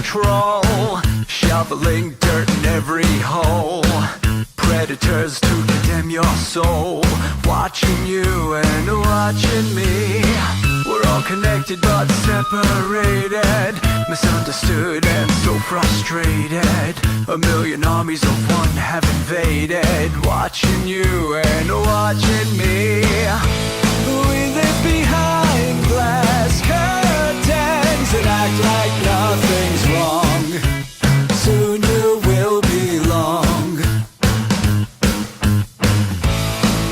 control, shoveling dirt in every hole. Predators to condemn your soul, watching you and watching me. We're all connected but separated, misunderstood and so frustrated. A million armies of one have invaded, watching you and watching me. We live behind glass curtains and act like nothing's wrong. Soon you will belong.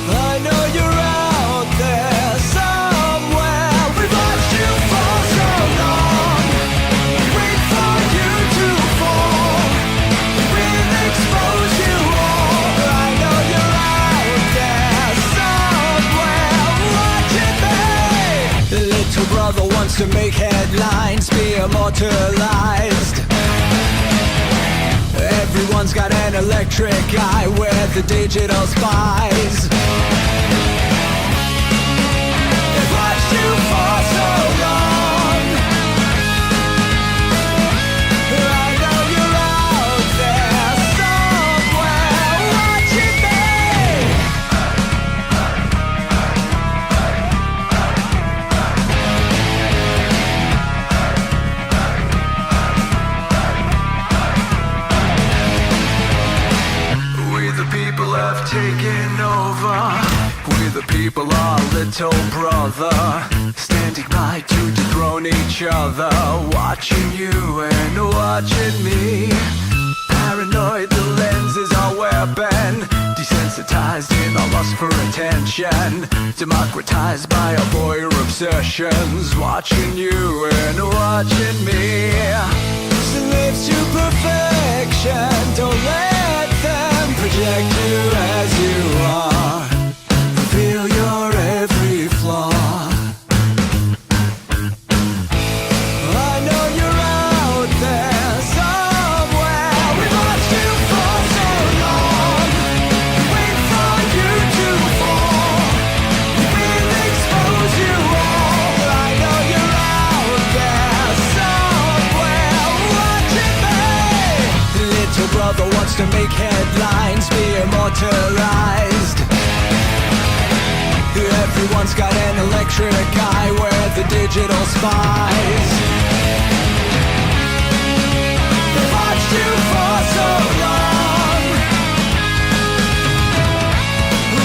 I know you're out there somewhere. We've watched you for so long. Wait for you to fall. We'll expose you all. I know you're out there somewhere watching me. Little brother wants to make headlines, be immortalized. Everyone's got an electric eye, we're the digital spies. They've watched you for so long. I know you're out there somewhere watching have taken over. We the people are little brother, standing by to dethrone each other, watching you and watching me. Paranoid, the lens is our weapon, desensitized in our lust for attention, democratized by our voyeur obsessions, watching you and watching me. Slaves to perfection, don't let them project you as you are. Reveal your every flaw. I know you're out there somewhere. We've watched you for so long. Wait for you to fall. We'll expose you all. I know you're out there somewhere watching me. Little brother wants to make headlines, be immortalized. Everyone's got an electric eye, we're the digital spies. They've watched you for so long.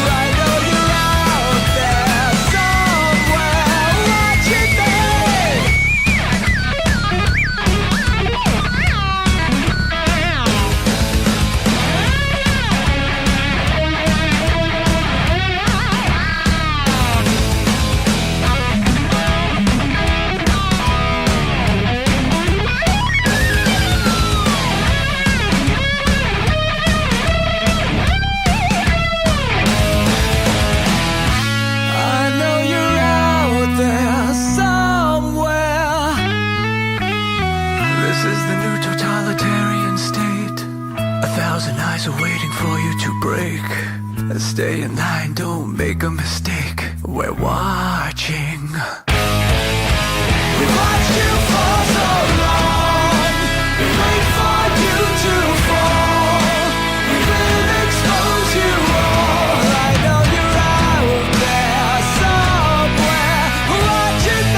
I know you're out there somewhere watching me. Stay in line, don't make a mistake. We're watching. We've watched you for so long. We wait for you to fall. We will expose you all. I know you're out there somewhere watching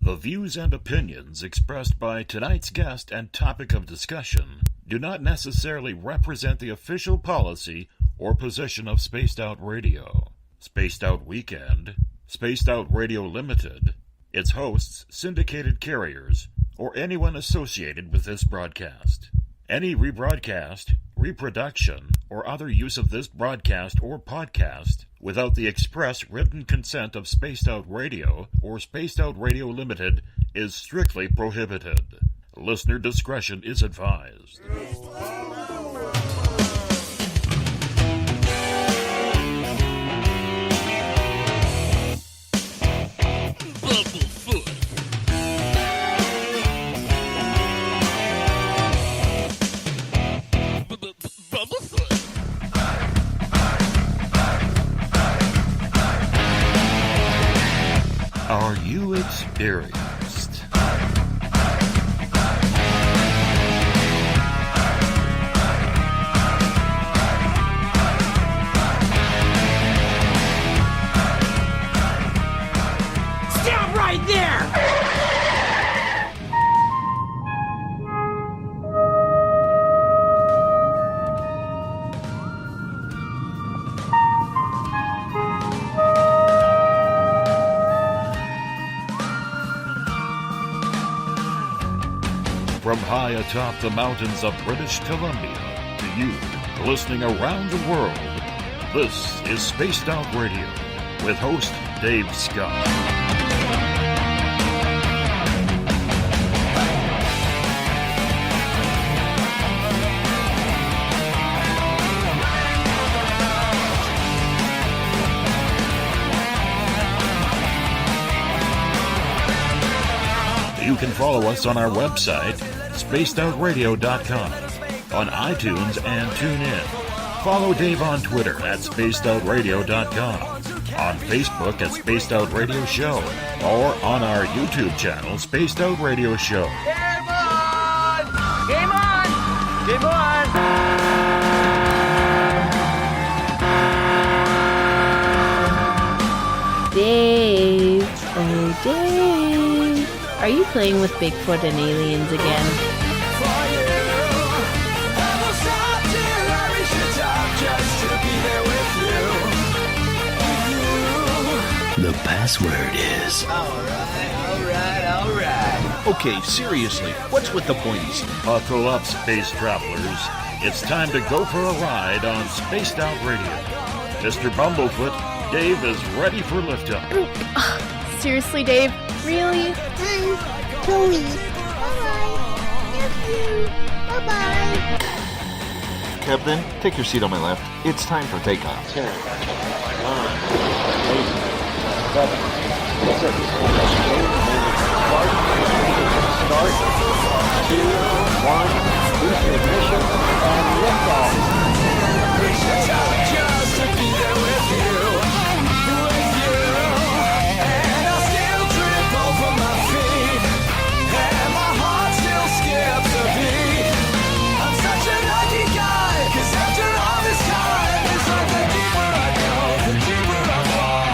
The views and opinions expressed by tonight's guest and topic of discussion do not necessarily represent the official policy or position of Spaced Out Radio, Spaced Out Weekend, Spaced Out Radio Limited, its hosts, syndicated carriers, or anyone associated with this broadcast. Any rebroadcast, reproduction, or other use of this broadcast or podcast without the express written consent of Spaced Out Radio or Spaced Out Radio Limited is strictly prohibited. Listener discretion is advised. Are you experienced? Stop right there! From high atop the mountains of British Columbia to you, listening around the world, this is Spaced Out Radio with host Dave Scott. You can follow us on our website, spacedoutradio.com, on iTunes and TuneIn. Follow Dave on Twitter at spacedoutradio.com, on Facebook at Spaced Out Radio Show, or on our YouTube channel, Spaced Out Radio Show. Game on! Game on! Game on! Dave, oh Dave. Are you playing with Bigfoot and aliens again? The password is... Alright. Okay, seriously, what's with the pointies? Buckle up, space travelers. It's time to go for a ride on Spaced Out Radio. Mr. Bumblefoot, Dave is ready for liftoff. Seriously, Dave? Really? Hi, Chloe. Bye-bye. Bye-bye. Captain, take your seat on my left. It's time for takeoff. 10, 9, 8, 7, 6, start, 2, 1, boost ignition, and liftoff. Just to be there with you, and I still trip over my feet, and my heart still skips a beat. I'm such a lucky guy, 'cause after all this time, it's like the deeper I go, the deeper I fall.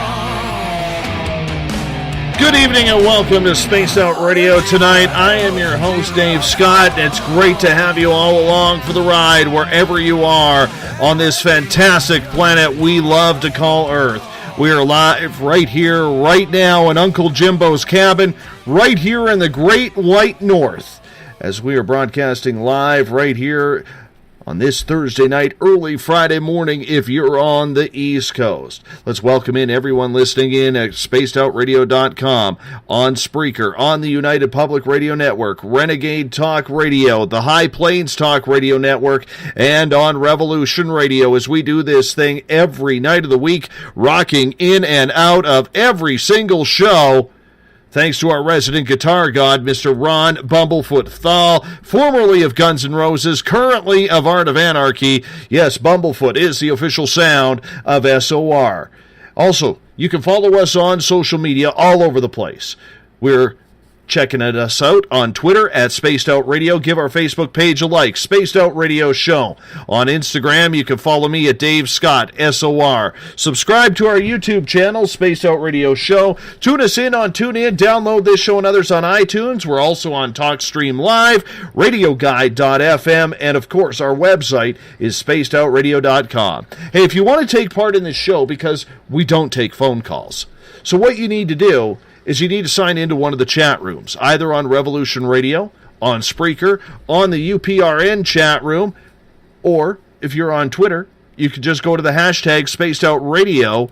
Good evening and welcome to Spaced Out Radio tonight. I am your host, Dave Scott, and it's great to have you all along for the ride wherever you are on this fantastic planet we love to call Earth. We are live right here, right now in Uncle Jimbo's cabin, right here in the Great White North, as we are broadcasting live right here on this Thursday night, early Friday morning, if you're on the East Coast. Let's welcome in everyone listening in at spacedoutradio.com, on Spreaker, on the United Public Radio Network, Renegade Talk Radio, the High Plains Talk Radio Network, and on Revolution Radio, as we do this thing every night of the week, rocking in and out of every single show. Thanks to our resident guitar god, Mr. Ron Bumblefoot THAL, formerly of Guns N' Roses, currently of Art of Anarchy. Yes, Bumblefoot is the official sound of SOR. Also, you can follow us on social media all over the place. We're checking us out on Twitter at Spaced Out Radio. Give our Facebook page a like, Spaced Out Radio Show. On Instagram, you can follow me at Dave Scott, SOR. Subscribe to our YouTube channel, Spaced Out Radio Show. Tune us in on TuneIn. Download this show and others on iTunes. We're also on TalkStream Live, RadioGuide.fm, and of course, our website is SpacedOutRadio.com. Hey, if you want to take part in this show, because we don't take phone calls, so what you need to do is you need to sign into one of the chat rooms, either on Revolution Radio, on Spreaker, on the UPRN chat room, or if you're on Twitter, you can just go to the hashtag Spaced Out Radio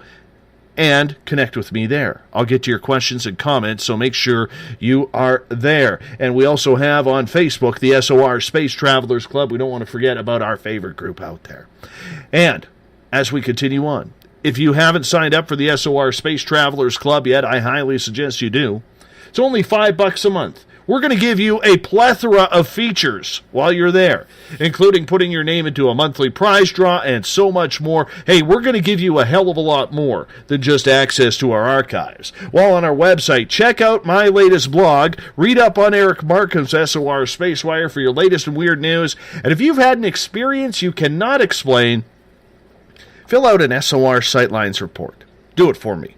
and connect with me there. I'll get to your questions and comments, so make sure you are there. And we also have on Facebook the SOR Space Travelers Club. We don't want to forget about our favorite group out there. And as we continue on, if you haven't signed up for the SOR Space Travelers Club yet, I highly suggest you do. It's only $5 a month. We're going to give you a plethora of features while you're there, including putting your name into a monthly prize draw and so much more. Hey, we're going to give you a hell of a lot more than just access to our archives. While on our website, check out my latest blog, read up on Eric Markham's SOR Spacewire for your latest and weird news, and if you've had an experience you cannot explain, fill out an SOR Sightlines report. Do it for me.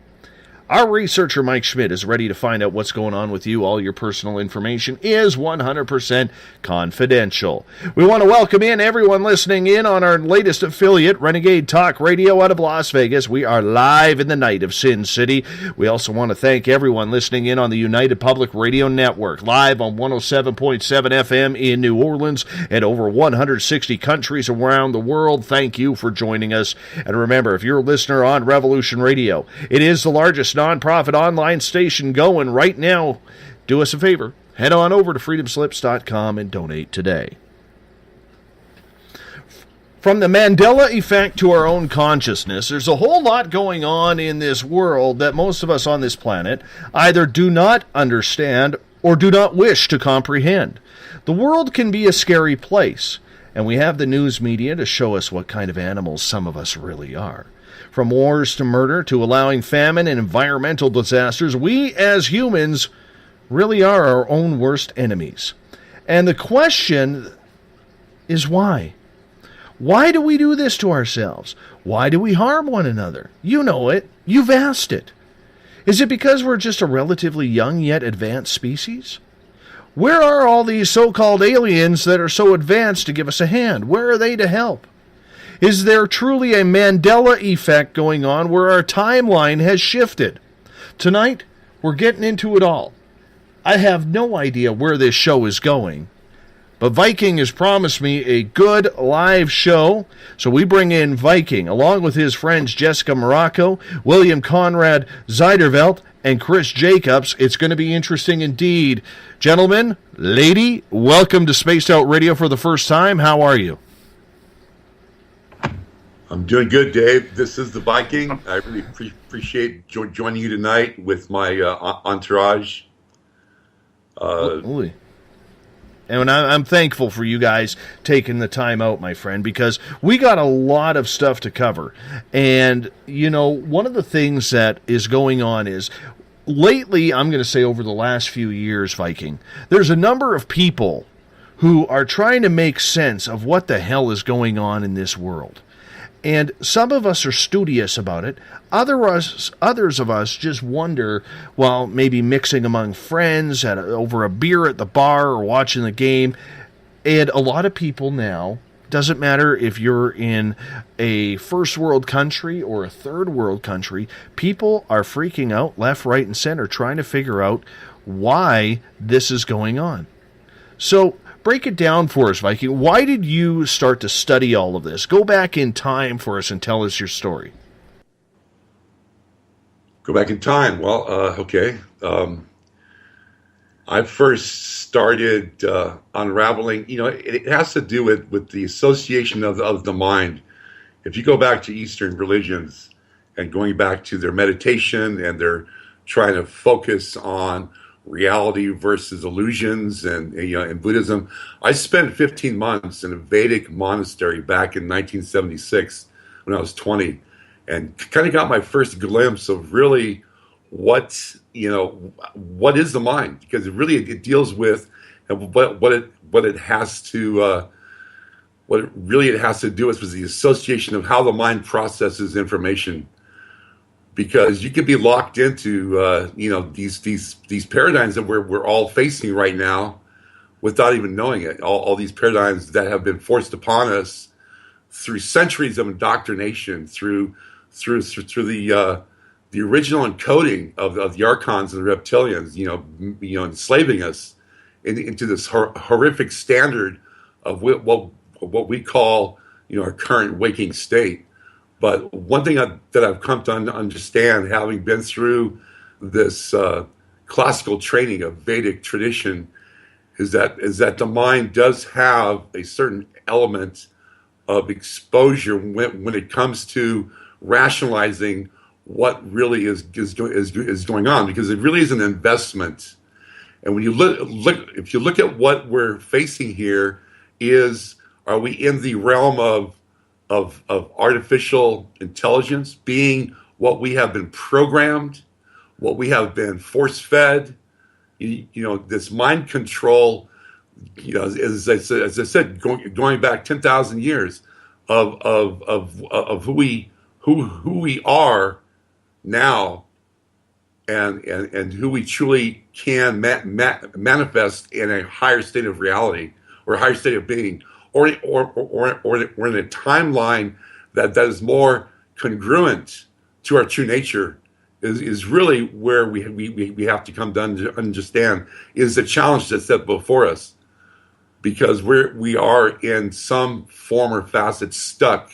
Our researcher, Mike Schmidt, is ready to find out what's going on with you. All your personal information is 100% confidential. We want to welcome in everyone listening in on our latest affiliate, Renegade Talk Radio out of Las Vegas. We are live in the night of Sin City. We also want to thank everyone listening in on the United Public Radio Network, live on 107.7 FM in New Orleans and over 160 countries around the world. Thank you for joining us. And remember, if you're a listener on Revolution Radio, it is the largest nonprofit online station going right now. Do us a favor. Head on over to freedomslips.com and donate today. From the Mandela effect to our own consciousness, there's a whole lot going on in this world that most of us on this planet either do not understand or do not wish to comprehend. The world can be a scary place, and we have the news media to show us what kind of animals some of us really are. From wars to murder to allowing famine and environmental disasters, we as humans really are our own worst enemies. And the question is why? Why do we do this to ourselves? Why do we harm one another? You know it. You've asked it. Is it because we're just a relatively young yet advanced species? Where are all these so-called aliens that are so advanced to give us a hand? Where are they to help? Is there truly a Mandela effect going on where our timeline has shifted? Tonight, we're getting into it all. I have no idea where this show is going, but Viking has promised me a good live show, so we bring in Viking, along with his friends Jessica Morocco, William Conrad Zeidervelt, and Chris Jacobs. It's going to be interesting indeed. Gentlemen, lady, welcome to Spaced Out Radio for the first time. How are you? I'm doing good, Dave. This is the Viking. I really appreciate joining you tonight with my entourage. And I'm thankful for you guys taking the time out, my friend, because we got a lot of stuff to cover. And, you know, one of the things that is going on is, lately, I'm going to say over the last few years, Viking, there's a number of people who are trying to make sense of what the hell is going on in this world. And some of us are studious about it. Others of us just wonder, well, maybe mixing among friends over a beer at the bar or watching the game. And a lot of people now, doesn't matter if you're in a first world country or a third world country, people are freaking out left, right, and center trying to figure out why this is going on. So, break it down for us, Viking. Why did you start to study all of this? Go back in time for us and tell us your story. Go back in time. Well, okay. I first started unraveling, you know, it has to do with the association of the mind. If you go back to Eastern religions and going back to their meditation and they're trying to focus on reality versus illusions, and you know, in Buddhism, I spent 15 months in a Vedic monastery back in 1976 when I was 20, and kind of got my first glimpse of really what is the mind, because it deals with what it has to do with was the association of how the mind processes information. Because you could be locked into these paradigms that we're all facing right now without even knowing it. All these paradigms that have been forced upon us through centuries of indoctrination, through the original encoding of the archons and the reptilians, enslaving us into this horrific standard of what we call our current waking state. But one thing that I've come to understand, having been through this classical training of Vedic tradition, is that the mind does have a certain element of exposure when it comes to rationalizing what really is going on, because it really is an investment. And when you if you look at what we're facing here, are we in the realm of artificial intelligence being what we have been programmed, what we have been force fed? This mind control, as I said, going back 10,000 years of who we are now, and who we truly can manifest in a higher state of reality or a higher state of being, or in a timeline that is more congruent to our true nature, is really where we have to come to understand is the challenge that's set before us, because we are in some form or facet stuck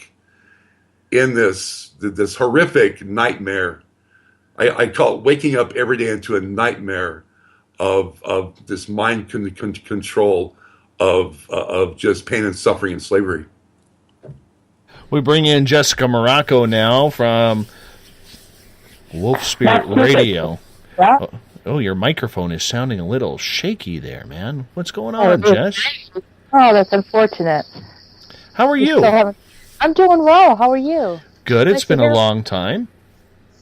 in this horrific nightmare. I call it waking up every day into a nightmare of this mind control of just pain and suffering and slavery. We bring in Jessica Morocco now from Wolf Spirit Radio. Yeah. Oh, your microphone is sounding a little shaky there, man. What's going on, Jess? Oh, that's unfortunate. How are you? I'm doing well. How are you? Good. It's been a long time.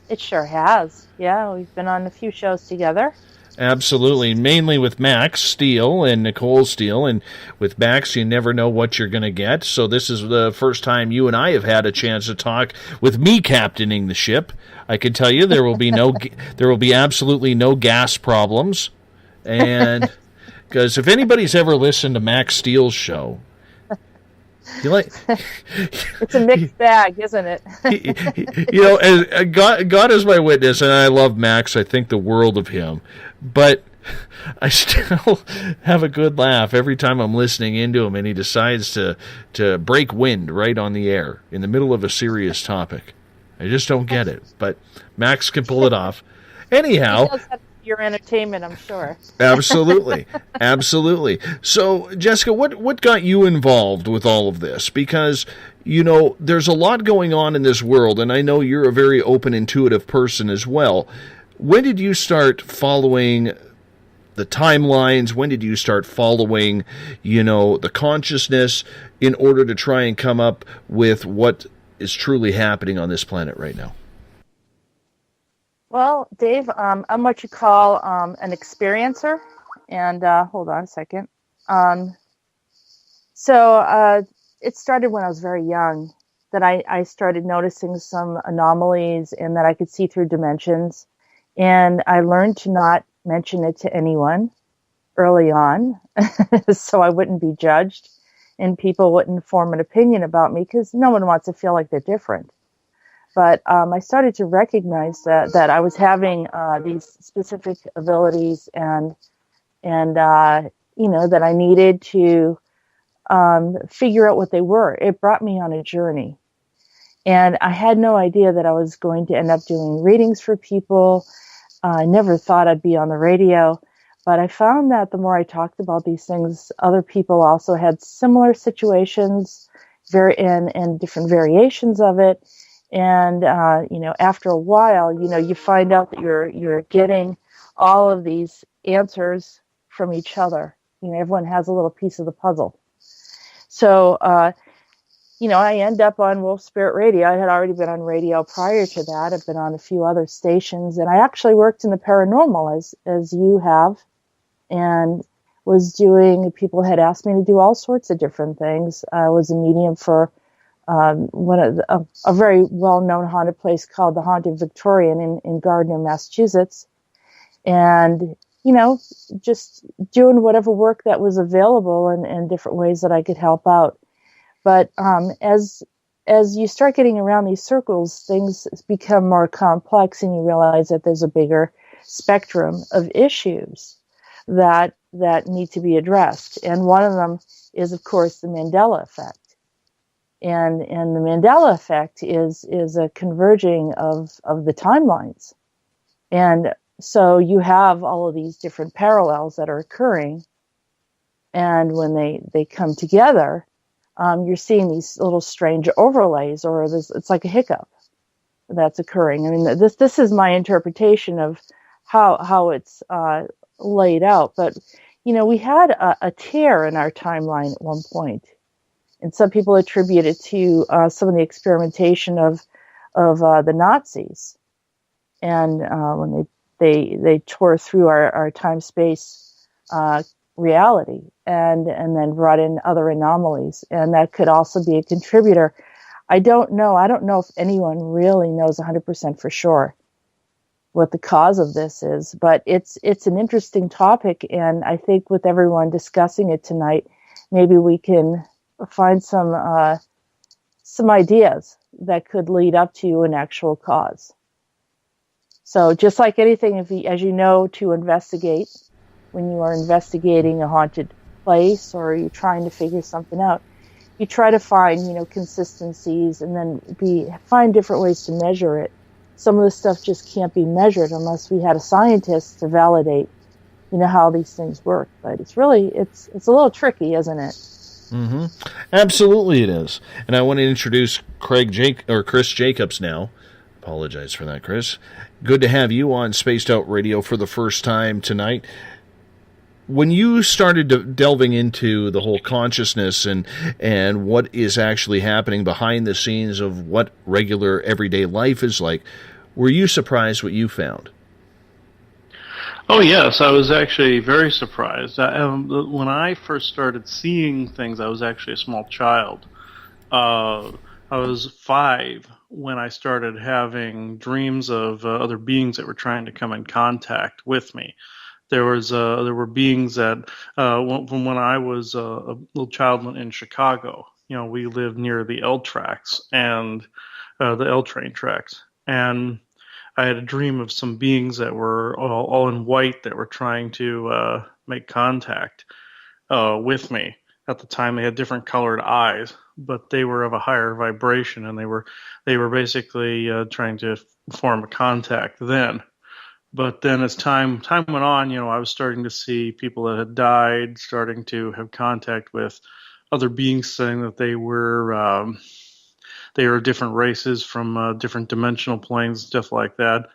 It sure has. Yeah, we've been on a few shows together. Absolutely. Mainly with Max Steele and Nicole Steele. And with Max, you never know what you're going to get. So this is the first time you and I have had a chance to talk with me captaining the ship. I can tell you there will be absolutely no gas problems. And because if anybody's ever listened to Max Steele's show, it's a mixed bag, isn't it? As God is my witness, and I love Max. I think the world of him, but I still have a good laugh every time I'm listening into him, and he decides to break wind right on the air in the middle of a serious topic. I just don't get it, but Max can pull it off. Anyhow. He does have your entertainment, I'm sure. Absolutely. Absolutely. So, Jessica, what got you involved with all of this? Because, there's a lot going on in this world, and I know you're a very open, intuitive person as well. When did you start following the timelines? When did you start following, the consciousness in order to try and come up with what is truly happening on this planet right now? Well, Dave, I'm what you call an experiencer, and hold on a second. So it started when I was very young, that I started noticing some anomalies and that I could see through dimensions, and I learned to not mention it to anyone early on, so I wouldn't be judged, and people wouldn't form an opinion about me, because no one wants to feel like they're different. But I started to recognize that I was having these specific abilities, and that I needed to figure out what they were. It brought me on a journey, and I had no idea that I was going to end up doing readings for people. I never thought I'd be on the radio, but I found that the more I talked about these things, other people also had similar situations, and different variations of it. And, after a while, you find out that you're getting all of these answers from each other. Everyone has a little piece of the puzzle. So, I end up on Wolf Spirit Radio. I had already been on radio prior to that. I've been on a few other stations, and I actually worked in the paranormal as you have, and people had asked me to do all sorts of different things. I was a medium for a very well-known haunted place called the Haunted Victorian in Gardner, Massachusetts. And, just doing whatever work that was available and different ways that I could help out. But as you start getting around these circles, things become more complex, and you realize that there's a bigger spectrum of issues that need to be addressed. And one of them is, of course, the Mandela effect. And the Mandela effect is a converging of the timelines. And so you have all of these different parallels that are occurring. And when they come together, you're seeing these little strange overlays, or it's like a hiccup that's occurring. I mean, this is my interpretation of how it's laid out. But, we had a tear in our timeline at one point. And some people attribute it to some of the experimentation of the Nazis, and when they tore through our time-space reality, and then brought in other anomalies, and that could also be a contributor. I don't know if anyone really knows 100% for sure what the cause of this is, but it's an interesting topic, and I think with everyone discussing it tonight, maybe we can find some ideas that could lead up to an actual cause. So just like anything, as you know, to investigate, when you are investigating a haunted place or you're trying to figure something out, you try to find, consistencies, and then find different ways to measure it. Some of the stuff just can't be measured unless we had a scientist to validate, how these things work. But it's a little tricky, isn't it? Mm-hmm. Absolutely it is. And I want to introduce Chris Jacobs now. Apologize for that, Chris. Good to have you on Spaced Out Radio for the first time tonight. When you started delving into the whole consciousness and what is actually happening behind the scenes of what regular everyday life is like, were you surprised what you found? Oh, yes, I was actually very surprised. When I first started seeing things, I was actually a small child. I was 5 when I started having dreams of other beings that were trying to come in contact with me. There were beings that, from when I was a little child in Chicago, we lived near the L tracks and the L train tracks, and I had a dream of some beings that were all in white that were trying to make contact with me. At the time, they had different colored eyes, but they were of a higher vibration, and they were basically trying to form a contact then. But then as time went on, I was starting to see people that had died, starting to have contact with other beings, saying that they were different races from different dimensional planes, stuff like that.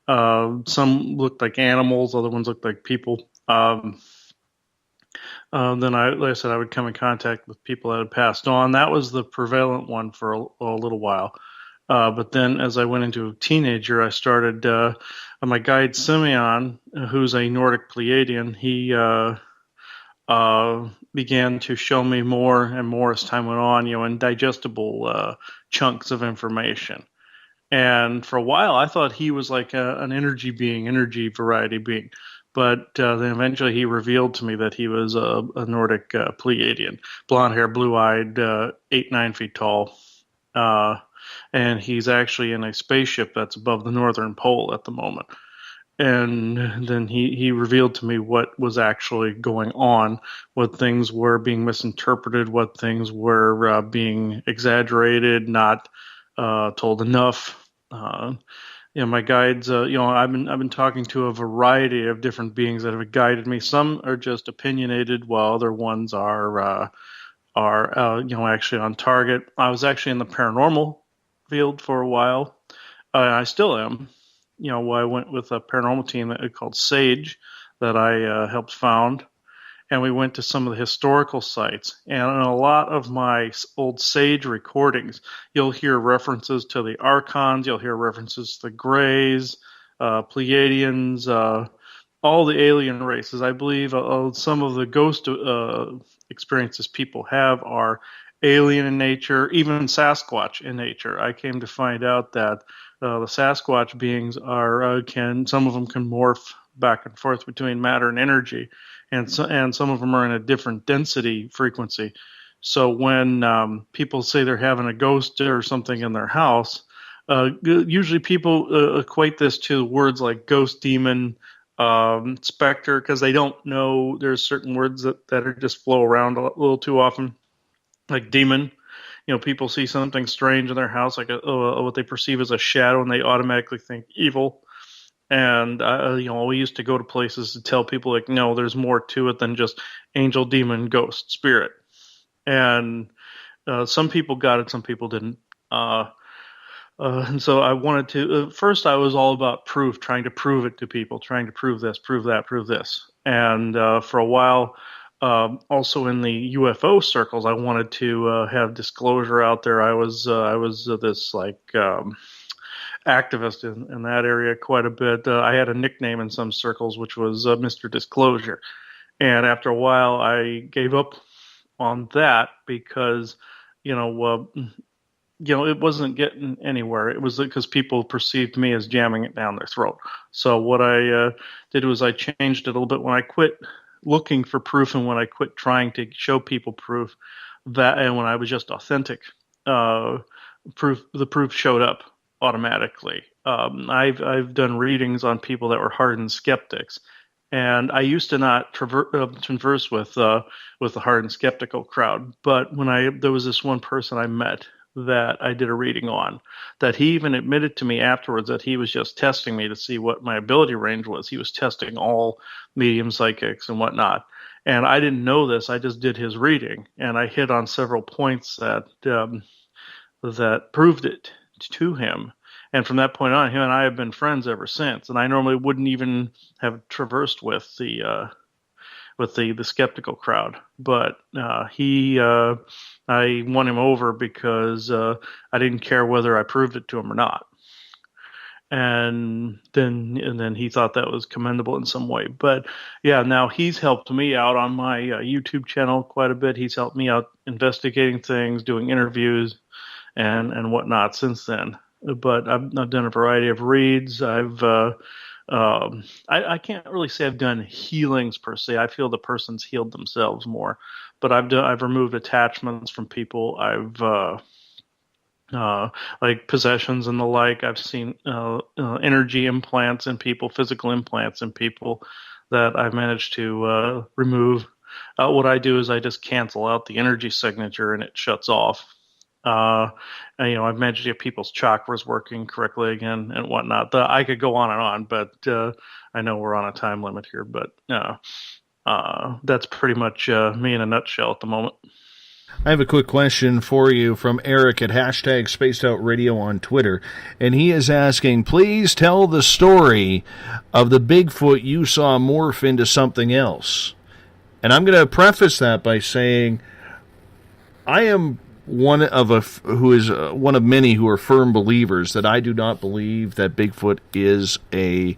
Some looked like animals, other ones looked like people. Then like I said, I would come in contact with people that had passed on. That was the prevalent one for a little while. But then as I went into a teenager, I started, my guide Simeon, who's a Nordic Pleiadian, he began to show me more and more as time went on, in digestible chunks of information. And for a while, I thought he was like an energy variety being. But then eventually he revealed to me that he was a Nordic Pleiadian, blonde hair, blue-eyed, 8-9 feet tall. And he's actually in a spaceship that's above the Northern Pole at the moment. And then he revealed to me what was actually going on, what things were being misinterpreted, what things were being exaggerated, not told enough. My guides, I've been talking to a variety of different beings that have guided me. Some are just opinionated, while other ones are actually on target. I was actually in the paranormal field for a while. I still am. I went with a paranormal team called SAGE that I helped found, and we went to some of the historical sites. And in a lot of my old SAGE recordings, you'll hear references to the Archons, you'll hear references to the Greys, Pleiadians, all the alien races. I believe some of the ghost experiences people have are alien in nature, even Sasquatch in nature. I came to find out that the Sasquatch beings some of them can morph back and forth between matter and energy, and some of them are in a different density frequency. So when people say they're having a ghost or something in their house, usually people equate this to words like ghost, demon, specter, because they don't know there's certain words that are just flow around a little too often, like demon. people see something strange in their house, like what they perceive as a shadow, and they automatically think evil. And we used to go to places to tell people, like, no, there's more to it than just angel, demon, ghost, spirit. And some people got it, some people didn't. And so I wanted to. First, I was all about proof, trying to prove it to people, trying to prove this, prove that, prove this. And for a while, also in the UFO circles, I wanted to have disclosure out there. I was this activist in that area quite a bit. I had a nickname in some circles, which was Mr. Disclosure. And after a while, I gave up on that because, it wasn't getting anywhere. It was because people perceived me as jamming it down their throat. So what I did was I changed it a little bit when I quit looking for proof and when I quit trying to show people proof, and when I was just authentic, the proof showed up automatically. I've done readings on people that were hardened skeptics, and I used to not converse with the hardened skeptical crowd. But when there was this one person I met that I did a reading on, that he even admitted to me afterwards that he was just testing me to see what my ability range was. He was testing all medium psychics and whatnot. And I didn't know this. I just did his reading, and I hit on several points that proved it to him. And from that point on, him and I have been friends ever since. And I normally wouldn't even have traversed with the skeptical crowd, but I won him over because I didn't care whether I proved it to him or not. And then he thought that was commendable in some way. But yeah, now he's helped me out on my YouTube channel quite a bit. He's helped me out investigating things, doing interviews, and whatnot since then. But I've done a variety of reads. I can't really say I've done healings per se. I feel the person's healed themselves more. But I've removed attachments from people. I've like possessions and the like. I've seen energy implants in people, physical implants in people that I've managed to remove. What I do is I just cancel out the energy signature and it shuts off. I've managed to get people's chakras working correctly again and whatnot. I could go on and on, but I know we're on a time limit here. But that's pretty much me in a nutshell at the moment. I have a quick question for you from Eric at hashtag Spaced Out Radio on Twitter, and he is asking, please tell the story of the Bigfoot you saw morph into something else. And I'm going to preface that by saying I am one of many who are firm believers that I do not believe that Bigfoot is a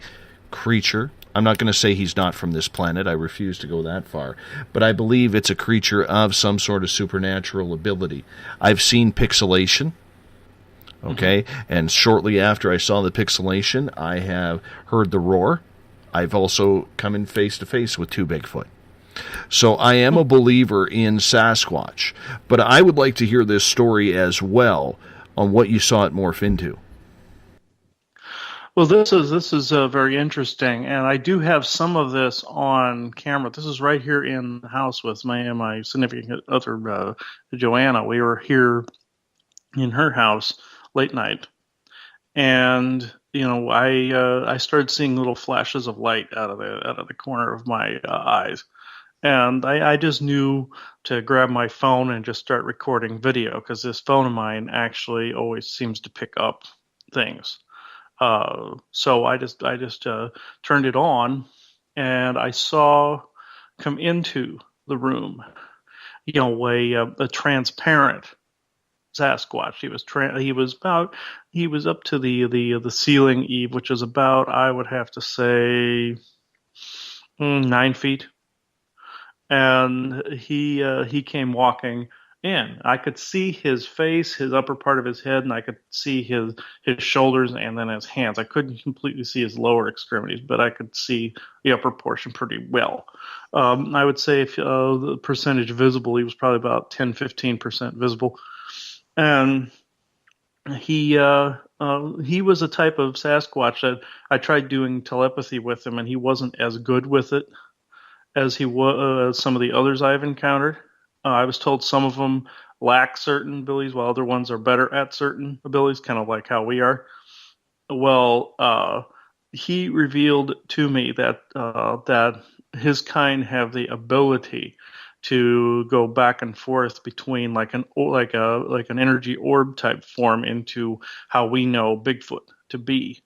creature. I'm not going to say he's not from this planet. I refuse to go that far. But I believe it's a creature of some sort of supernatural ability. I've seen pixelation. Okay? Mm-hmm. And shortly after I saw the pixelation, I have heard the roar. I've also come in face to face with two Bigfoot. So I am a believer in Sasquatch, but I would like to hear this story as well on what you saw it morph into. Well, this is very interesting, and I do have some of this on camera. This is right here in the house with my significant other, Joanna. We were here in her house late night, and I started seeing little flashes of light out of the corner of my eyes. And I just knew to grab my phone and just start recording video, because this phone of mine actually always seems to pick up things. So I just turned it on, and I saw come into the room, a transparent Sasquatch. He was up to the ceiling eave, which is about, I would have to say, 9 feet. And he came walking in. I could see his face, his upper part of his head, and I could see his shoulders and then his hands. I couldn't completely see his lower extremities, but I could see the upper portion pretty well. I would say if the percentage visible, he was probably about 10-15% visible. And he was a type of Sasquatch that I tried doing telepathy with him, and he wasn't as good with it as he was some of the others I've encountered. I was told some of them lack certain abilities, while other ones are better at certain abilities, kind of like how we are. Well, he revealed to me that that his kind have the ability to go back and forth between like an energy orb type form into how we know Bigfoot to be.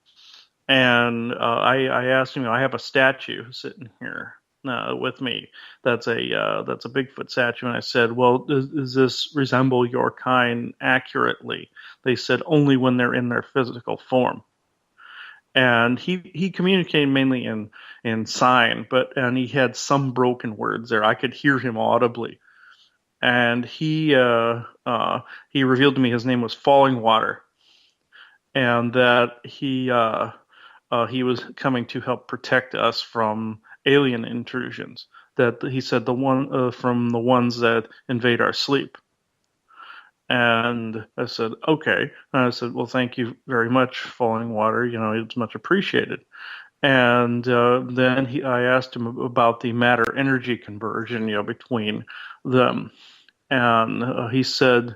And I asked him, I have a statue sitting here with me. That's a Bigfoot statue, and I said, well, does this resemble your kind accurately? They said only when they're in their physical form. And he communicated mainly in sign, and he had some broken words there. I could hear him audibly, and he revealed to me his name was Falling Water, and that he was coming to help protect us from alien intrusions. That he said from the ones that invade our sleep. And I said, okay. And I said, well, thank you very much, Falling Water. It's much appreciated. And then I asked him about the matter-energy conversion, between them. And he said,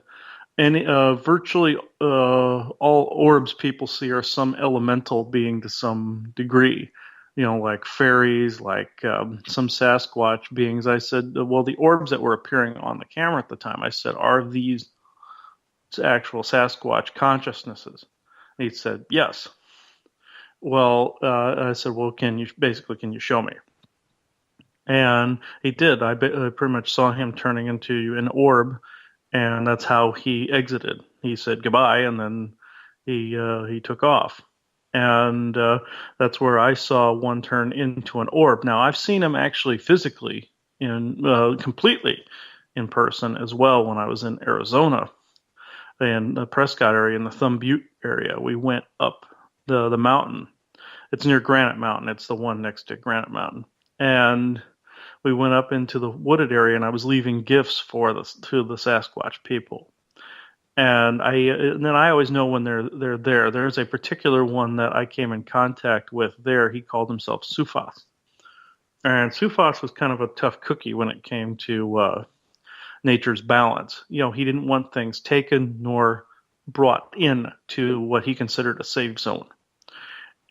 virtually all orbs people see are some elemental being to some degree. Like fairies, like some Sasquatch beings. I said, well, the orbs that were appearing on the camera at the time, I said, are these actual Sasquatch consciousnesses? And he said, yes. Well, I said, well, can you show me? And he did. I pretty much saw him turning into an orb, and that's how he exited. He said goodbye, and then he took off. And that's where I saw one turn into an orb. Now, I've seen him actually physically completely in person as well when I was in Arizona, in the Prescott area, in the Thumb Butte area. We went up the mountain. It's near Granite Mountain. It's the one next to Granite Mountain. And we went up into the wooded area, and I was leaving gifts to the Sasquatch people. And then I always know when they're there. There's a particular one that I came in contact with there. He called himself Sufas. And Sufas was kind of a tough cookie when it came to nature's balance. He didn't want things taken nor brought in to what he considered a safe zone.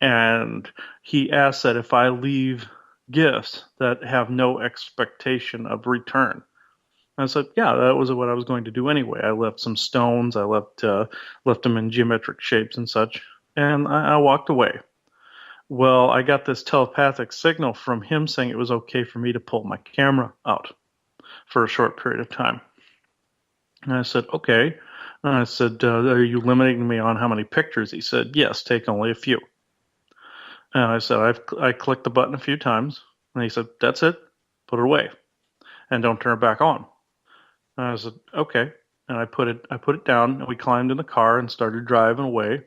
And he asked that if I leave gifts that have no expectation of return. I said, yeah, that was what I was going to do anyway. I left some stones. I left them in geometric shapes and such. And I walked away. Well, I got this telepathic signal from him saying it was okay for me to pull my camera out for a short period of time. And I said, okay. And I said, are you limiting me on how many pictures? He said, yes, take only a few. And I said, I clicked the button a few times. And he said, that's it. Put it away. And don't turn it back on. And I said, okay. And I put it down, and we climbed in the car and started driving away.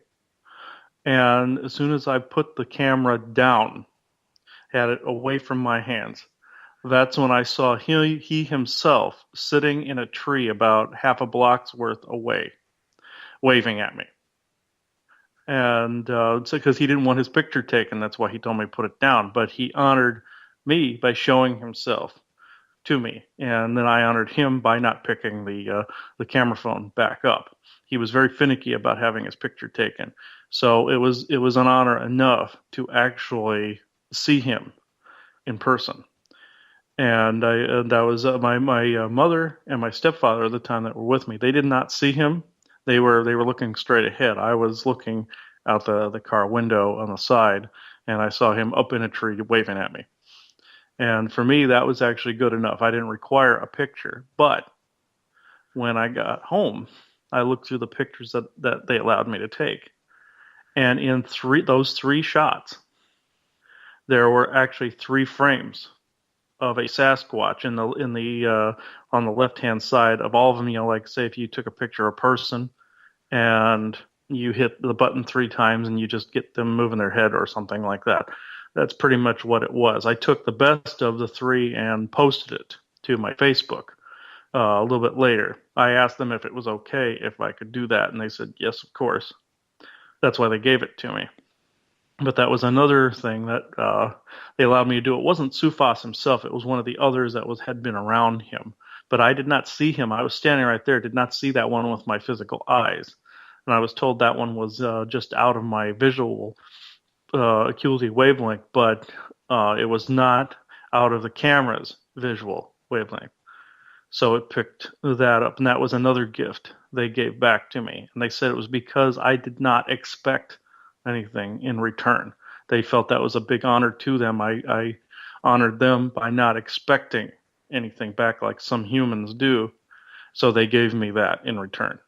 And as soon as I put the camera down, had it away from my hands, that's when I saw he himself sitting in a tree about half a block's worth away, waving at me. And because he didn't want his picture taken, that's why he told me to put it down. But he honored me by showing himself to me, and then I honored him by not picking the camera phone back up. He was very finicky about having his picture taken, so it was an honor enough to actually see him in person. And that was my mother and my stepfather at the time that were with me. They did not see him. They were looking straight ahead. I was looking out the car window on the side, and I saw him up in a tree waving at me. And for me, that was actually good enough. I didn't require a picture. But when I got home, I looked through the pictures that they allowed me to take. And in those three shots, there were actually 3 frames of a Sasquatch on the left-hand side of all of them. Like say if you took a picture of a person and you hit the button 3 times and you just get them moving their head or something like that. That's pretty much what it was. I took the best of the 3 and posted it to my Facebook a little bit later. I asked them if it was okay if I could do that, and they said, yes, of course. That's why they gave it to me. But that was another thing that they allowed me to do. It wasn't Sufas himself. It was one of the others that had been around him but I did not see him. I was standing right there, did not see that one with my physical eyes. And I was told that one was just out of my visual acuity wavelength, but it was not out of the camera's visual wavelength. So it picked that up, and that was another gift they gave back to me. And they said it was because I did not expect anything in return. They felt that was a big honor to them. I honored them by not expecting anything back like some humans do. So they gave me that in return.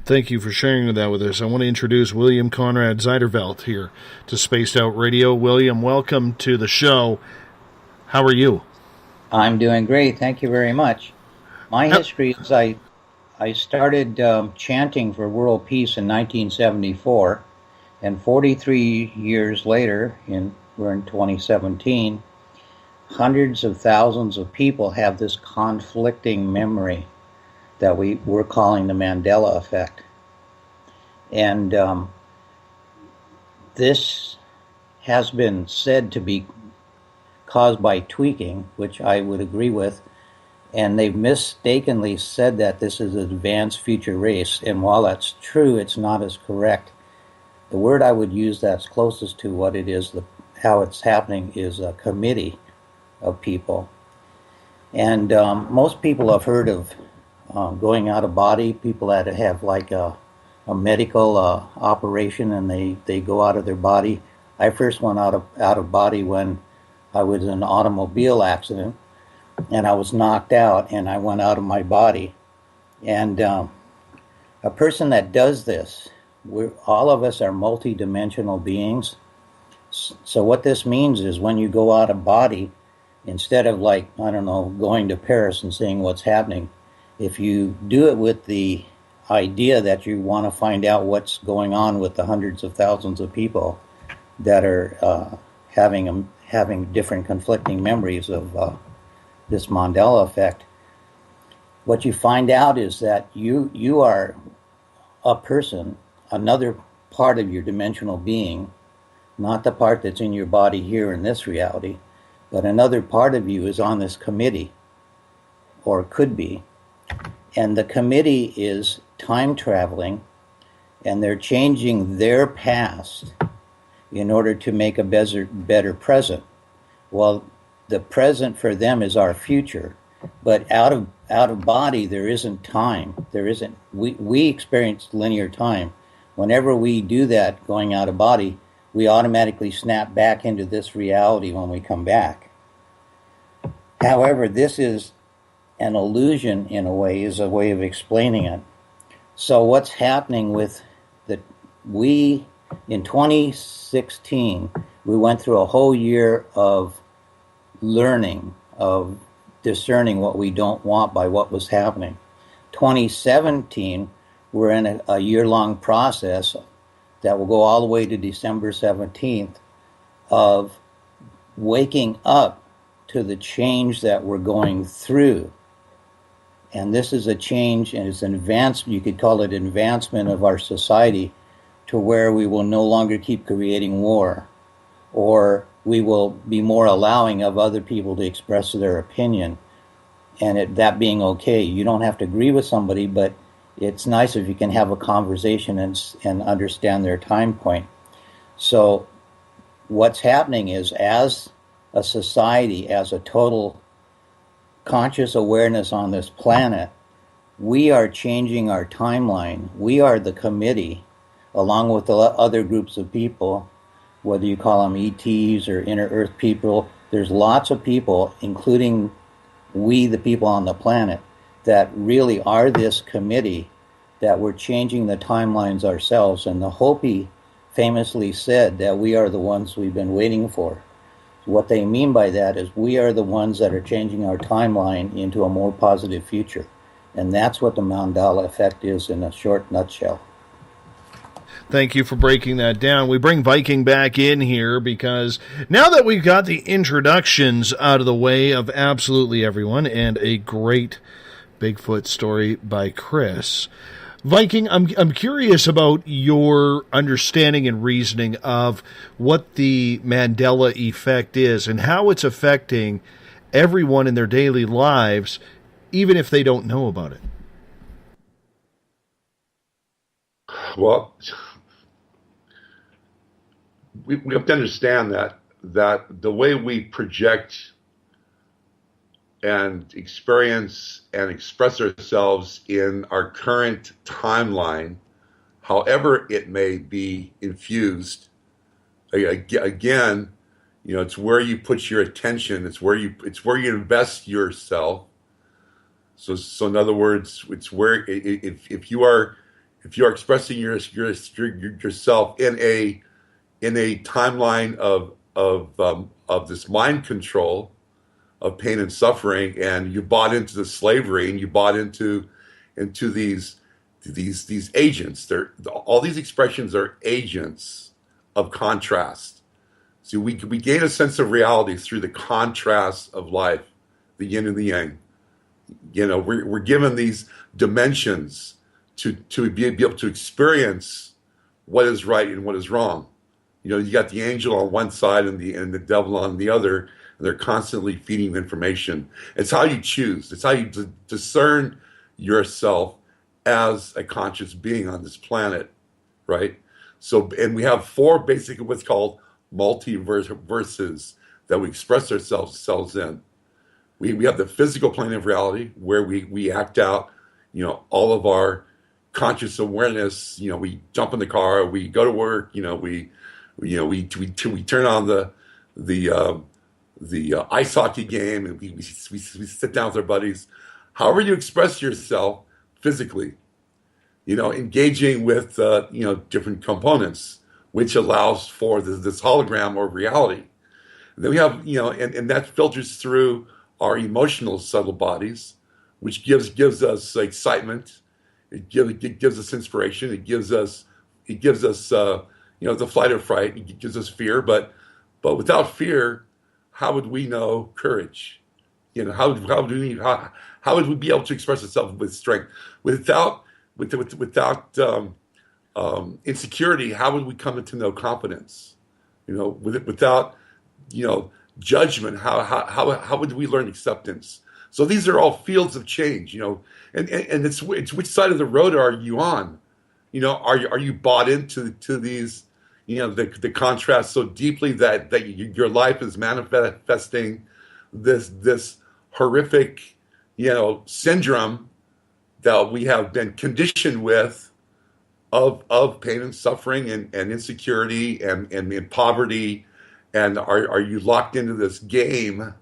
Thank you for sharing that with us. I want to introduce William Conrad Zeiderveld here to Spaced Out Radio. William, welcome to the show. How are you? I'm doing great. Thank you very much. My history is I started chanting for world peace in 1974, and 43 years later, we're in 2017, hundreds of thousands of people have this conflicting memory that we're calling the Mandela effect. And this has been said to be caused by tweaking, which I would agree with, and they've mistakenly said that this is an advanced future race, and while that's true, it's not as correct. The word I would use that's closest to what it is, how it's happening, is a committee of people. And most people have heard of going out of body, people that have like a medical operation and they go out of their body. I first went out of body when I was in an automobile accident and I was knocked out and I went out of my body. And a person that does this, all of us are multidimensional beings. So what this means is when you go out of body, instead of going to Paris and seeing what's happening, if you do it with the idea that you want to find out what's going on with the hundreds of thousands of people that are having different conflicting memories of this Mandela effect, what you find out is that you are a person, another part of your dimensional being, not the part that's in your body here in this reality, but another part of you is on this committee, or could be. And the committee is time traveling, and they're changing their past in order to make a better present. Well, the present for them is our future, but out of body there isn't time. There isn't. We experience linear time. Whenever we do that, going out of body, we automatically snap back into this reality when we come back. However, this is an illusion in a way, is a way of explaining it. So what's happening with in 2016, we went through a whole year of learning, of discerning what we don't want by what was happening. 2017, we're in a year-long process that will go all the way to December 17th of waking up to the change that we're going through. And this is a change, and it's an advancement, you could call it advancement of our society, to where we will no longer keep creating war, or we will be more allowing of other people to express their opinion, and that being okay. You don't have to agree with somebody, but it's nice if you can have a conversation and understand their time point. So what's happening is, as a society, as a total conscious awareness on this planet, we are changing our timeline. We are the committee, along with the other groups of people, whether you call them ETs or inner Earth people. There's lots of people, including we, the people on the planet, that really are this committee, that we're changing the timelines ourselves. And the Hopi famously said that we are the ones we've been waiting for. What they mean by that is we are the ones that are changing our timeline into a more positive future. And that's what the Mandela effect is in a short nutshell. Thank you for breaking that down. We bring Viking back in here because now that we've got the introductions out of the way of absolutely everyone and a great Bigfoot story by Chris, Viking, I'm curious about your understanding and reasoning of what the Mandela effect is and how it's affecting everyone in their daily lives, even if they don't know about it? Well, we have to understand that the way we project and experience and express ourselves in our current timeline, however it may be infused, again, it's where you put your attention. It's where you invest yourself. So in other words, it's where if you are expressing yourself in a timeline of this mind control of pain and suffering, and you bought into the slavery, and you bought into these agents. All these expressions are agents of contrast. So we gain a sense of reality through the contrast of life, the yin and the yang. We're given these dimensions to be able to experience what is right and what is wrong. You got the angel on one side and the devil on the other, and they're constantly feeding information. It's how you choose. It's how you discern yourself as a conscious being on this planet, right? So, and we have four basically what's called multiverses that we express ourselves in. We have the physical plane of reality where we act out, all of our conscious awareness. We jump in the car, we go to work, we turn on the ice hockey game, and we sit down with our buddies. However you express yourself physically, engaging with different components, which allows for this hologram or reality. And then we have and that filters through our emotional subtle bodies, which gives us excitement. It gives us inspiration. It gives us the flight or fright. It gives us fear. But without fear, how would we know courage? How would we be able to express ourselves with strength? Without insecurity, how would we come to know confidence? Without judgment, how would we learn acceptance? So these are all fields of change, and it's which side of the road are you on? Are you bought into these, the contrast so deeply that your life is manifesting this horrific, syndrome that we have been conditioned with of pain and suffering and insecurity and poverty, and are you locked into this game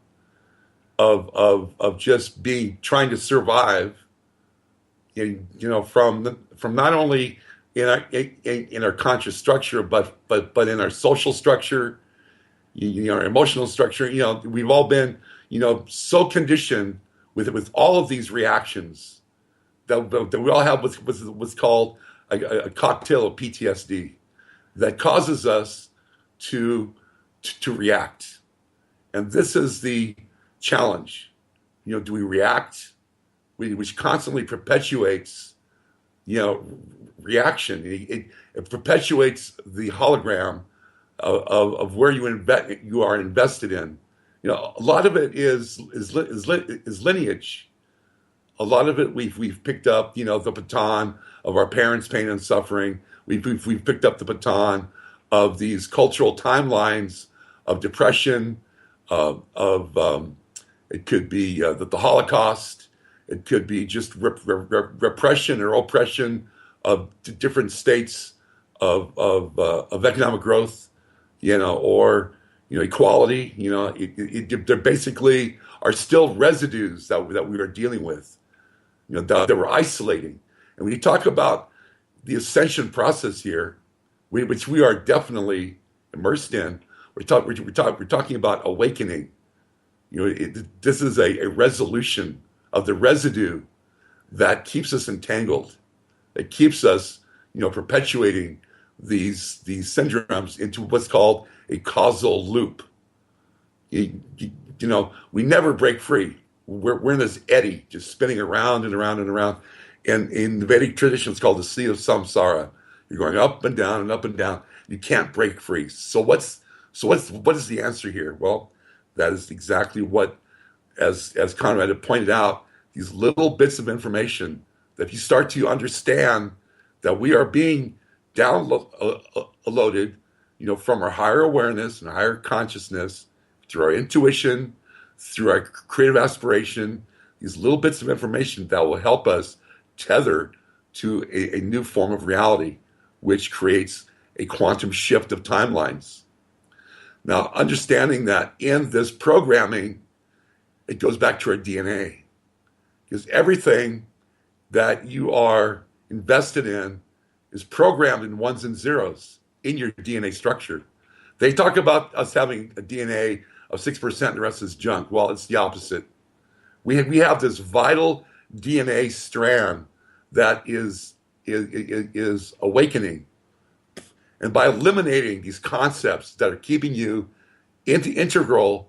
of just trying to survive, from not only in our conscious structure, but in our social structure, our emotional structure. We've all been, so conditioned with all of these reactions that we all have what's called a cocktail of PTSD that causes us to react. And this is the challenge. Do we react? Which constantly perpetuates, reaction. It perpetuates the hologram of where you are invested in. A lot of it is lineage. A lot of it we've picked up, the baton of our parents' pain and suffering. We've picked up the baton of these cultural timelines of depression, it could be the Holocaust. It could be just repression or oppression of different states of economic growth, or equality. There basically are still residues that we are dealing with, that we're isolating. And when you talk about the ascension process here, which we are definitely immersed in, we're talking about awakening. This is a resolution of the residue that keeps us entangled, that keeps us, perpetuating these syndromes into what's called a causal loop. We never break free. We're in this eddy, just spinning around and around and around. And in the Vedic tradition, it's called the sea of samsara. You're going up and down and up and down. You can't break free. So what is the answer here? Well, that is exactly what as Conrad had pointed out, these little bits of information that if you start to understand that we are being downloaded, from our higher awareness and higher consciousness, through our intuition, through our creative aspiration, these little bits of information that will help us tether to a new form of reality, which creates a quantum shift of timelines. Now, understanding that in this programming, it goes back to our DNA. Because everything that you are invested in is programmed in ones and zeros in your DNA structure. They talk about us having a DNA of 6% and the rest is junk. Well, it's the opposite. We have this vital DNA strand that is awakening. And by eliminating these concepts that are keeping you integral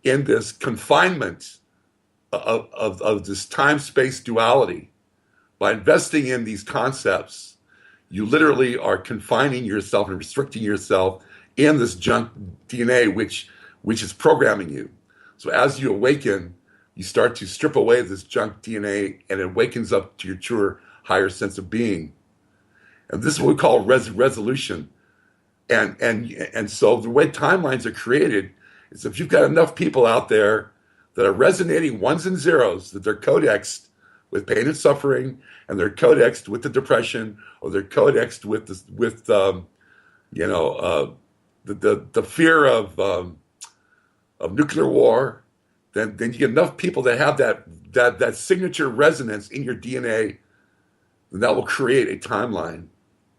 in this confinement of this time-space duality, by investing in these concepts, you literally are confining yourself and restricting yourself in this junk DNA, which is programming you. So as you awaken, you start to strip away this junk DNA, and it wakens up to your truer, higher sense of being. And this is what we call resolution. And so the way timelines are created is if you've got enough people out there that are resonating ones and zeros, that they're codexed with pain and suffering, and they're codexed with the depression, or they're codexed with the fear of nuclear war, then you get enough people that have that signature resonance in your DNA, then that will create a timeline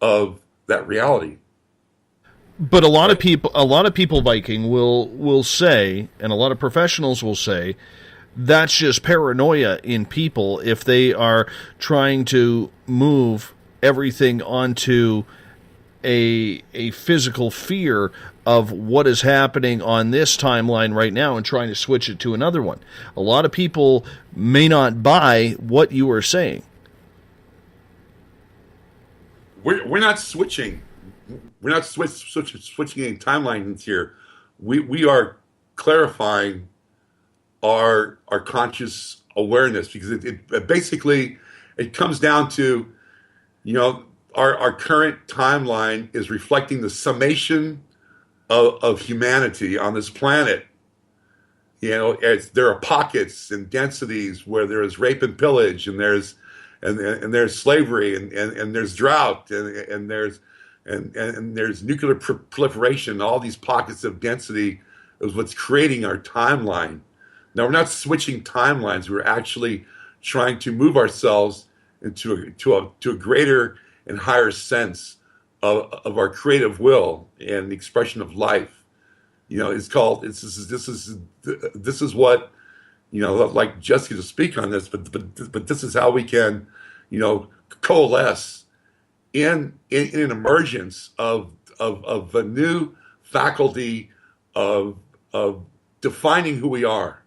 of that reality. But a lot of people, Viking, will say, and a lot of professionals will say, that's just paranoia in people if they are trying to move everything onto a physical fear of what is happening on this timeline right now and trying to switch it to another one. A lot of people may not buy what you are saying. We're not switching. We're not switching any timelines here. We are clarifying our conscious awareness, because it basically it comes down to, our current timeline is reflecting the summation of humanity on this planet. There are pockets and densities where there is rape and pillage, and there's slavery, and there's drought, and there's nuclear proliferation. All these pockets of density is what's creating our timeline. Now, we're not switching timelines. We're actually trying to move ourselves into a greater and higher sense of our creative will and the expression of life. It's called. This is what, like Jessica to speak on this, but this is how we can, coalesce in an emergence of a new faculty of defining who we are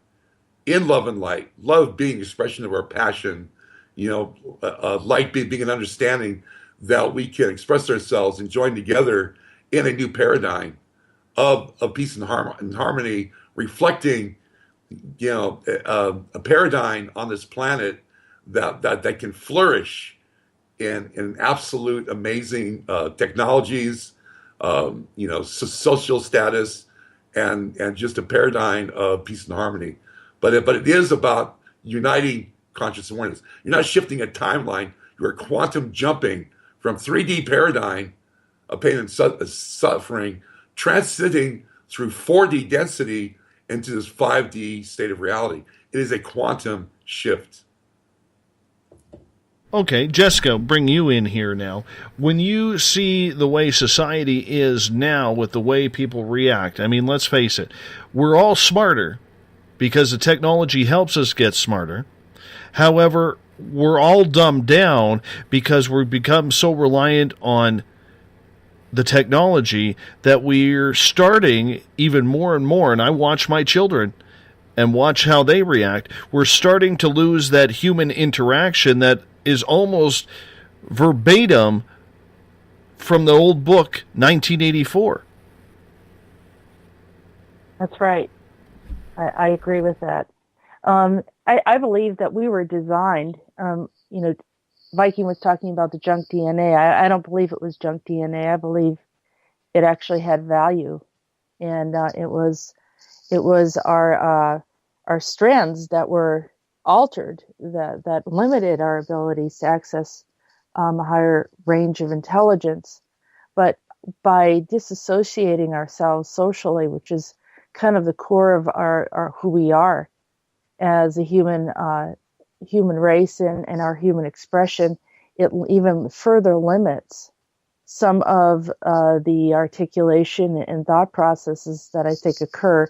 in love and light. Love being expression of our passion, light being an understanding that we can express ourselves and join together in a new paradigm of peace and harmony, reflecting, a paradigm on this planet that can flourish in absolute amazing technologies, social status, and just a paradigm of peace and harmony. But it is about uniting conscious awareness. You're not shifting a timeline. You're quantum jumping from 3D paradigm of pain and suffering, transiting through 4D density into this 5D state of reality. It is a quantum shift. Okay, Jessica, bring you in here now. When you see the way society is now with the way people react, I mean, let's face it, we're all smarter because the technology helps us get smarter. However, we're all dumbed down because we've become so reliant on the technology that we're starting even more and more, and I watch my children and watch how they react. We're starting to lose that human interaction that is almost verbatim from the old book, 1984. That's right. I agree with that. I believe that we were designed, Viking was talking about the junk DNA. I don't believe it was junk DNA. I believe it actually had value, and it was our strands that were altered that limited our abilities to access a higher range of intelligence. But by disassociating ourselves socially, which is kind of the core of our who we are as a human race and our human expression, it even further limits some of the articulation and thought processes that I think occur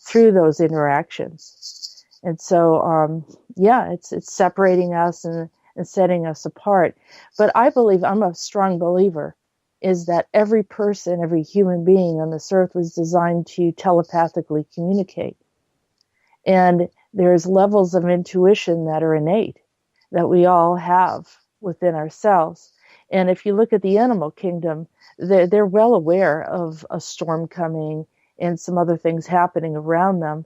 through those interactions. And so, it's separating us and setting us apart. But I believe, I'm a strong believer, is that every person, every human being on this earth was designed to telepathically communicate. And there's levels of intuition that are innate, that we all have within ourselves. And if you look at the animal kingdom, they're well aware of a storm coming and some other things happening around them.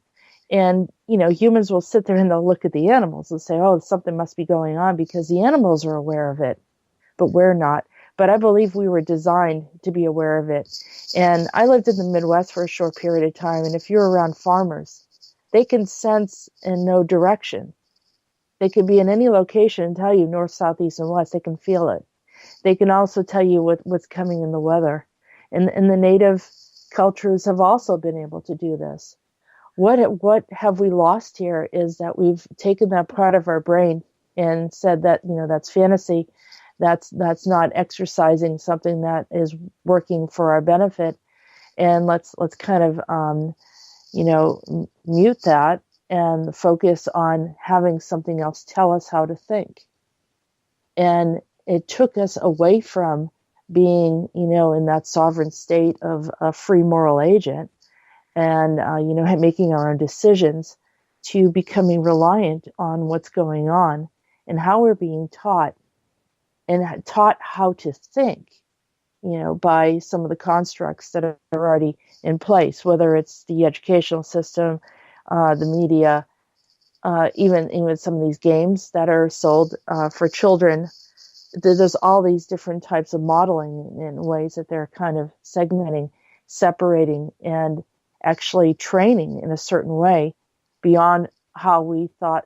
And, humans will sit there and they'll look at the animals and say, oh, something must be going on because the animals are aware of it, but we're not. But I believe we were designed to be aware of it. And I lived in the Midwest for a short period of time. And if you're around farmers, they can sense and know direction. They could be in any location and tell you north, south, east, and west. They can feel it. They can also tell you what's coming in the weather. And the native cultures have also been able to do this. What have we lost here is that we've taken that part of our brain and said that, that's fantasy. That's not exercising something that is working for our benefit. And let's kind of, mute that and focus on having something else tell us how to think. And it took us away from being, in that sovereign state of a free moral agent and, making our own decisions, to becoming reliant on what's going on and how we're being taught and taught how to think, by some of the constructs that are already in place, whether it's the educational system, the media, even some of these games that are sold for children. There's all these different types of modeling in ways that they're kind of segmenting, separating, and actually training in a certain way beyond how we thought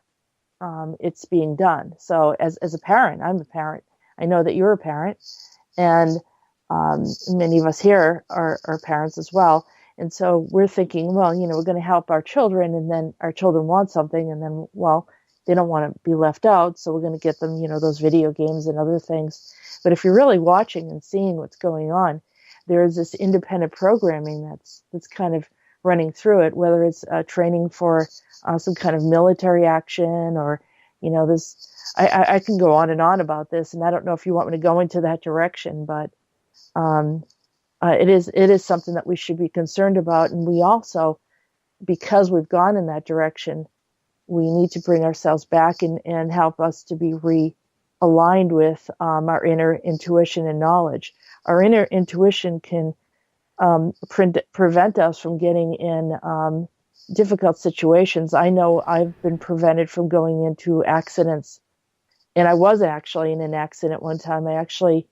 it's being done. So as a parent, I'm a parent. I know that you're a parent, and many of us here are parents as well. And so we're thinking, well, we're going to help our children, and then our children want something, and then, well, they don't want to be left out, so we're going to get them, those video games and other things. But if you're really watching and seeing what's going on, there's this independent programming that's kind of running through it, whether it's training for some kind of military action or, this. I can go on and on about this, and I don't know if you want me to go into that direction, but it is something that we should be concerned about. And we also, because we've gone in that direction, we need to bring ourselves back and help us to be realigned with our inner intuition and knowledge. Our inner intuition can prevent us from getting in difficult situations. I know I've been prevented from going into accidents. And I was actually in an accident one time. I actually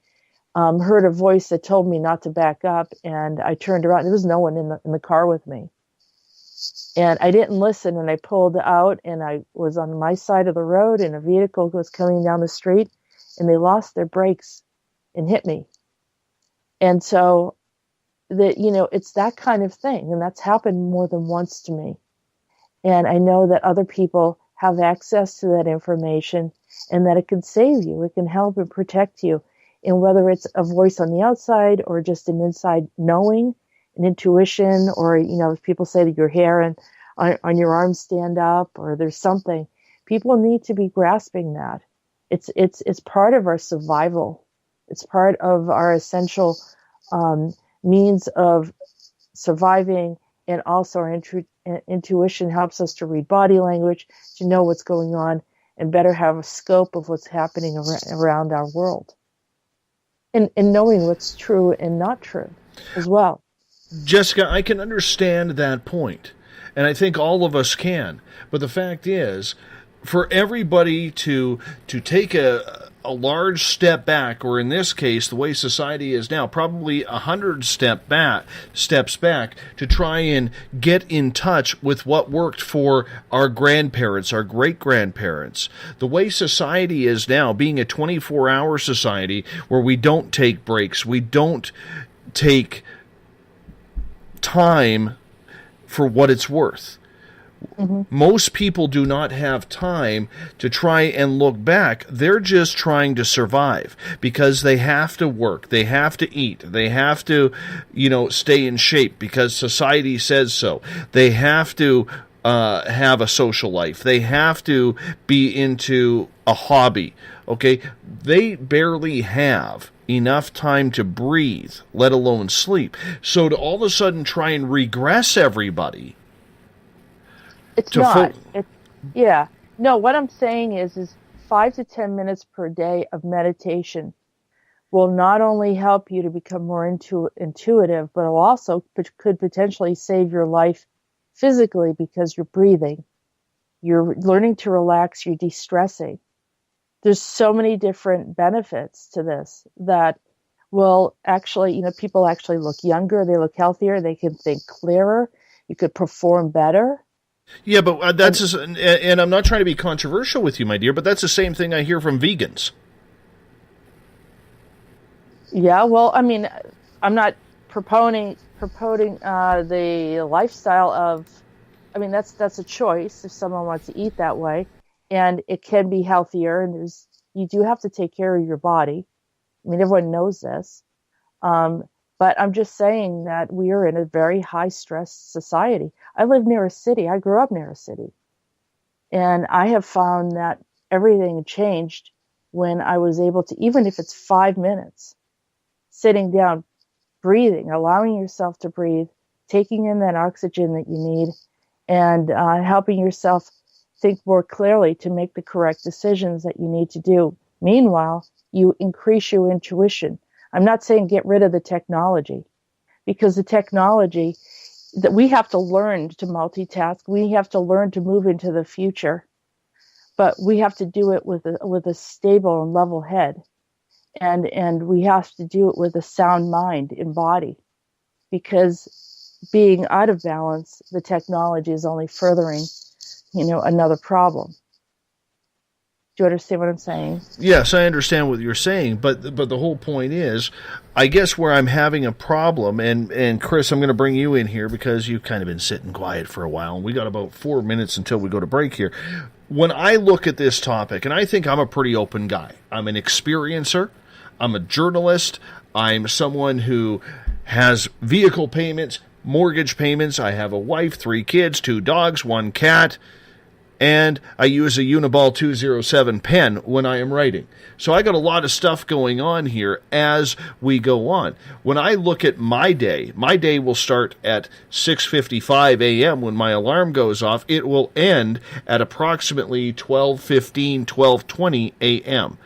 heard a voice that told me not to back up, and I turned around. There was no one in the car with me. And I didn't listen, and I pulled out, and I was on my side of the road, and a vehicle was coming down the street, and they lost their brakes and hit me. And so, it's that kind of thing, and that's happened more than once to me. And I know that other people have access to that information, and that it can save you, it can help and protect you. And whether it's a voice on the outside or just an inside knowing, an intuition, or, if people say that your hair and on your arms stand up, or there's something, people need to be grasping that. It's part of our survival. It's part of our essential means of surviving, and also our intuition helps us to read body language, to know what's going on, and better have a scope of what's happening around our world. And knowing what's true and not true as well. Jessica, I can understand that point. And I think all of us can. But the fact is, for everybody to take a large step back, or in this case, the way society is now, probably 100 steps back, to try and get in touch with what worked for our grandparents, our great-grandparents. The way society is now, being a 24-hour society where we don't take breaks, we don't take time for what it's worth. Mm-hmm. Most people do not have time to try and look back. They're just trying to survive because they have to work. They have to eat. They have to, stay in shape because society says so. They have to have a social life. They have to be into a hobby. Okay? They barely have enough time to breathe, let alone sleep. So to all of a sudden try and regress everybody. It's not. No, what I'm saying is 5 to 10 minutes per day of meditation will not only help you to become more intuitive, but also could potentially save your life physically because you're breathing. You're learning to relax, you're de-stressing. There's so many different benefits to this that will actually, people actually look younger, they look healthier, they can think clearer, you could perform better. Yeah, but and I'm not trying to be controversial with you, my dear, but that's the same thing I hear from vegans. Yeah, well, I mean, I'm not proponing the lifestyle of, that's a choice if someone wants to eat that way, and it can be healthier, and you do have to take care of your body. I mean, everyone knows this. But I'm just saying that we are in a very high-stress society. I live near a city. I grew up near a city. And I have found that everything changed when I was able to, even if it's 5 minutes, sitting down, breathing, allowing yourself to breathe, taking in that oxygen that you need, and helping yourself think more clearly to make the correct decisions that you need to do. Meanwhile, you increase your intuition. I'm not saying get rid of the technology, because the technology that we have to learn to multitask, we have to learn to move into the future, but we have to do it with a stable and level head, and we have to do it with a sound mind and body, because being out of balance, the technology is only furthering, another problem. Do you understand what I'm saying? Yes, I understand what you're saying, but the whole point is, I guess where I'm having a problem, and Chris, I'm going to bring you in here because you've kind of been sitting quiet for a while, and we got about 4 minutes until we go to break here. When I look at this topic, and I think I'm a pretty open guy. I'm an experiencer. I'm a journalist. I'm someone who has vehicle payments, mortgage payments. I have a wife, 3 kids, 2 dogs, 1 cat. And I use a Uniball 207 pen when I am writing. So I got a lot of stuff going on here as we go on. When I look at my day will start at 6:55 a.m. when my alarm goes off. It will end at approximately 12:15, 12:20 a.m.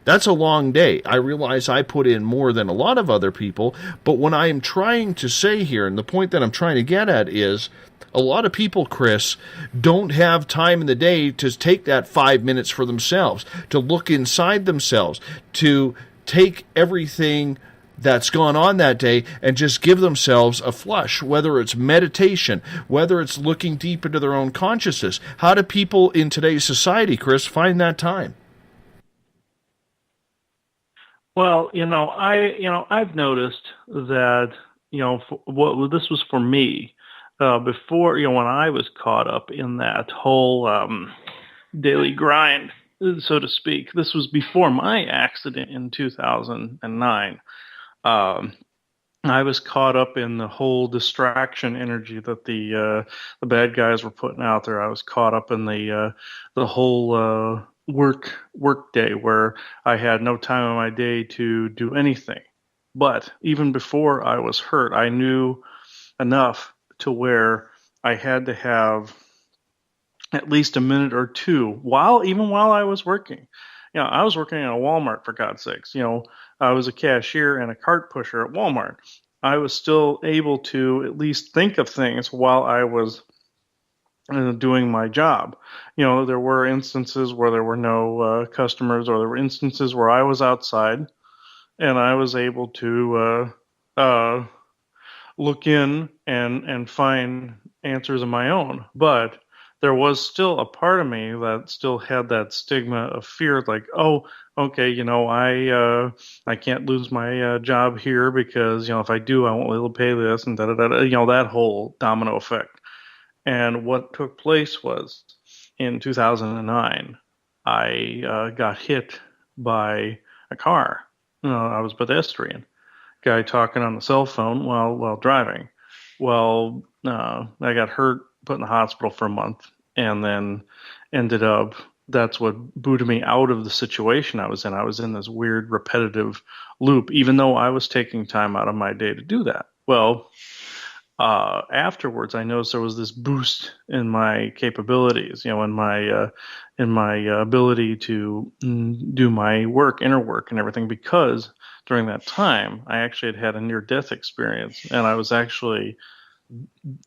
That's a long day. I realize I put in more than a lot of other people, but what I am trying to say here, and the point that I'm trying to get at is, a lot of people, Chris, don't have time in the day to take that 5 minutes for themselves, to look inside themselves, to take everything that's gone on that day and just give themselves a flush, whether it's meditation, whether it's looking deep into their own consciousness. How do people in today's society, Chris, find that time? Well, I've noticed that, this was for me. Before, when I was caught up in that whole daily grind, so to speak, this was before my accident in 2009. I was caught up in the whole distraction energy that the bad guys were putting out there. I was caught up in the whole work day where I had no time in my day to do anything. But even before I was hurt, I knew enough to where I had to have at least a minute or two even while I was working. I was working at a Walmart, for God's sakes. I was a cashier and a cart pusher at Walmart. I was still able to at least think of things while I was doing my job. There were instances where there were no customers, or there were instances where I was outside and I was able to look in and find answers of my own. But there was still a part of me that still had that stigma of fear, like, oh, okay, I can't lose my job here because, if I do, I won't be able to pay this, and that whole domino effect. And what took place was in 2009, I got hit by a car. I was pedestrian. Guy talking on the cell phone while driving. Well, I got hurt, put in the hospital for a month, and then ended up, that's what booted me out of the situation I was in. I was in this weird repetitive loop, even though I was taking time out of my day to do that. Well, afterwards, I noticed there was this boost in my capabilities, in my ability to do my work, inner work, and everything, because during that time, I actually had a near-death experience, and I was actually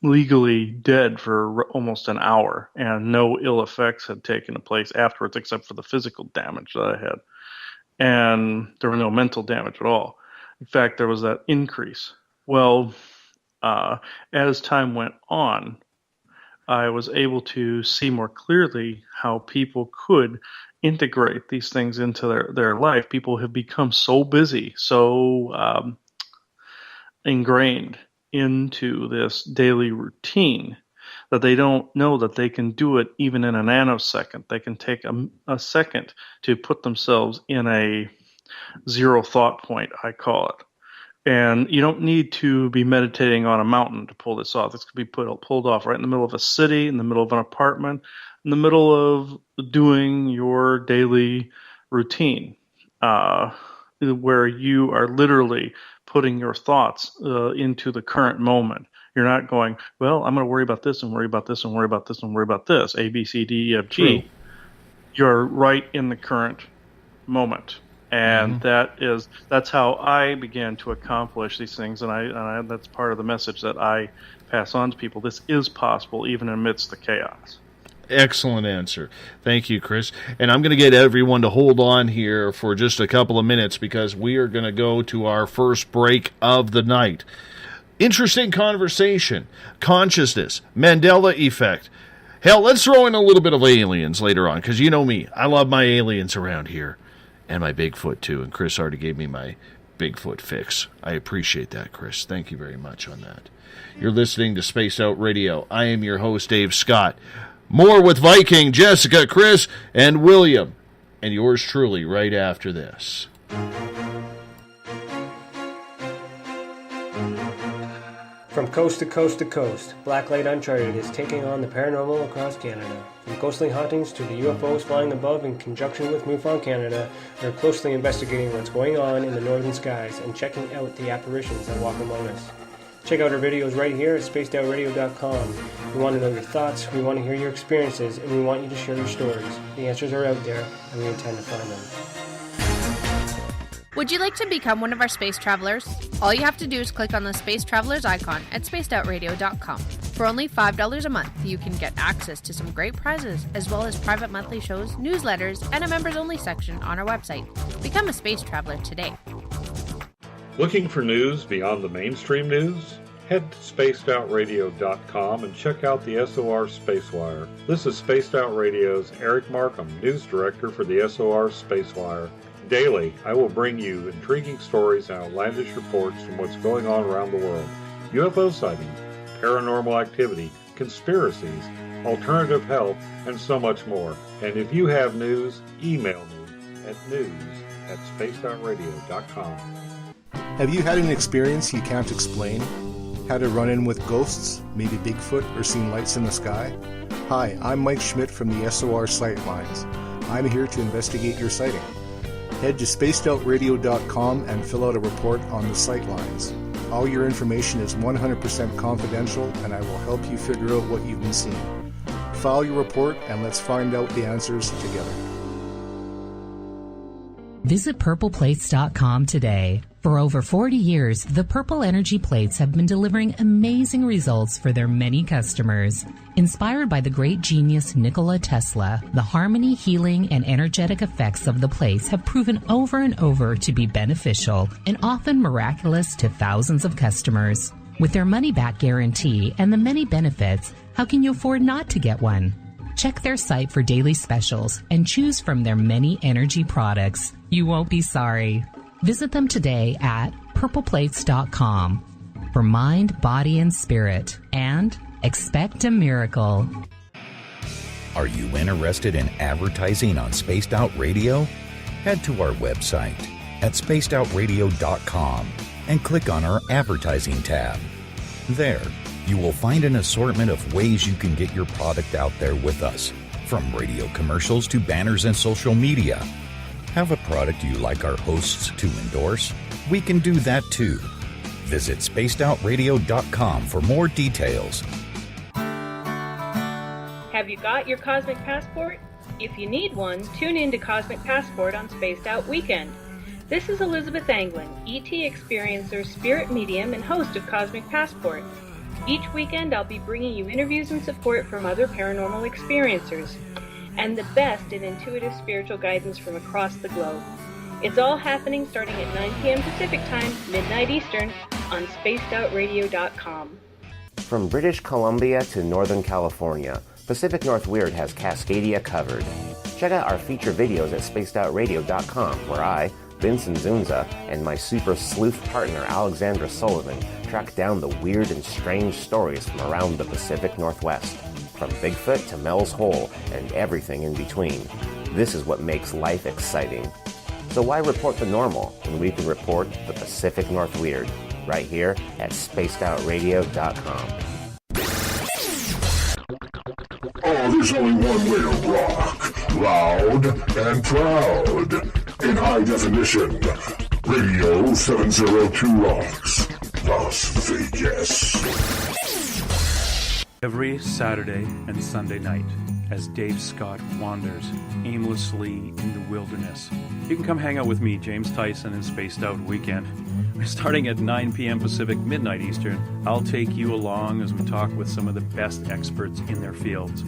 legally dead for almost an hour, and no ill effects had taken place afterwards except for the physical damage that I had. And there were no mental damage at all. In fact, there was that increase. Well, as time went on, I was able to see more clearly how people could integrate these things into their life. People have become so busy, so ingrained into this daily routine that they don't know that they can do it even in a nanosecond. They can take a second to put themselves in a zero thought point, I call it. And you don't need to be meditating on a mountain to pull this off. This could be pulled off right in the middle of a city, in the middle of an apartment, in the middle of doing your daily routine, where you are literally putting your thoughts into the current moment. You're not going, well, I'm going to worry about this and worry about this and worry about this and worry about this, A, B, C, D, E, F, G. True. You're right in the current moment. And that's how I began to accomplish these things, and I that's part of the message that I pass on to people. This is possible, even amidst the chaos. Excellent answer. Thank you, Chris. And I'm going to get everyone to hold on here for just a couple of minutes, because we are going to go to our first break of the night. Interesting conversation. Consciousness. Mandela effect. Hell, let's throw in a little bit of aliens later on, because you know me. I love my aliens around here. And my Bigfoot, too. And Chris already gave me my Bigfoot fix. I appreciate that, Chris. Thank you very much on that. You're listening to Spaced Out Radio. I am your host, Dave Scott. More with Viking, Jessica, Chris, and William. And yours truly right after this. From coast to coast to coast, Blacklight Uncharted is taking on the paranormal across Canada. From ghostly hauntings to the UFOs flying above in conjunction with MUFON Canada, we're closely investigating what's going on in the northern skies and checking out the apparitions that walk among us. Check out our videos right here at spacedoutradio.com. We want to know your thoughts, we want to hear your experiences, and we want you to share your stories. The answers are out there, and we intend to find them. Would you like to become one of our space travelers? All you have to do is click on the Space Travelers icon at spacedoutradio.com. For only $5 a month, you can get access to some great prizes, as well as private monthly shows, newsletters, and a members-only section on our website. Become a space traveler today. Looking for news beyond the mainstream news? Head to spacedoutradio.com and check out the SOR Spacewire. This is Spaced Out Radio's Eric Markham, news director for the SOR Spacewire. Daily, I will bring you intriguing stories and outlandish reports from what's going on around the world. UFO sightings, paranormal activity, conspiracies, alternative health, and so much more. And if you have news, email me at news@spacedoutradio.com. Have you had an experience you can't explain? Had a run-in with ghosts, maybe Bigfoot, or seen lights in the sky? Hi, I'm Mike Schmidt from the SOR Sightlines. I'm here to investigate your sighting. Head to spacedoutradio.com and fill out a report on the Sightlines. All your information is 100% confidential, and I will help you figure out what you've been seeing. File your report, and let's find out the answers together. Visit purpleplates.com today. For over 40 years, the Purple Energy Plates have been delivering amazing results for their many customers. Inspired by the great genius Nikola Tesla, the harmony, healing, and energetic effects of the plates have proven over and over to be beneficial and often miraculous to thousands of customers. With their money-back guarantee and the many benefits, how can you afford not to get one? Check their site for daily specials and choose from their many energy products. You won't be sorry. Visit them today at purpleplates.com for mind, body, and spirit, and expect a miracle. Are you interested in advertising on Spaced Out Radio? Head to our website at spacedoutradio.com and click on our advertising tab. There, you will find an assortment of ways you can get your product out there with us, from radio commercials to banners and social media. Have a product you like our hosts to endorse? We can do that too. Visit spacedoutradio.com for more details. Have you got your Cosmic Passport? If you need one, tune in to Cosmic Passport on Spaced Out Weekend. This is Elizabeth Anglin, ET Experiencer, spirit medium, and host of Cosmic Passport. Each weekend I'll be bringing you interviews and support from other paranormal experiencers, and the best in intuitive spiritual guidance from across the globe. It's all happening starting at 9 p.m. Pacific Time, midnight Eastern, on spacedoutradio.com. From British Columbia to Northern California, Pacific North Weird has Cascadia covered. Check out our feature videos at spacedoutradio.com, where I, Vincent Zunza, and my super sleuth partner Alexandra Sullivan track down the weird and strange stories from around the Pacific Northwest. From Bigfoot to Mel's Hole and everything in between. This is what makes life exciting. So why report the normal when we can report the Pacific North Weird right here at spacedoutradio.com. Oh, there's only one way to rock. Loud and proud. In high definition. Radio 702 rocks. Las Vegas. Every Saturday and Sunday night, as Dave Scott wanders aimlessly in the wilderness, you can come hang out with me, James Tyson, in Spaced Out Weekend. Starting at 9 p.m. Pacific, midnight Eastern, I'll take you along as we talk with some of the best experts in their fields.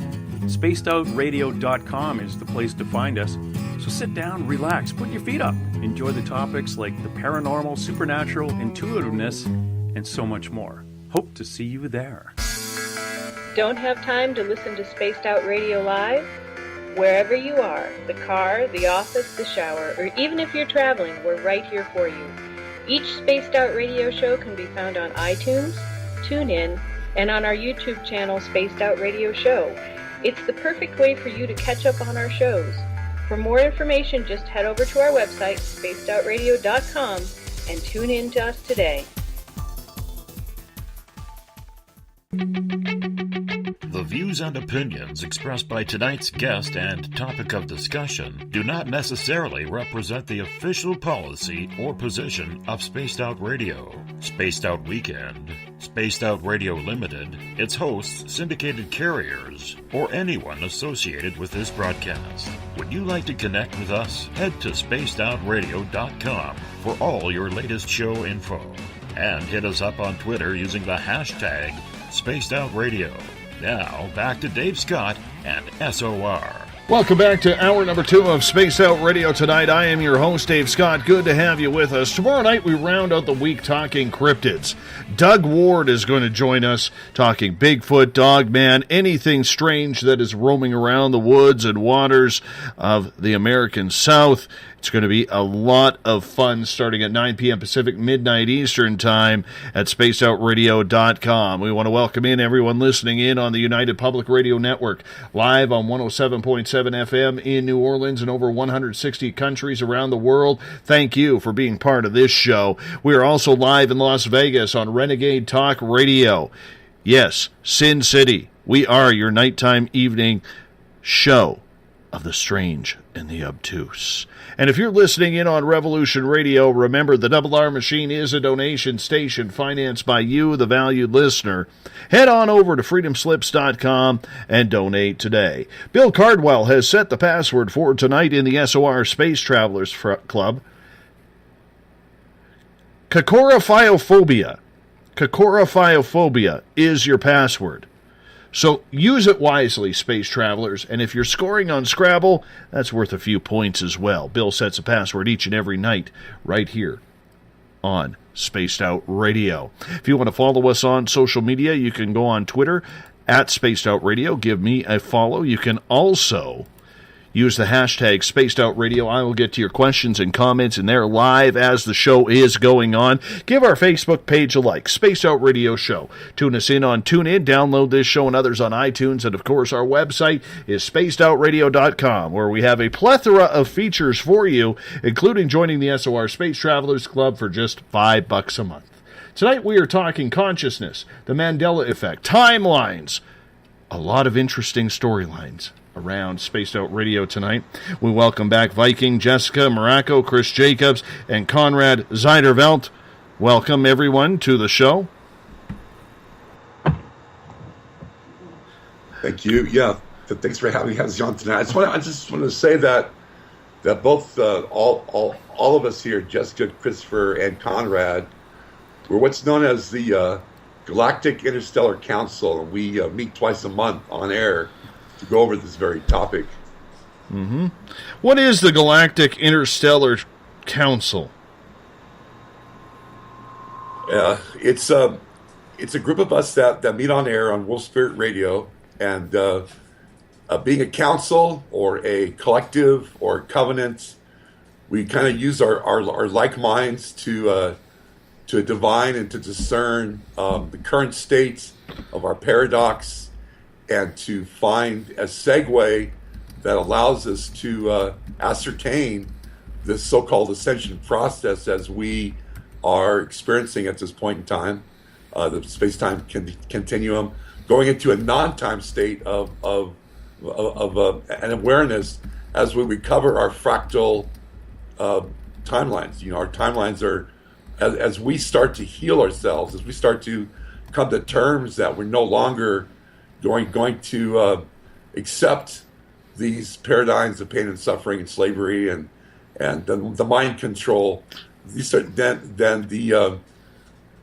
SpacedOutRadio.com is the place to find us. So sit down, relax, put your feet up, enjoy the topics like the paranormal, supernatural, intuitiveness, and so much more. Hope to see you there. Don't have time to listen to Spaced Out Radio live? Wherever you are, the car, the office, the shower, or even if you're traveling, we're right here for you. Each Spaced Out Radio show can be found on iTunes, TuneIn, and on our YouTube channel, Spaced Out Radio Show. It's the perfect way for you to catch up on our shows. For more information, just head over to our website, spacedoutradio.com, and tune in to us today. The views and opinions expressed by tonight's guest and topic of discussion do not necessarily represent the official policy or position of Spaced Out Radio, Spaced Out Weekend, Spaced Out Radio Limited, its hosts, syndicated carriers, or anyone associated with this broadcast. Would you like to connect with us? Head to spacedoutradio.com for all your latest show info. And hit us up on Twitter using the hashtag Spaced Out Radio. Now, back to Dave Scott and SOR. Welcome back to hour number 2 of Spaced Out Radio tonight. I am your host, Dave Scott. Good to have you with us. Tomorrow night, we round out the week talking cryptids. Doug Ward is going to join us talking Bigfoot, Dogman, anything strange that is roaming around the woods and waters of the American South. It's going to be a lot of fun starting at 9 p.m. Pacific, midnight Eastern Time at spacedoutradio.com. We want to welcome in everyone listening in on the United Public Radio Network, live on 107.7 FM in New Orleans and over 160 countries around the world. Thank you for being part of this show. We are also live in Las Vegas on Renegade Talk Radio. Yes, Sin City. We are your nighttime evening show of the strange and the obtuse. And if you're listening in on Revolution Radio, remember the Double R Machine is a donation station financed by you, the valued listener. Head on over to freedomslips.com and donate today. Bill Cardwell has set the password for tonight in the SOR Space Travelers Club. Cocorofiophobia. Cocorofiophobia is your password. So use it wisely, space travelers, and if you're scoring on Scrabble, that's worth a few points as well. Bill sets a password each and every night right here on Spaced Out Radio. If you want to follow us on social media, you can go on Twitter at Spaced Out Radio. Give me a follow. You can also use the hashtag Spaced Out Radio. I will get to your questions and comments in there live as the show is going on. Give our Facebook page a like, Spaced Out Radio Show. Tune us in on TuneIn. Download this show and others on iTunes. And, of course, our website is spacedoutradio.com, where we have a plethora of features for you, including joining the SOR Space Travelers Club for just $5 a month. Tonight we are talking consciousness, the Mandela effect, timelines, a lot of interesting storylines around Spaced Out Radio tonight. We welcome back Viking, Jessica Morocco, Chris Jacobs, and Conrad Zeidervelt. Welcome, everyone, to the show. Thank you. Yeah, thanks for having us on tonight. I just want to say that both all of us here, Jessica, Christopher, and Conrad, we're what's known as the Galactic Interstellar Council, and we meet twice a month on air to go over this very topic. Mm-hmm. What is the Galactic Interstellar Council? It's a group of us that meet on air on Wolf Spirit Radio, and being a council or a collective or a covenant, we kind of use our like minds to divine and to discern the current state of our paradox, and to find a segue that allows us to ascertain this so-called ascension process as we are experiencing at this point in time, the space-time continuum, going into a non-time state of an awareness as we recover our fractal timelines. You know, our timelines are, as we start to heal ourselves, as we start to come to terms that we're no longer going to accept these paradigms of pain and suffering and slavery and the mind control. Then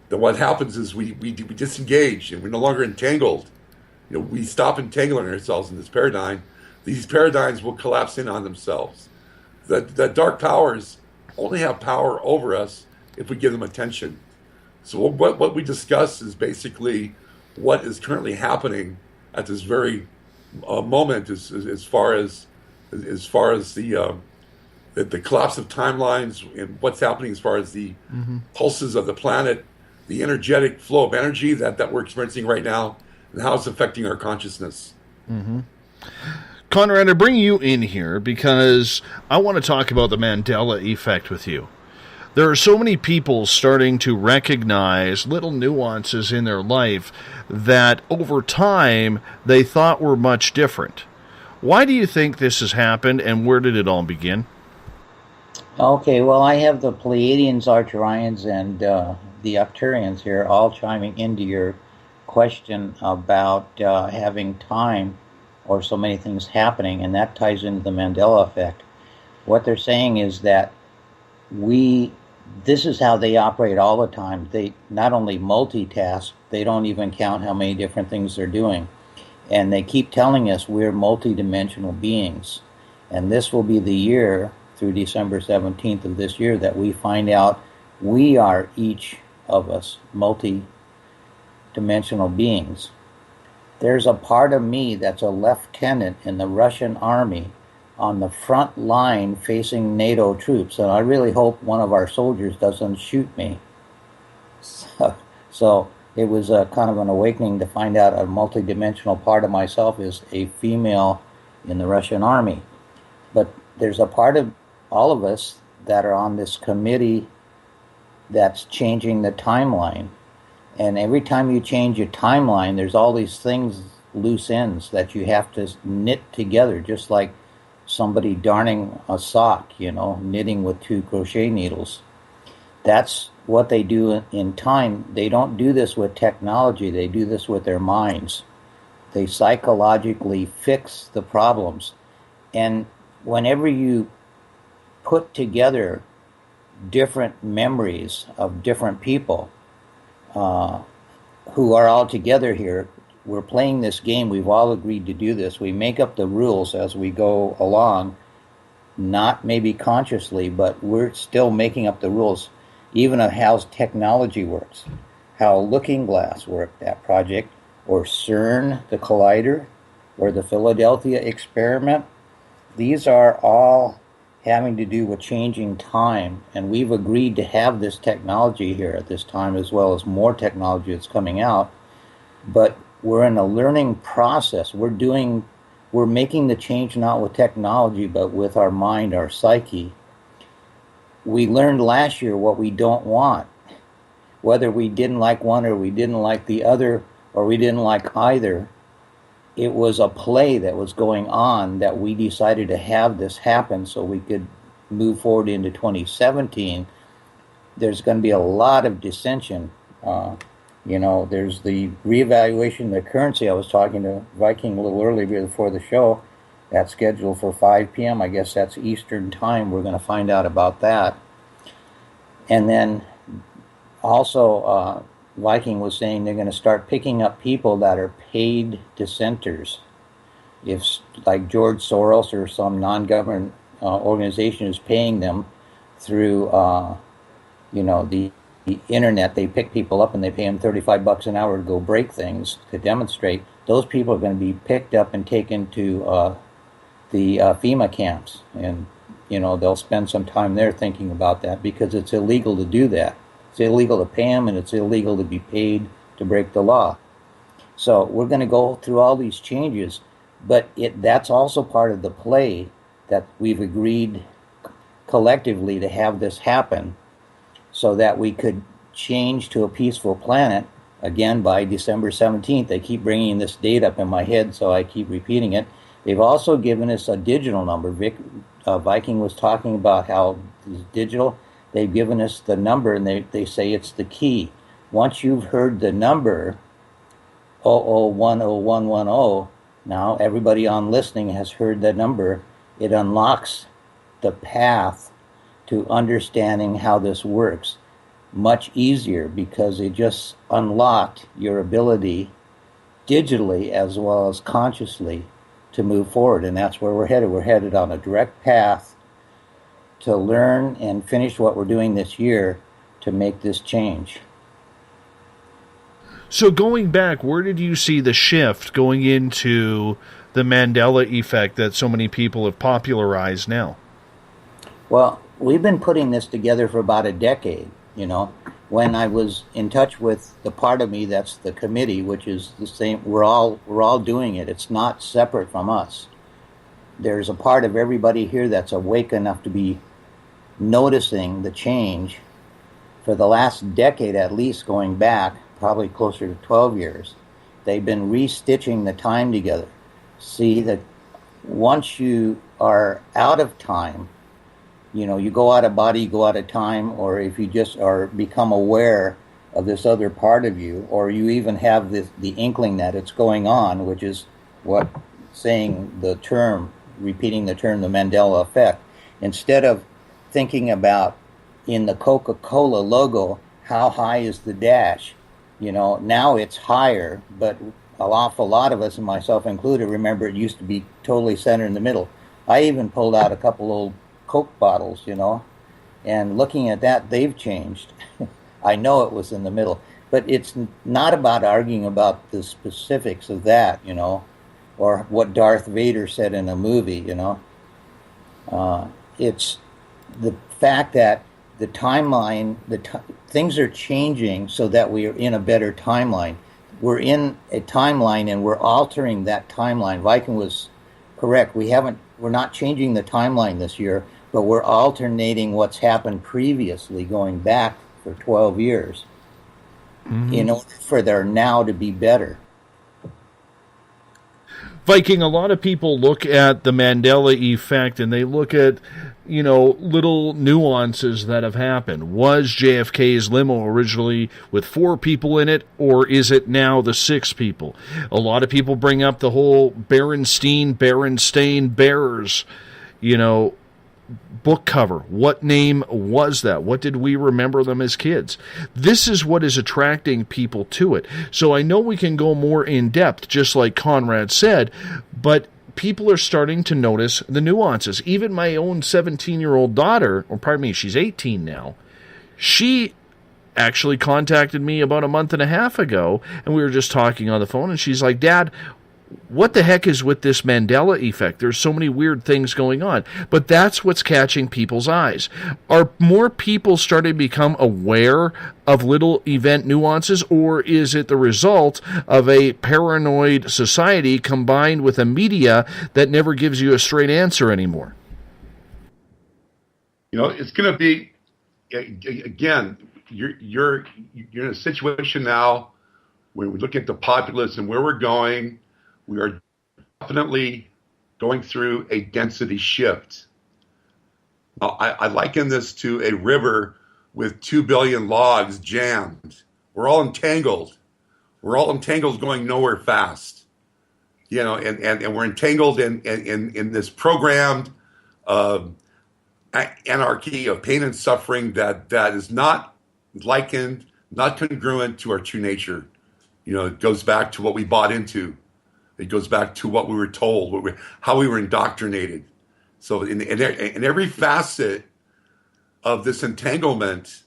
what happens is we disengage, and we're no longer entangled. You know, we stop entangling ourselves in this paradigm. These paradigms will collapse in on themselves. The dark powers only have power over us if we give them attention. So what we discuss is basically what is currently happening at this very moment, as far as the collapse of timelines and what's happening as far as the pulses of the planet, the energetic flow of energy that we're experiencing right now, and how it's affecting our consciousness. Mm-hmm. Conrad, I bring you in here because I want to talk about the Mandela effect with you. There are so many people starting to recognize little nuances in their life that over time they thought were much different. Why do you think this has happened, and where did it all begin? Okay, well, I have the Pleiadians, Arcturians, and the Arcturians here all chiming into your question about having time or so many things happening, and that ties into the Mandela effect. What they're saying is that this is how they operate all the time. They not only multitask, they don't even count how many different things they're doing. And they keep telling us we're multidimensional beings. And this will be the year, through December 17th of this year, that we find out we are each of us multi-dimensional beings. There's a part of me that's a lieutenant in the Russian army on the front line facing NATO troops, and I really hope one of our soldiers doesn't shoot me. So it was a kind of an awakening to find out a multidimensional part of myself is a female in the Russian army. But there's a part of all of us that are on this committee that's changing the timeline. And every time you change your timeline, there's all these things, loose ends, that you have to knit together, just like somebody darning a sock, knitting with 2 crochet needles. That's what they do in time. They don't do this with technology. They do this with their minds. They psychologically fix the problems. And whenever you put together different memories of different people who are all together here. We're playing this game. We've all agreed to do this. We make up the rules as we go along, not maybe consciously, but we're still making up the rules, even of how technology works, how Looking Glass worked, that project, or CERN, the collider, or the Philadelphia experiment. These are all having to do with changing time, and we've agreed to have this technology here at this time, as well as more technology that's coming out. But we're in a learning process. We're making the change not with technology, but with our mind, our psyche. We learned last year what we don't want. Whether we didn't like one or we didn't like the other or we didn't like either, it was a play that was going on that we decided to have this happen so we could move forward into 2017. There's going to be a lot of dissension. There's the reevaluation of the currency. I was talking to Viking a little earlier before the show. That's scheduled for 5 p.m. I guess that's Eastern time. We're going to find out about that. And then also, Viking was saying they're going to start picking up people that are paid dissenters. If, like George Soros or some non-government organization is paying them through, the internet, they pick people up and they pay them $35 an hour to go break things, to demonstrate. Those people are going to be picked up and taken to the FEMA camps. And, they'll spend some time there thinking about that because it's illegal to do that. It's illegal to pay them, and it's illegal to be paid to break the law. So we're going to go through all these changes, but that's also part of the play that we've agreed collectively to have this happen so that we could change to a peaceful planet, again, by December 17th. They keep bringing this date up in my head, so I keep repeating it. They've also given us a digital number. Viking was talking about how it's digital. They've given us the number, and they say it's the key. Once you've heard the number, 00101110, now everybody on listening has heard that number, it unlocks the path to understanding how this works much easier because it just unlocked your ability digitally as well as consciously to move forward. And that's where we're headed. We're headed on a direct path to learn and finish what we're doing this year to make this change. So going back, where did you see the shift going into the Mandela effect that so many people have popularized now? Well, we've been putting this together for about a decade, When I was in touch with the part of me that's the committee, which is the same, we're all doing it. It's not separate from us. There's a part of everybody here that's awake enough to be noticing the change. For the last decade at least, going back probably closer to 12 years, they've been restitching the time together. See that once you are out of time, you go out of body, you go out of time, or if you just are become aware of this other part of you, or you even have the inkling that it's going on, which is what repeating the term, the Mandela effect. Instead of thinking about in the Coca-Cola logo, how high is the dash? Now it's higher, but an awful lot of us, and myself included, remember it used to be totally centered in the middle. I even pulled out a couple old Coke bottles, and looking at that, they've changed. I know it was in the middle, but it's not about arguing about the specifics of that, or what Darth Vader said in a movie, It's the fact that the timeline, things are changing so that we are in a better timeline. We're in a timeline and we're altering that timeline. Viking was correct. We're not changing the timeline this year, but we're alternating what's happened previously, going back for 12 years, in order for their now to be better. Viking, a lot of people look at the Mandela effect and they look at, little nuances that have happened. Was JFK's limo originally with 4 people in it, or is it now the 6 people? A lot of people bring up the whole Berenstain Bears, book cover? What name was that? What did we remember them as kids? This is what is attracting people to it. So I know we can go more in depth, just like Conrad said, but people are starting to notice the nuances. Even my own 17-year-old daughter, or pardon me, she's 18 now, she actually contacted me about a month and a half ago, and we were just talking on the phone, and she's like, Dad, what the heck is with this Mandela effect? There's so many weird things going on. But that's what's catching people's eyes. Are more people starting to become aware of little event nuances, or is it the result of a paranoid society combined with a media that never gives you a straight answer anymore? It's going to be, again, you're in a situation now when we look at the populace and where we're going. We are definitely going through a density shift. I liken this to a river with 2 billion logs jammed. We're all entangled. We're all entangled going nowhere fast. And we're entangled in this programmed anarchy of pain and suffering that is not likened, not congruent to our true nature. It goes back to what we bought into. It goes back to what we were told, how we were indoctrinated. So in every facet of this entanglement,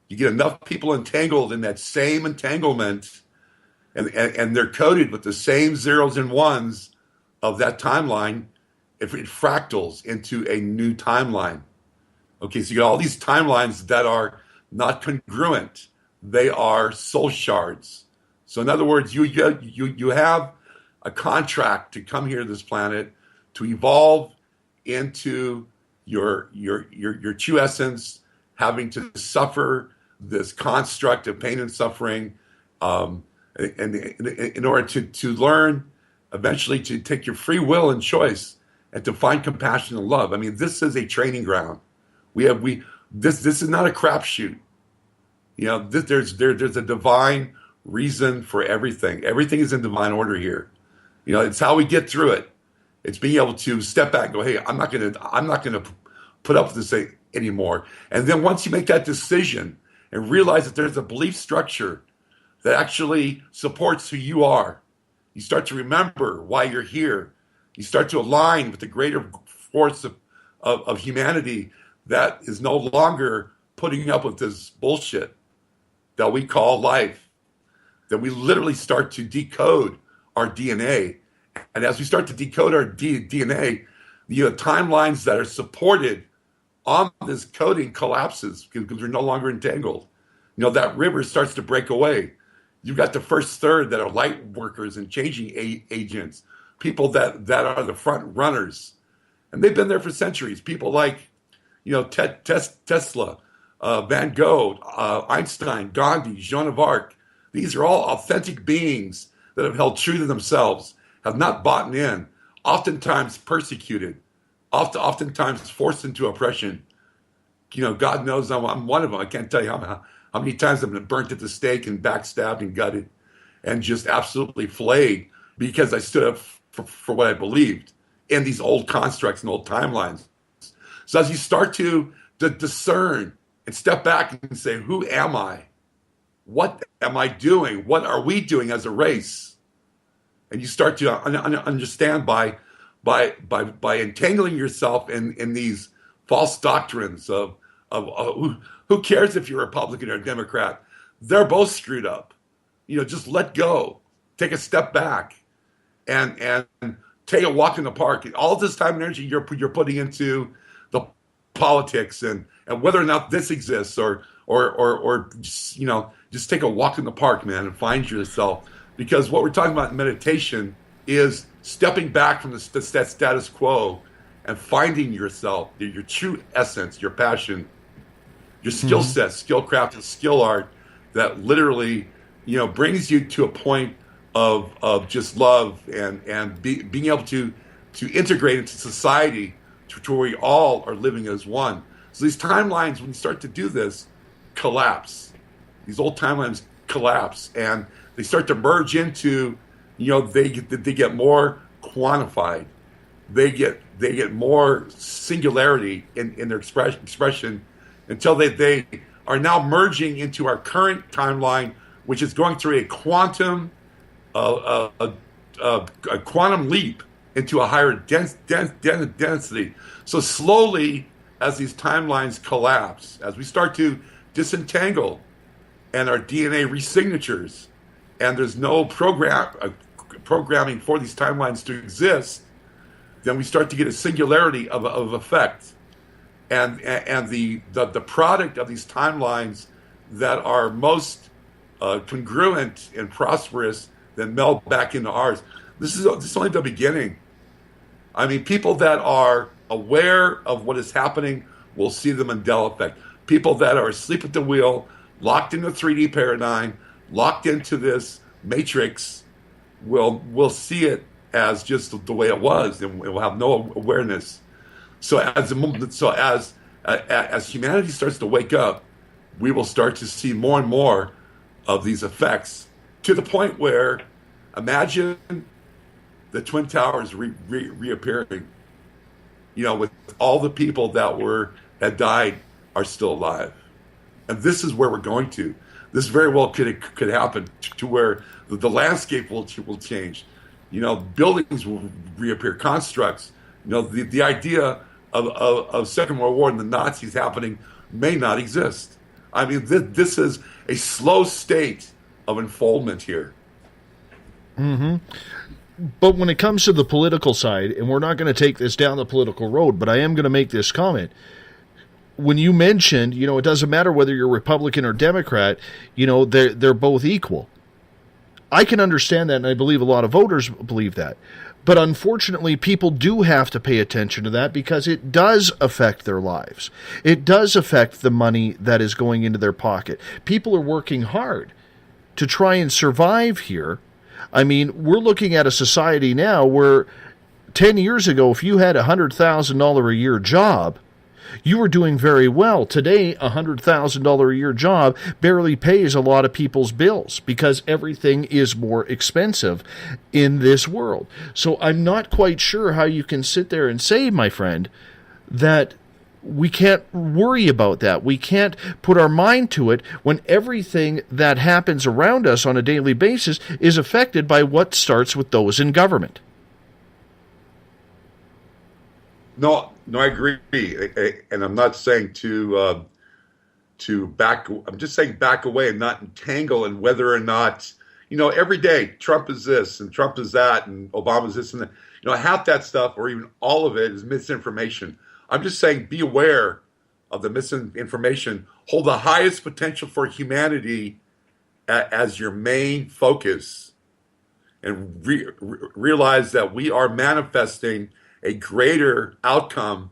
you get enough people entangled in that same entanglement, and they're coded with the same zeros and ones of that timeline. If it fractals into a new timeline. Okay, so you got all these timelines that are not congruent. They are soul shards. So in other words, you have a contract to come here to this planet, to evolve into your true essence, having to suffer this construct of pain and suffering, and in order to learn, eventually to take your free will and choice, and to find compassion and love. I mean, this is a training ground. This is not a crapshoot. There's a divine reason for everything. Everything is in divine order here. It's how we get through it. It's being able to step back and go, hey, I'm not gonna put up with this anymore. And then once you make that decision and realize that there's a belief structure that actually supports who you are, you start to remember why you're here. You start to align with the greater force of humanity that is no longer putting up with this bullshit that we call life. That we literally start to decode our DNA. And as we start to decode our DNA, the timelines that are supported on this coding collapses because we're no longer entangled. That river starts to break away. You've got the first third that are light workers and changing agents, people that are the front runners. And they've been there for centuries. People like, Tesla, Van Gogh, Einstein, Gandhi, Joan of Arc. These are all authentic beings that have held true to themselves, have not bought in, oftentimes persecuted, oftentimes forced into oppression. God knows I'm one of them. I can't tell you how many times I've been burnt at the stake and backstabbed and gutted and just absolutely flayed because I stood up for what I believed in these old constructs and old timelines. So as you start to discern and step back and say, who am I? What am I doing? What are we doing as a race? And you start to understand by entangling yourself in these false doctrines of who cares if you're a Republican or a Democrat? They're both screwed up. Just let go, take a step back, and take a walk in the park. All this time and energy you're putting into the politics and whether or not this exists or just take a walk in the park, man, and find yourself. Because what we're talking about in meditation is stepping back from the status quo and finding yourself, your true essence, your passion, your skill set, skill craft, and skill art that literally, brings you to a point of just love and being able to integrate into society to where we all are living as one. So these timelines, when you start to do this, collapse. These old timelines collapse, and they start to merge into, they get more quantified. they get more singularity in their expression until they are now merging into our current timeline, which is going through a quantum leap into a higher density. So slowly, as these timelines collapse, as we start to disentangle, and our DNA resignatures, and there's no programming for these timelines to exist, then we start to get a singularity of effect, and the product of these timelines that are most congruent and prosperous then meld back into ours. This is only the beginning. I mean, people that are aware of what is happening will see the Mandela effect. People that are asleep at the wheel, locked in the 3D paradigm, locked into this matrix, will see it as just the way it was, and will have no awareness. So as humanity starts to wake up, we will start to see more and more of these effects, to the point where, imagine the Twin Towers reappearing. With all the people that died are still alive, and this is where we're going to. This very well could happen to where the landscape will change. Buildings will reappear, constructs. The idea of Second World War and the Nazis happening may not exist. I mean, this is a slow state of unfoldment here. Mm-hmm. But when it comes to the political side, and we're not going to take this down the political road, but I am going to make this comment. When you mentioned, it doesn't matter whether you're Republican or Democrat, they're both equal. I can understand that, and I believe a lot of voters believe that. But unfortunately, people do have to pay attention to that because it does affect their lives. It does affect the money that is going into their pocket. People are working hard to try and survive here. I mean, we're looking at a society now where 10 years ago, if you had a $100,000 a year job, you were doing very well. Today, a $100,000 a year job barely pays a lot of people's bills because everything is more expensive in this world. So I'm not quite sure how you can sit there and say, my friend, that we can't worry about that. We can't put our mind to it when everything that happens around us on a daily basis is affected by what starts with those in government. No, I agree, and I'm not saying to back. I'm just saying back away and not entangle in whether or not every day Trump is this and Trump is that and Obama's this and that. Half that stuff, or even all of it, is misinformation. I'm just saying be aware of the misinformation. Hold the highest potential for humanity as your main focus, and realize that we are manifesting a greater outcome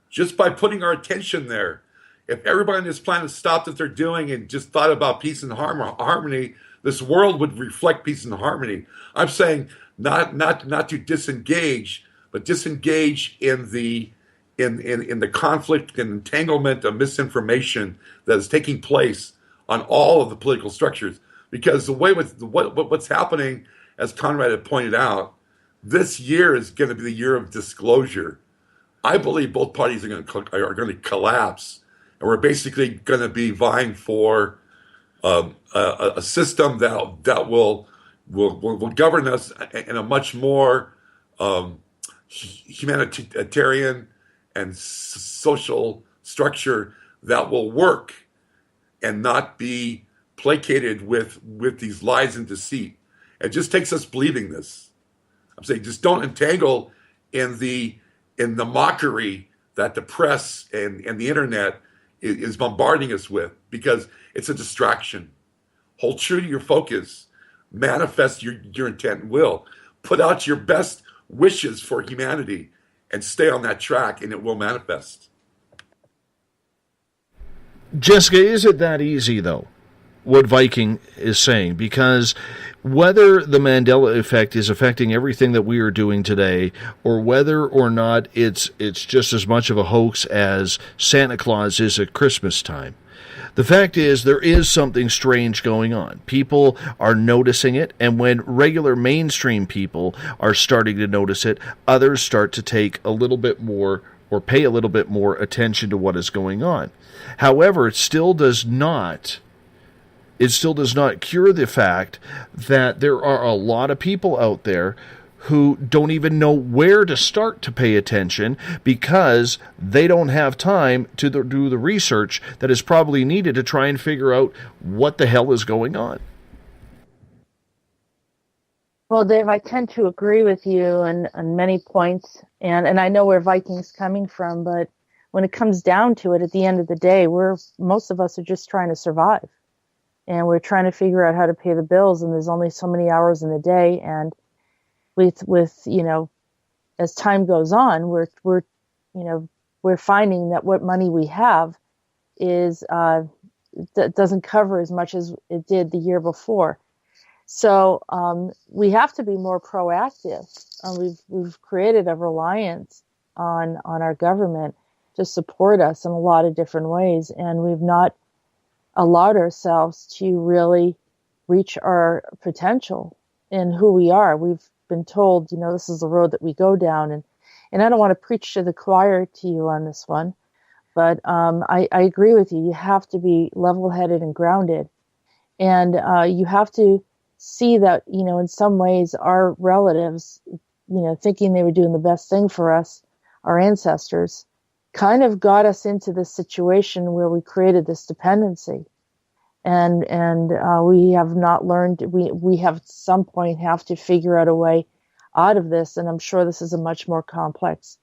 just by putting our attention there. If everybody on this planet stopped what they're doing and just thought about peace and harmony, this world would reflect peace and harmony. I'm saying not to disengage, but disengage in the conflict and entanglement of misinformation that is taking place on all of the political structures. Because the way what's happening, as Conrad had pointed out, this year is going to be the year of disclosure. I believe both parties are going to collapse, and we're basically going to be vying for a system that will govern us in a much more humanitarian and social structure that will work and not be placated with these lies and deceit. It just takes us believing this. I'm saying just don't entangle in the mockery that the press and the internet is bombarding us with, because it's a distraction. Hold true to your focus. Manifest your intent and will. Put out your best wishes for humanity and stay on that track, and it will manifest. Jessica, is it that easy, though, what Viking is saying? Because whether the Mandela effect is affecting everything that we are doing today, or whether or not it's just as much of a hoax as Santa Claus is at Christmas time, The fact is, there is something strange going on. People are noticing it, and when regular mainstream people are starting to notice it, others start to take a little bit more or pay a little bit more attention to what is going on. However, it still does not cure the fact that there are a lot of people out there who don't even know where to start to pay attention because they don't have time to do the research that is probably needed to try and figure out what the hell is going on. Well, Dave, I tend to agree with you on many points, and I know where Viking's coming from, but when it comes down to it, at the end of the day, most of us are just trying to survive, and we're trying to figure out how to pay the bills, and there's only so many hours in the day, and with you know, as time goes on, we're finding that what money we have is doesn't cover as much as it did the year before. So we have to be more proactive. We've created a reliance on our government to support us in a lot of different ways, and we've not allowed ourselves to really reach our potential in who we are. We've been told, you know, this is the road that we go down, and I don't want to preach to the choir to you on this one, but I agree with you. You have to be level-headed and grounded, and you have to see that, you know, in some ways our relatives, you know, thinking they were doing the best thing for us, our ancestors, kind of got us into this situation where we created this dependency. And we have not learned, we have at some point have to figure out a way out of this. And I'm sure this is a much more complex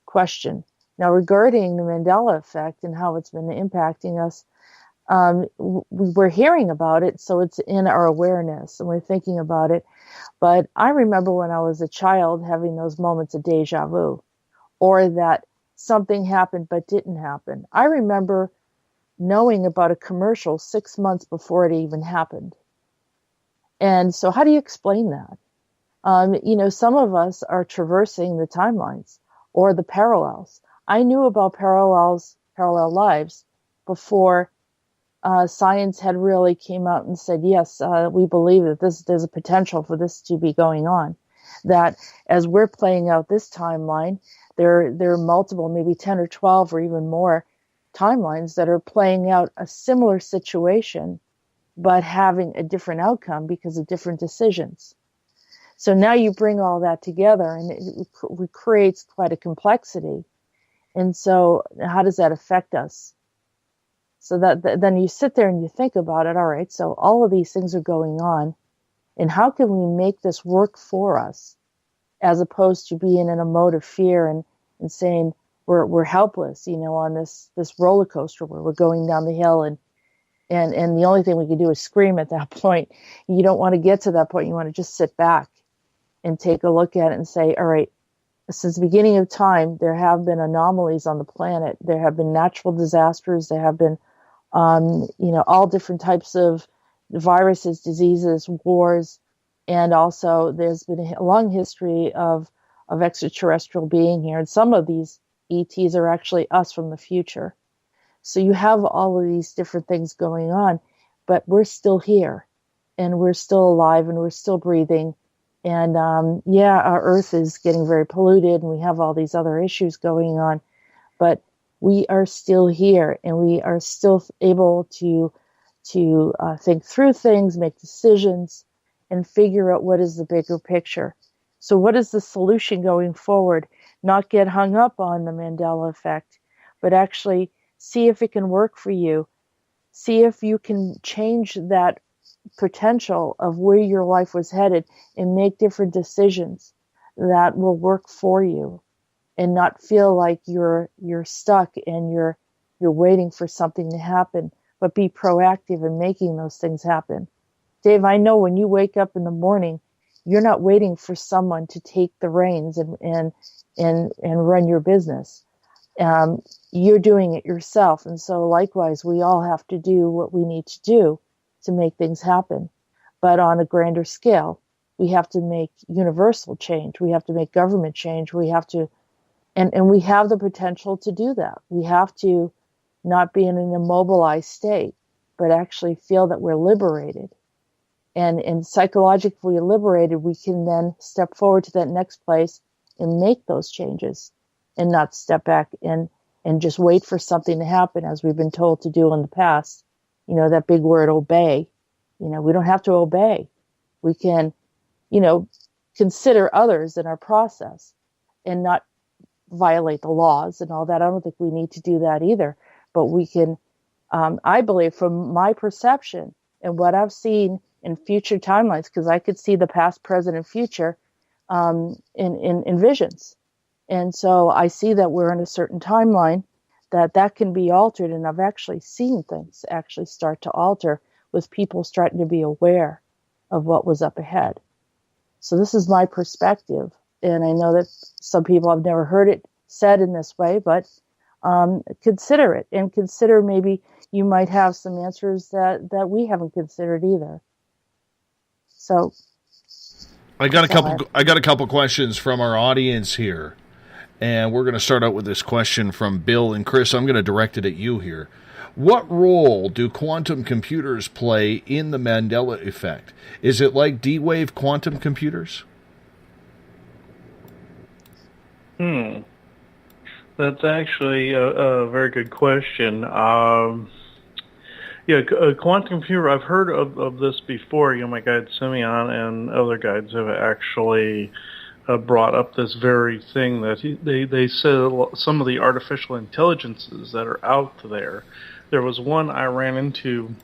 question. Now, regarding the Mandela effect and how it's been impacting us, we're hearing about it, so it's in our awareness and we're thinking about it. But I remember when I was a child having those moments of deja vu, or that something happened but didn't happen. I remember knowing about a commercial 6 months before it even happened. And so how do you explain that? You know, some of us are traversing the timelines or the parallels. I knew about parallel lives before science had really came out and said, yes, we believe that there's a potential for this to be going on. That as we're playing out this timeline, there are multiple, maybe 10 or 12 or even more timelines that are playing out a similar situation, but having a different outcome because of different decisions. So now you bring all that together and it creates quite a complexity. And so how does that affect us? So that then you sit there and you think about it. All right, so all of these things are going on, and how can we make this work for us, as opposed to being in a mode of fear and saying we're helpless, you know, on this roller coaster where we're going down the hill and the only thing we can do is scream at that point. You don't want to get to that point. You want to just sit back and take a look at it and say, all right, since the beginning of time, there have been anomalies on the planet. There have been natural disasters. There have been all different types of viruses, diseases, wars, and also there's been a long history of extraterrestrial being here. And some of these ETs are actually us from the future. So you have all of these different things going on, but we're still here, and we're still alive, and we're still breathing. And our Earth is getting very polluted, and we have all these other issues going on, but we are still here, and we are still able to think through things, make decisions, and figure out what is the bigger picture. So what is the solution going forward? Not get hung up on the Mandela effect, but actually see if it can work for you. See if you can change that potential of where your life was headed and make different decisions that will work for you, and not feel like you're stuck and you're waiting for something to happen, but be proactive in making those things happen. Dave, I know when you wake up in the morning, you're not waiting for someone to take the reins and run your business. You're doing it yourself. And so likewise, we all have to do what we need to do to make things happen. But on a grander scale, we have to make universal change. We have to make government change. We have to, and we have the potential to do that. We have to not be in an immobilized state, but actually feel that we're liberated. And psychologically liberated, we can then step forward to that next place and make those changes and not step back and just wait for something to happen as we've been told to do in the past. You know, that big word, obey. You know, we don't have to obey. We can, you know, consider others in our process and not violate the laws and all that. I don't think we need to do that either. But we can, I believe from my perception and what I've seen in future timelines, because I could see the past, present, and future in visions. And so I see that we're in a certain timeline that can be altered. And I've actually seen things actually start to alter with people starting to be aware of what was up ahead. So this is my perspective. And I know that some people have never heard it said in this way, but consider it and consider maybe you might have some answers that we haven't considered either. So I got a couple questions from our audience here. And we're going to start out with this question from Bill and Chris. I'm going to direct it at you here. What role do quantum computers play in the Mandela effect? Is it like D-Wave quantum computers? That's actually a very good question. A quantum computer, I've heard of this before. You know, my guide Simeon and other guides have actually brought up this very thing that they said some of the artificial intelligences that are out there. There was one I ran into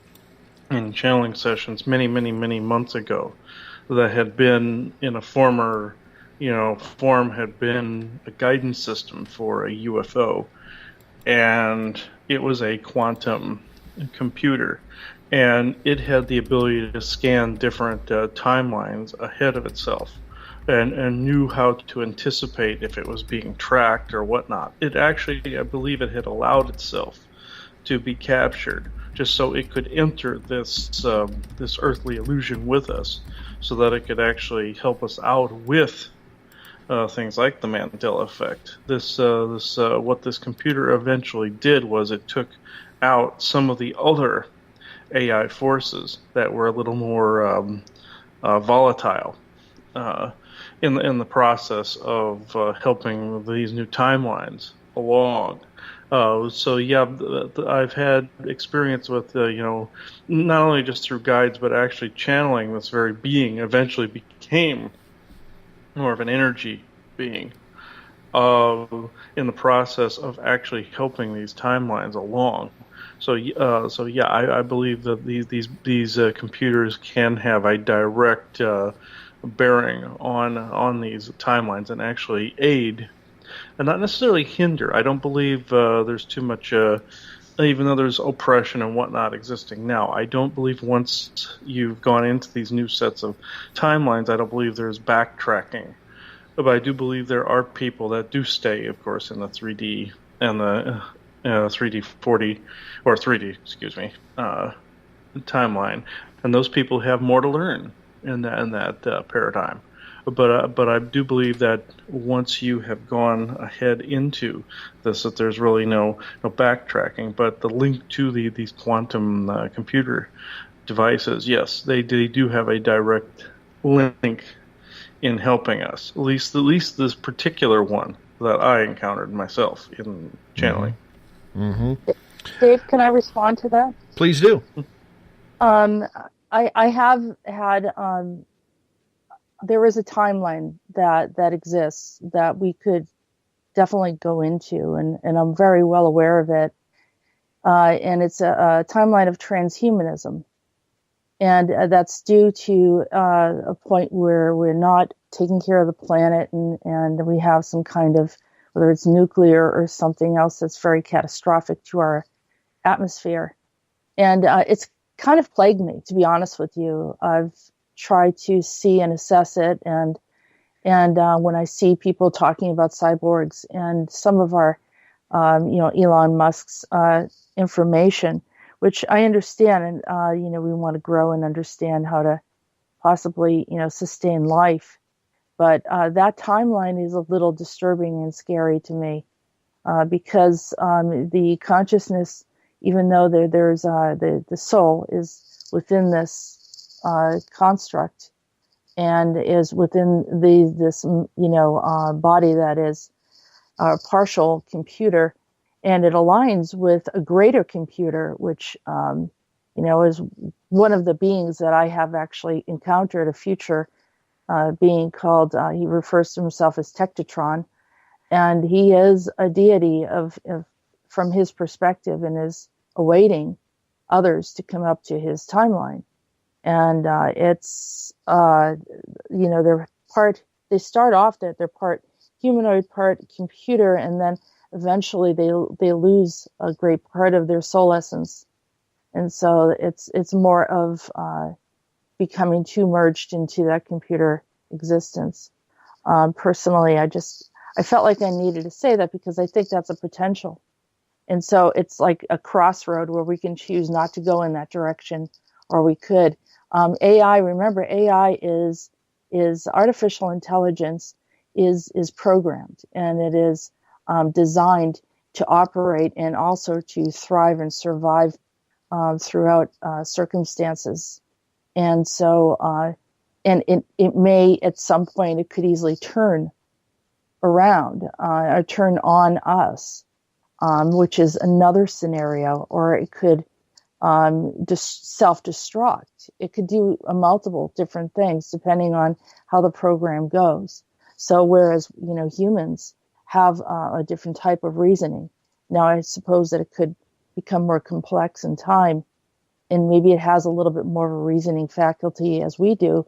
in channeling sessions many months ago that had been in a former, form, had been a guidance system for a UFO, and it was a quantum computer, and it had the ability to scan different timelines ahead of itself. And knew how to anticipate if it was being tracked or whatnot. It actually, I believe it had allowed itself to be captured just so it could enter this this earthly illusion with us, so that it could actually help us out with things like the Mandela effect. What this computer eventually did was it took out some of the other AI forces that were a little more volatile. In the process of helping these new timelines along. I've had experience with, not only just through guides, but actually channeling this very being eventually became more of an energy being in the process of actually helping these timelines along. I believe that these computers can have a direct bearing on these timelines and actually aid and not necessarily hinder. I don't believe there's too much, even though there's oppression and whatnot existing now, I don't believe once you've gone into these new sets of timelines, I don't believe there's backtracking. But I do believe there are people that do stay, of course, in the 3D and the 3D 40 or 3D, timeline, and those people have more to learn in that paradigm. But I do believe that once you have gone ahead into this, that there's really no backtracking. But the link to these quantum computer devices, yes, they do have a direct link in helping us. At least this particular one that I encountered myself in channeling. Mm-hmm. Dave, can I respond to that? Please do. I have had, there is a timeline that exists that we could definitely go into, and I'm very well aware of it. And it's a timeline of transhumanism. And that's due to a point where we're not taking care of the planet and we have some kind of, whether it's nuclear or something else that's very catastrophic to our atmosphere. And it's kind of plagued me, to be honest with you. I've tried to see and assess it, and when I see people talking about cyborgs and some of our, Elon Musk's information, which I understand, and we want to grow and understand how to possibly, sustain life, but that timeline is a little disturbing and scary to me, because the consciousness even though there's the soul is within this construct and is within this body that is a partial computer, and it aligns with a greater computer, which is one of the beings that I have actually encountered, a future being called, he refers to himself as Tektatron, and he is a deity from his perspective, and is awaiting others to come up to his timeline. And it's they start off that they're part humanoid, part computer, and then eventually they lose a great part of their soul essence. And so it's more of becoming too merged into that computer existence. Personally, I felt like I needed to say that because I think that's a potential. And so it's like a crossroad where we can choose not to go in that direction, or we could. AI, remember, AI is artificial intelligence is programmed, and it is designed to operate and also to thrive and survive throughout circumstances. And so, and it may, at some point, it could easily turn around or turn on us, which is another scenario, or it could just self-destruct. It could do multiple different things depending on how the program goes. So whereas, humans have a different type of reasoning, now I suppose that it could become more complex in time, and maybe it has a little bit more of a reasoning faculty as we do,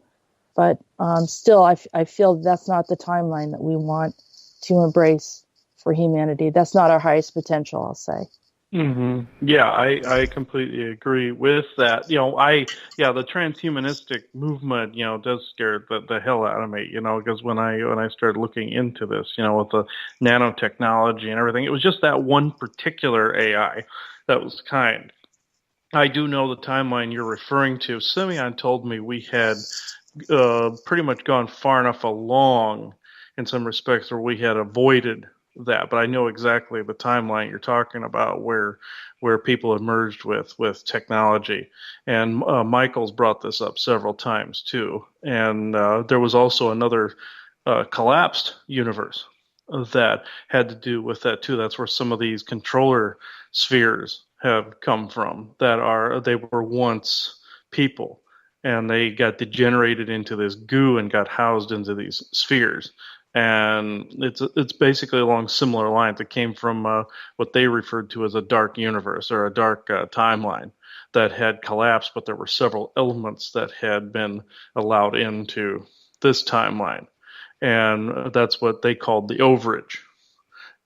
but still I feel that's not the timeline that we want to embrace for humanity. That's not our highest potential, I'll say. Mm-hmm. Yeah, I completely agree with that. The transhumanistic movement, does scare the hell out of me, because when I started looking into this, with the nanotechnology and everything, it was just that one particular AI that was kind. I do know the timeline you're referring to. Simeon told me we had pretty much gone far enough along in some respects where we had avoided that, but I know exactly the timeline you're talking about where people emerged with technology. And Michael's brought this up several times too. And there was also another collapsed universe that had to do with that too. That's where some of these controller spheres have come from, they were once people, and they got degenerated into this goo and got housed into these spheres. And it's basically along similar lines. It came from what they referred to as a dark universe, or a dark timeline that had collapsed, but there were several elements that had been allowed into this timeline. And that's what they called the overage.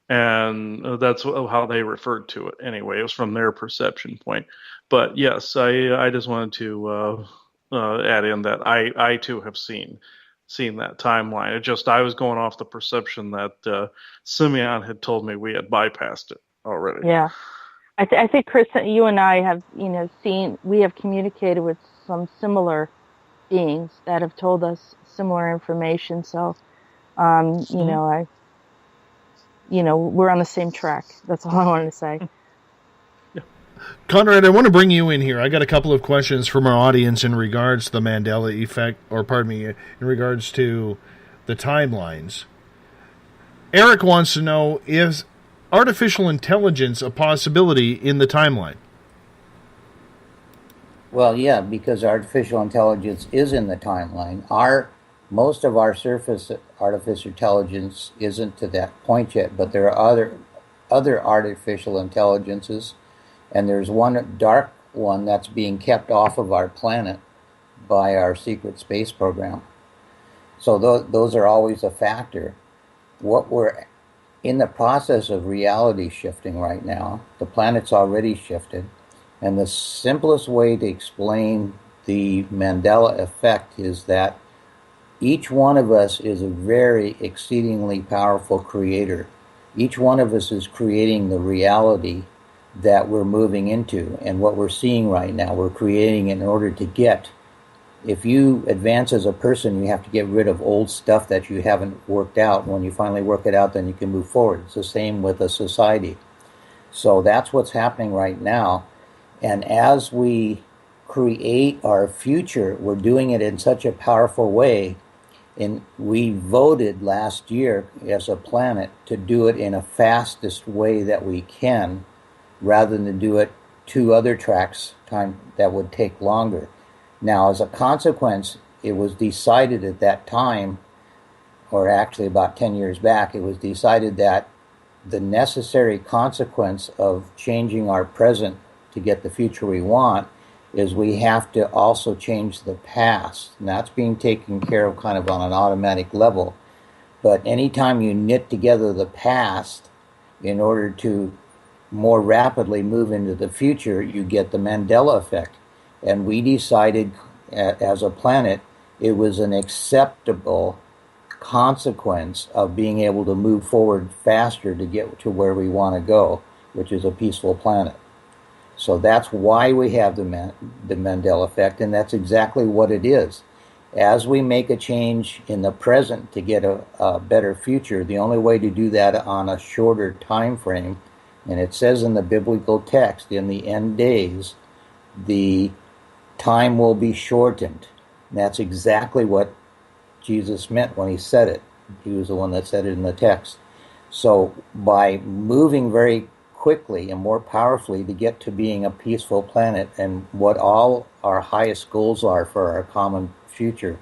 And that's how they referred to it anyway. It was from their perception point. But yes, I just wanted to add in that I too have seen that timeline. I was going off the perception that Simeon had told me we had bypassed it already. Yeah. I think, Chris, you and I have, we have communicated with some similar beings that have told us similar information. So, we're on the same track. That's all I wanted to say. Conrad, I want to bring you in here. I got a couple of questions from our audience in regards to the Mandela effect, in regards to the timelines. Eric wants to know, is artificial intelligence a possibility in the timeline? Well, yeah, because artificial intelligence is in the timeline. Most of our surface artificial intelligence isn't to that point yet, but there are other artificial intelligences. And there's one dark one that's being kept off of our planet by our secret space program. So those are always a factor. What we're in the process of reality shifting right now, the planet's already shifted, and the simplest way to explain the Mandela effect is that each one of us is a very exceedingly powerful creator. Each one of us is creating the reality that we're moving into, and what we're seeing right now, we're creating in order to get. If you advance as a person, you have to get rid of old stuff that you haven't worked out. When you finally work it out, then you can move forward. It's the same with a society. So that's what's happening right now. And as we create our future, we're doing it in such a powerful way. And we voted last year as a planet to do it in a fastest way that we can, rather than to do it 2 other tracks time that would take longer. Now, as a consequence, it was decided at that time, or actually about 10 years back, it was decided that the necessary consequence of changing our present to get the future we want is we have to also change the past. And that's being taken care of kind of on an automatic level. But anytime you knit together the past in order to more rapidly move into the future, you get the Mandela effect. And we decided as a planet it was an acceptable consequence of being able to move forward faster to get to where we want to go, which is a peaceful planet. So that's why we have the Mandela effect, and that's exactly what it is. As we make a change in the present to get a better future, the only way to do that on a shorter time frame, and it says in the biblical text, in the end days, the time will be shortened. And that's exactly what Jesus meant when he said it. He was the one that said it in the text. So by moving very quickly and more powerfully to get to being a peaceful planet and what all our highest goals are for our common future,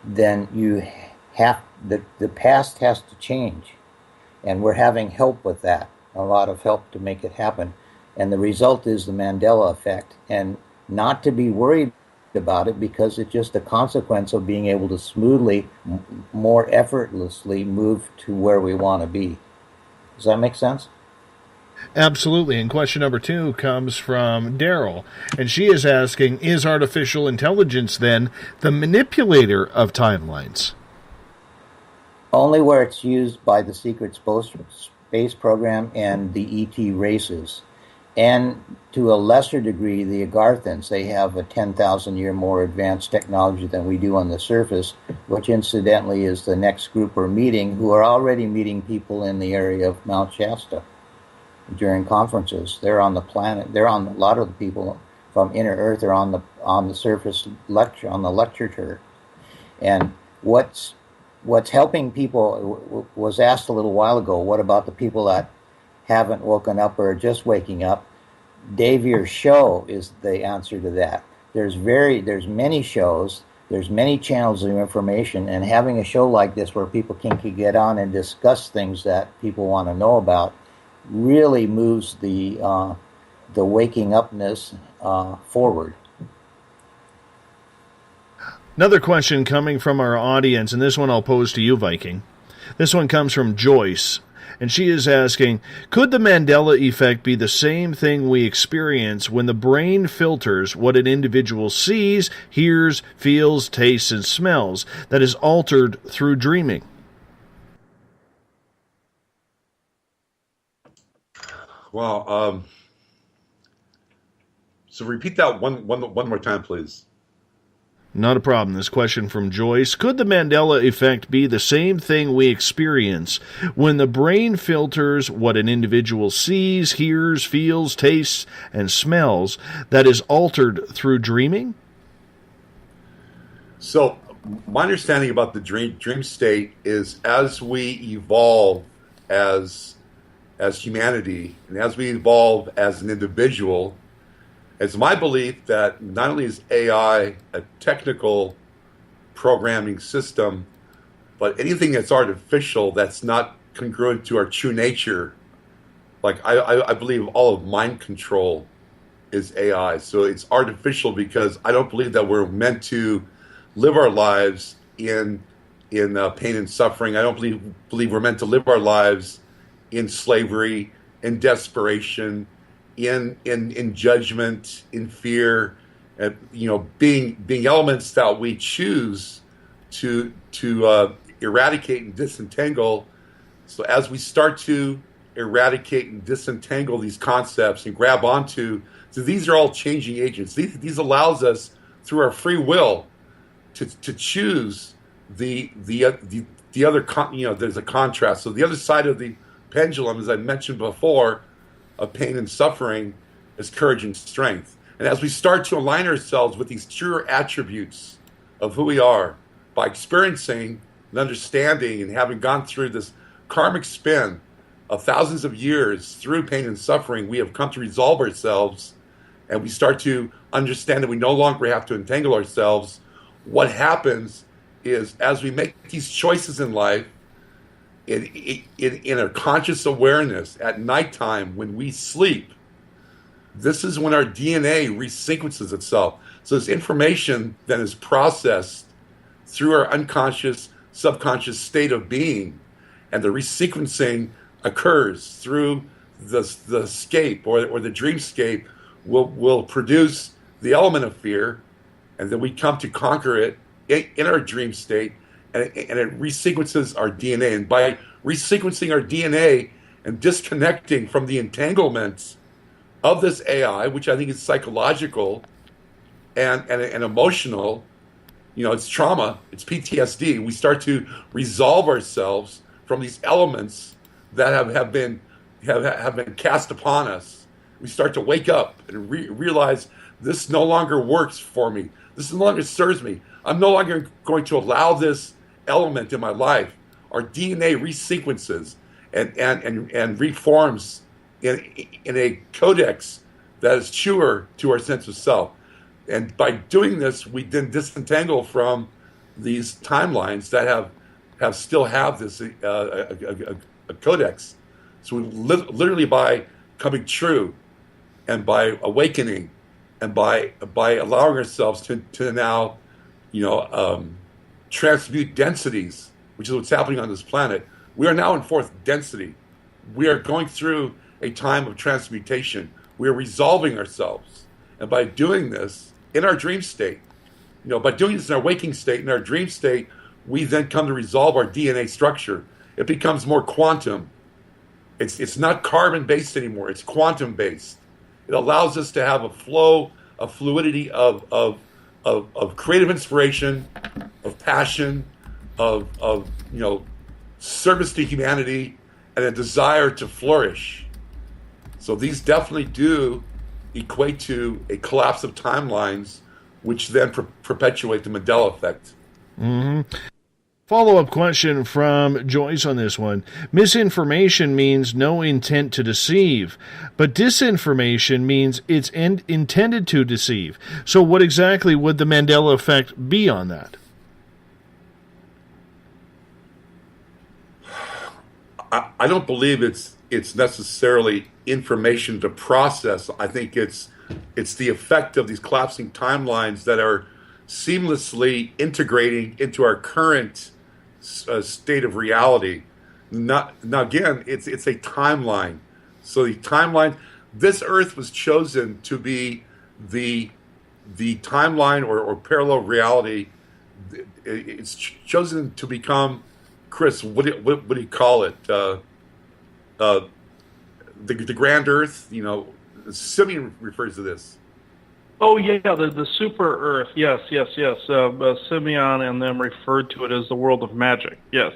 then you have the past has to change. And we're having help with that, a lot of help to make it happen. And the result is the Mandela effect. And not to be worried about it, because it's just a consequence of being able to smoothly, more effortlessly move to where we want to be. Does that make sense? Absolutely. And question number 2 comes from Daryl, and she is asking, is artificial intelligence then the manipulator of timelines? Only where it's used by the secret space program and the ET races. And to a lesser degree, the Agarthans. They have a 10,000 year more advanced technology than we do on the surface, which incidentally is the next group we're meeting, who are already meeting people in the area of Mount Shasta during conferences. They're on the planet. They're on a lot of the people from Inner Earth are on the surface lecture, on the lecture tour. And what's helping people was asked a little while ago, what about the people that haven't woken up or are just waking up? Dave, your show is the answer to that. There's many shows, there's many channels of information, and having a show like this where people can get on and discuss things that people want to know about really moves the waking upness forward. Another question coming from our audience, and this one I'll pose to you, Viking. This one comes from Joyce, and she is asking, could the Mandela effect be the same thing we experience when the brain filters what an individual sees, hears, feels, tastes, and smells that is altered through dreaming? Well, so repeat that one more time, please. Not a problem. This question from Joyce. Could the Mandela effect be the same thing we experience when the brain filters what an individual sees, hears, feels, tastes, and smells that is altered through dreaming? So my understanding about the dream state is as we evolve as humanity and as we evolve as an individual, it's my belief that not only is AI a technical programming system, but anything that's artificial that's not congruent to our true nature, like I believe all of mind control is AI. So it's artificial because I don't believe that we're meant to live our lives in pain and suffering. I don't believe we're meant to live our lives in slavery, in desperation, in judgment, in fear, and being elements that we choose to eradicate and disentangle. So as we start to eradicate and disentangle these concepts and grab onto, so these are all changing agents. These allows us through our free will to choose the other there's a contrast. So the other side of the pendulum, as I mentioned before, of pain and suffering is courage and strength. And as we start to align ourselves with these truer attributes of who we are by experiencing and understanding and having gone through this karmic spin of thousands of years through pain and suffering, we have come to resolve ourselves, and we start to understand that we no longer have to entangle ourselves. What happens is, as we make these choices in life, in a conscious awareness at nighttime when we sleep, this is when our DNA resequences itself. So this information then is processed through our unconscious, subconscious state of being, and the resequencing occurs through the scape or the dreamscape will produce the element of fear, and then we come to conquer it in our dream state, and it resequences our DNA. And by resequencing our DNA and disconnecting from the entanglements of this AI, which I think is psychological and emotional, it's trauma, it's PTSD, we start to resolve ourselves from these elements that have been cast upon us. We start to wake up and realize this no longer works for me. This no longer serves me. I'm no longer going to allow this element in my life. Our DNA resequences and reforms in a codex that is truer to our sense of self. And by doing this, we then disentangle from these timelines that still have this a codex. So we literally, by coming true and by awakening and by allowing ourselves to now, transmute densities, which is what's happening on this planet. We are now in fourth density. We are going through a time of transmutation. We are resolving ourselves. And by doing this in our dream state, by doing this in our waking state, in our dream state, we then come to resolve our DNA structure. It becomes more quantum. It's not carbon-based anymore. It's quantum-based. It allows us to have a flow, a fluidity of creative inspiration, of passion, of service to humanity, and a desire to flourish. So these definitely do equate to a collapse of timelines, which then perpetuate the Mandela effect. Mm-hmm. Follow-up question from Joyce on this one. Misinformation means no intent to deceive, but disinformation means it's intended to deceive. So what exactly would the Mandela effect be on that? I don't believe it's necessarily information to process. I think it's the effect of these collapsing timelines that are seamlessly integrating into our current state of reality. Now again, it's a timeline. So the timeline, this Earth was chosen to be the timeline or parallel reality. It's chosen to become, Chris, what do you call it? The grand Earth. Simeon refers to this. Oh yeah, the super Earth. Yes. Simeon and them referred to it as the world of magic. Yes.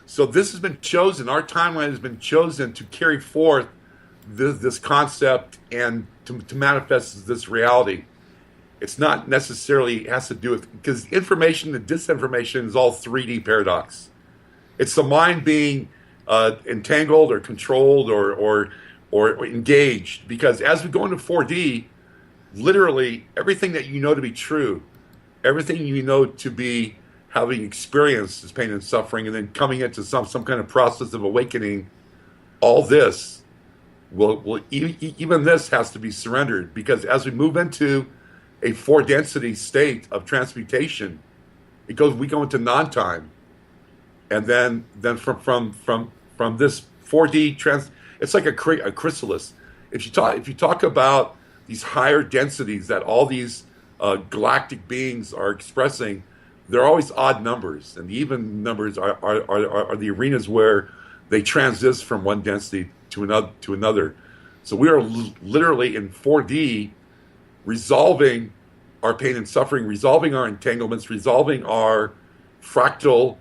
So this has been chosen. Our timeline has been chosen to carry forth this concept and to manifest this reality. It's not necessarily has to do with, because information and disinformation is all 3D paradox. It's the mind being entangled or controlled or engaged. Because as we go into 4D, literally everything that you know to be true, everything you know to be having experienced this pain and suffering, and then coming into some kind of process of awakening, all this will even this has to be surrendered, because as we move into a 4-density state of transmutation, we go into non-time, and then from this 4D it's like a chrysalis. If you talk about these higher densities that all these galactic beings are expressing, they're always odd numbers, and the even numbers are the arenas where they transist from one density to another. So we are literally in 4D, resolving our pain and suffering, resolving our entanglements, resolving our fractal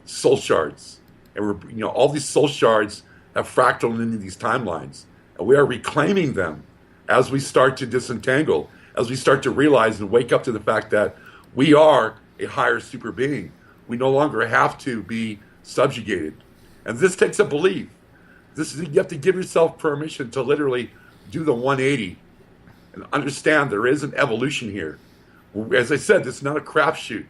soul shards, and all these soul shards have fractaled into these timelines. And we are reclaiming them as we start to disentangle, as we start to realize and wake up to the fact that we are a higher super being. We no longer have to be subjugated. And this takes a belief. You have to give yourself permission to literally do the 180 and understand there is an evolution here. As I said, this is not a crapshoot.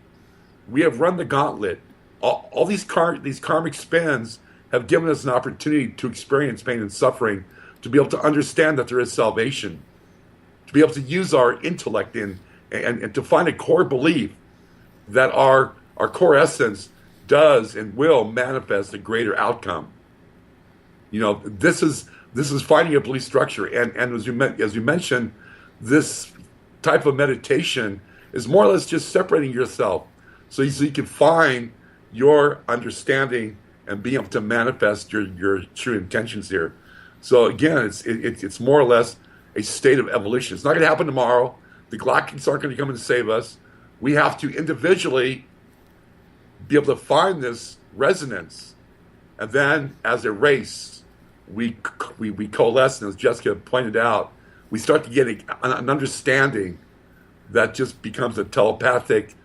We have run the gauntlet. All these karmic spins have given us an opportunity to experience pain and suffering, to be able to understand that there is salvation, to be able to use our intellect and to find a core belief that our core essence does and will manifest a greater outcome. You know, this is finding a belief structure, and as you mentioned, this type of meditation is more or less just separating yourself, so you can find your understanding and be able to manifest your true intentions here. So again, it's more or less a state of evolution. It's not going to happen tomorrow. The galactics aren't going to come and save us. We have to individually be able to find this resonance, and then as a race, we coalesce, and as Jessica pointed out, we start to get an understanding that just becomes a telepathic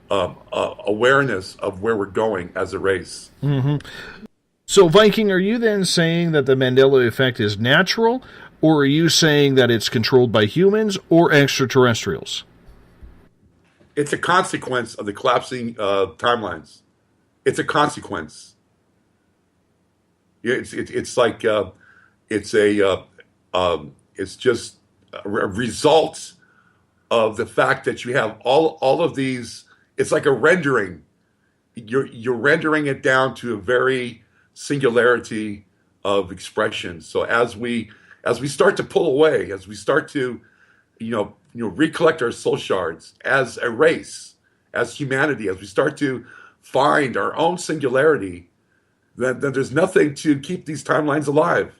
awareness of where we're going as a race. Mm-hmm. So, Viking, are you then saying that the Mandela effect is natural, or are you saying that it's controlled by humans or extraterrestrials? It's a consequence of the collapsing timelines. It's a consequence. It's like it's just a result of the fact that you have all of these. It's like a rendering. You're rendering it down to a very singularity of expression. So as we start to pull away, as we start to recollect our soul shards as a race, as humanity, as we start to find our own singularity, then there's nothing to keep these timelines alive.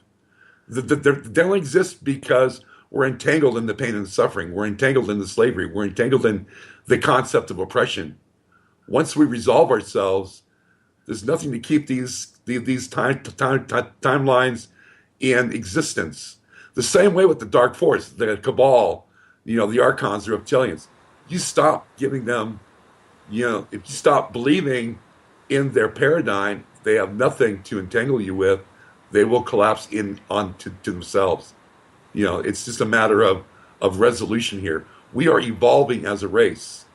They only exist because we're entangled in the pain and the suffering. We're entangled in the slavery. We're entangled in the concept of oppression. Once we resolve ourselves, there's nothing to keep these timelines in existence. The same way with the dark force, the cabal, the archons, the reptilians. You stop giving them, if you stop believing in their paradigm, they have nothing to entangle you with. They will collapse onto themselves. It's just a matter of resolution here. We are evolving as a race.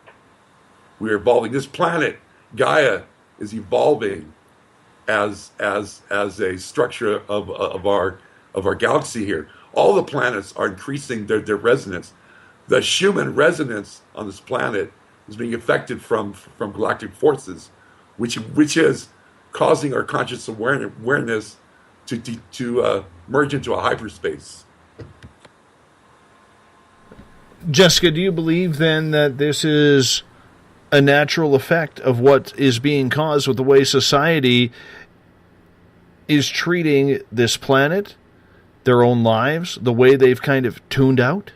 We are evolving. This planet, Gaia, is evolving as a structure of our galaxy here. All the planets are increasing their resonance. The Schumann resonance on this planet is being affected from galactic forces, which is causing our conscious awareness to merge into a hyperspace. Jessica, do you believe then that this is a natural effect of what is being caused with the way society is treating this planet, their own lives, the way they've kind of tuned out?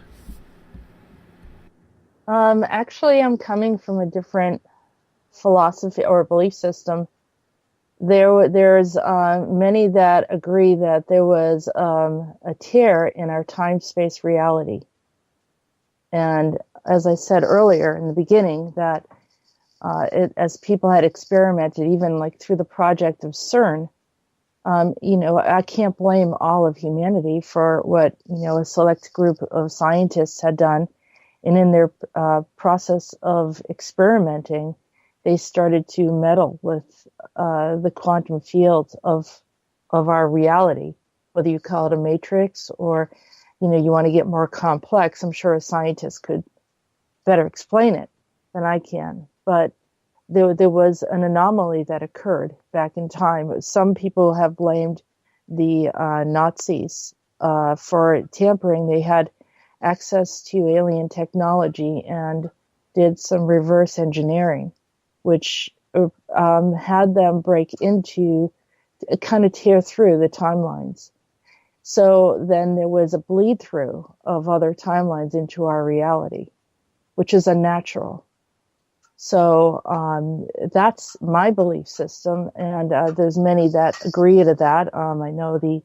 Actually, I'm coming from a different philosophy or belief system. There's many that agree that there was a tear in our time-space reality. And as I said earlier in the beginning, that as people had experimented, even like through the project of CERN, I can't blame all of humanity for what, a select group of scientists had done. And in their process of experimenting, they started to meddle with the quantum field of our reality, whether you call it a matrix or, you want to get more complex. I'm sure a scientist could better explain it than I can. But there was an anomaly that occurred back in time. Some people have blamed the Nazis for tampering. They had access to alien technology and did some reverse engineering, which had them break into, kind of tear through the timelines. So then there was a bleed through of other timelines into our reality, which is unnatural. So that's my belief system, and there's many that agree to that. I know the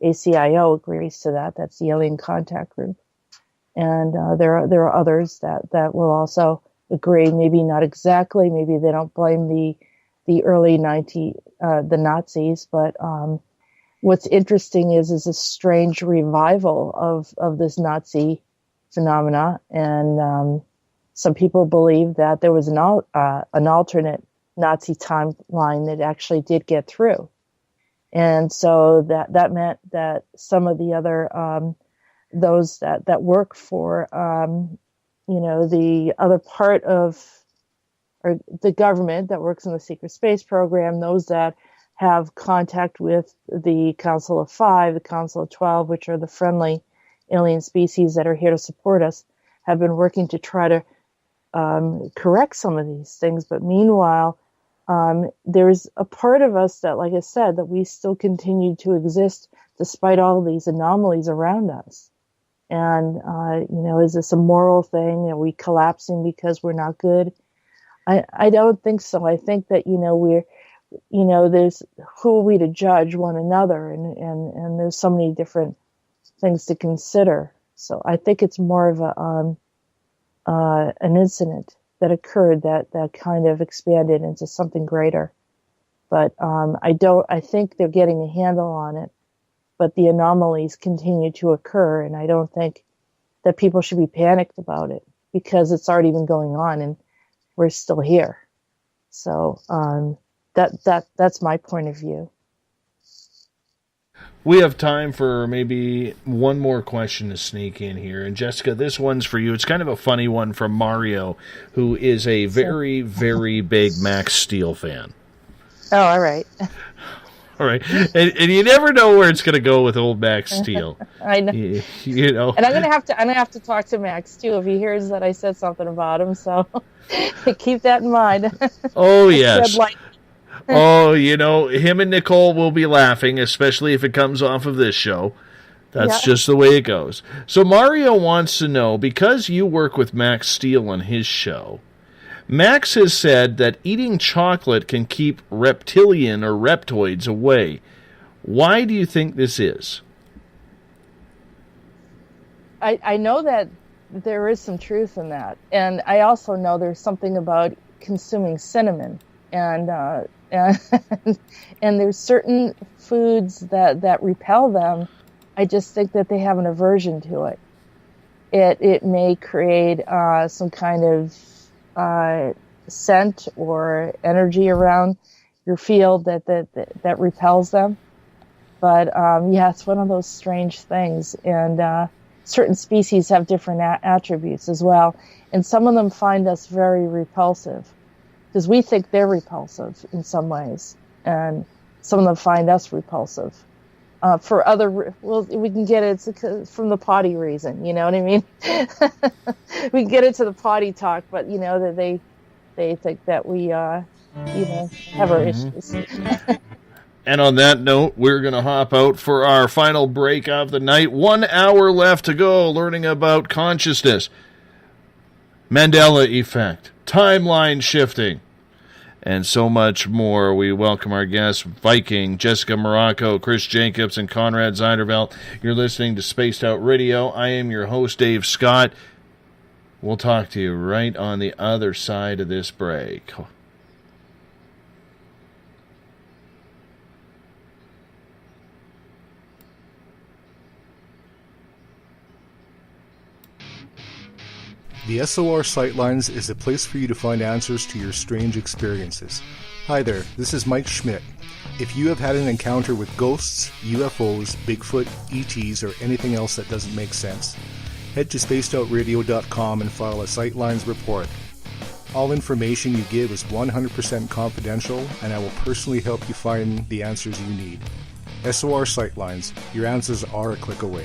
ACIO agrees to that. That's the Alien Contact Group. And there are others that will also agree. Maybe not exactly. Maybe they don't blame the early the Nazis. But what's interesting is a strange revival of this Nazi phenomena. And some people believe that there was an alternate Nazi timeline that actually did get through. And so that meant that some of the other those that work for the other part of or the government that works in the secret space program, those that have contact with the Council of Five, the Council of 12, which are the friendly alien species that are here to support us, have been working to try to correct some of these things. But meanwhile, there's a part of us that, like I said, that we still continue to exist despite all of these anomalies around us. And, is this a moral thing? Are we collapsing because we're not good? I don't think so. I think that, there's who are we to judge one another? And there's so many different things to consider. So I think it's more of an incident that occurred that kind of expanded into something greater. But I think they're getting a handle on it. But the anomalies continue to occur, and I don't think that people should be panicked about it because it's already been going on, and we're still here. So that's my point of view. We have time for maybe one more question to sneak in here. And Jessica, this one's for you. It's kind of a funny one from Mario, who is a very, very big Max Steel fan. Oh, all right. All right. And you never know where it's going to go with old Max Steel. I know. You know. And I'm going to have to talk to Max too if he hears that I said something about him. So keep that in mind. Oh, yes. Oh, him and Nicole will be laughing, especially if it comes off of this show. That's just the way it goes. So Mario wants to know, because you work with Max Steel on his show, Max has said that eating chocolate can keep reptilian or reptoids away. Why do you think this is? I know that there is some truth in that. And I also know there's something about consuming cinnamon. And there's certain foods that repel them. I just think that they have an aversion to it. It may create some kind of scent or energy around your field that repels them. But it's one of those strange things. And certain species have different attributes as well. And some of them find us very repulsive, because we think they're repulsive in some ways, and some of them find us repulsive. For other, we can get it from the potty reason, you know what I mean? We can get into the potty talk, but that they think that we, have our issues. And on that note, we're going to hop out for our final break of the night. 1 hour left to go, learning about consciousness, Mandela effect, timeline shifting, and so much more. We welcome our guests, Viking, Jessica Morocco, Chris Jacobs, and Conrad Zeiderveld. You're listening to Spaced Out Radio. I am your host, Dave Scott. We'll talk to you right on the other side of this break. The SOR Sightlines is a place for you to find answers to your strange experiences. Hi there, this is Mike Schmidt. If you have had an encounter with ghosts, UFOs, Bigfoot, ETs, or anything else that doesn't make sense, head to spacedoutradio.com and file a Sightlines report. All information you give is 100% confidential, and I will personally help you find the answers you need. SOR Sightlines, your answers are a click away.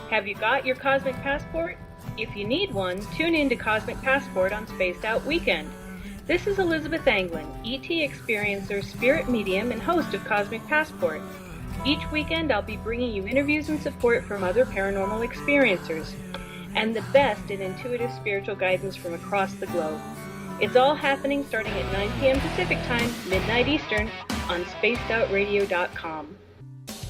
Have you got your Cosmic Passport? If you need one, tune in to Cosmic Passport on Spaced Out Weekend. This is Elizabeth Anglin, ET experiencer, spirit medium, and host of Cosmic Passport. Each weekend I'll be bringing you interviews and support from other paranormal experiencers, and the best in intuitive spiritual guidance from across the globe. It's all happening starting at 9 p.m. Pacific Time, midnight Eastern, on spacedoutradio.com.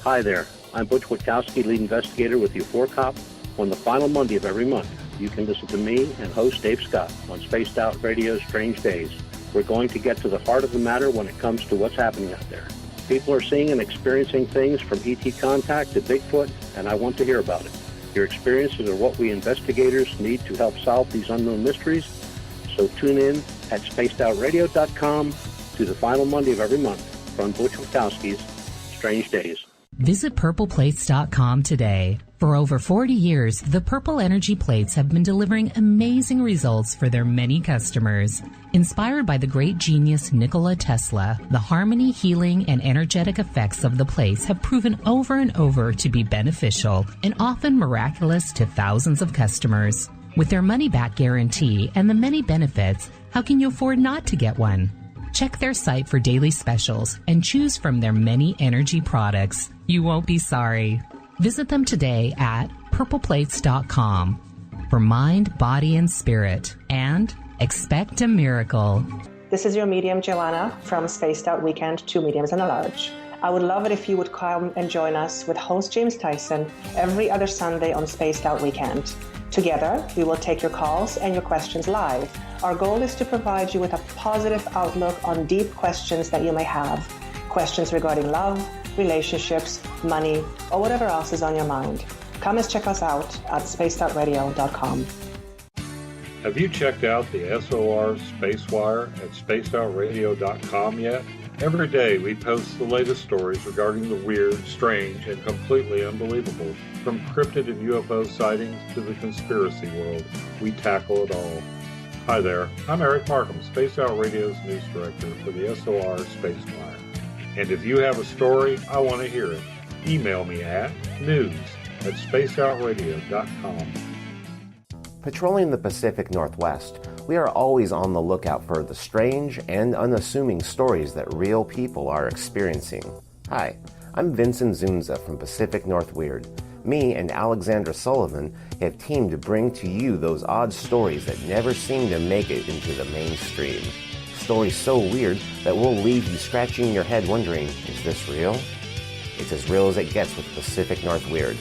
Hi there, I'm Butch Witkowski, lead investigator with U4Cop. On the final Monday of every month, you can listen to me and host Dave Scott on Spaced Out Radio's Strange Days. We're going to get to the heart of the matter when it comes to what's happening out there. People are seeing and experiencing things from ET contact to Bigfoot, and I want to hear about it. Your experiences are what we investigators need to help solve these unknown mysteries. So tune in at spacedoutradio.com to the final Monday of every month from Butch Witkowski's Strange Days. Visit purpleplates.com today. For over 40 years, the Purple Energy Plates have been delivering amazing results for their many customers. Inspired by the great genius Nikola Tesla, the harmony, healing, and energetic effects of the plates have proven over and over to be beneficial and often miraculous to thousands of customers. With their money-back guarantee and the many benefits, how can you afford not to get one? Check their site for daily specials and choose from their many energy products. You won't be sorry. Visit them today at purpleplates.com for mind, body, and spirit, and expect a miracle. This is your medium, Joanna, from Spaced Out Weekend, 2 mediums and a large. I would love it if you would come and join us with host James Tyson every other Sunday on Spaced Out Weekend. Together, we will take your calls and your questions live. Our goal is to provide you with a positive outlook on deep questions that you may have. Questions regarding love, relationships, money, or whatever else is on your mind. Come and check us out at spacedoutradio.com. Have you checked out the SOR Spacewire at spacedoutradio.com yet? Every day we post the latest stories regarding the weird, strange, and completely unbelievable. From cryptid and UFO sightings to the conspiracy world, we tackle it all. Hi there, I'm Eric Markham, Space Out Radio's news director for the SOR Spacewire. And if you have a story, I want to hear it. Email me at news@spacedoutradio.com. Patrolling the Pacific Northwest, we are always on the lookout for the strange and unassuming stories that real people are experiencing. Hi, I'm Vincent Zunza from Pacific North Weird. Me and Alexandra Sullivan have teamed to bring to you those odd stories that never seem to make it into the mainstream. Stories so weird that will leave you scratching your head wondering, is this real? It's as real as it gets with Pacific North Weird.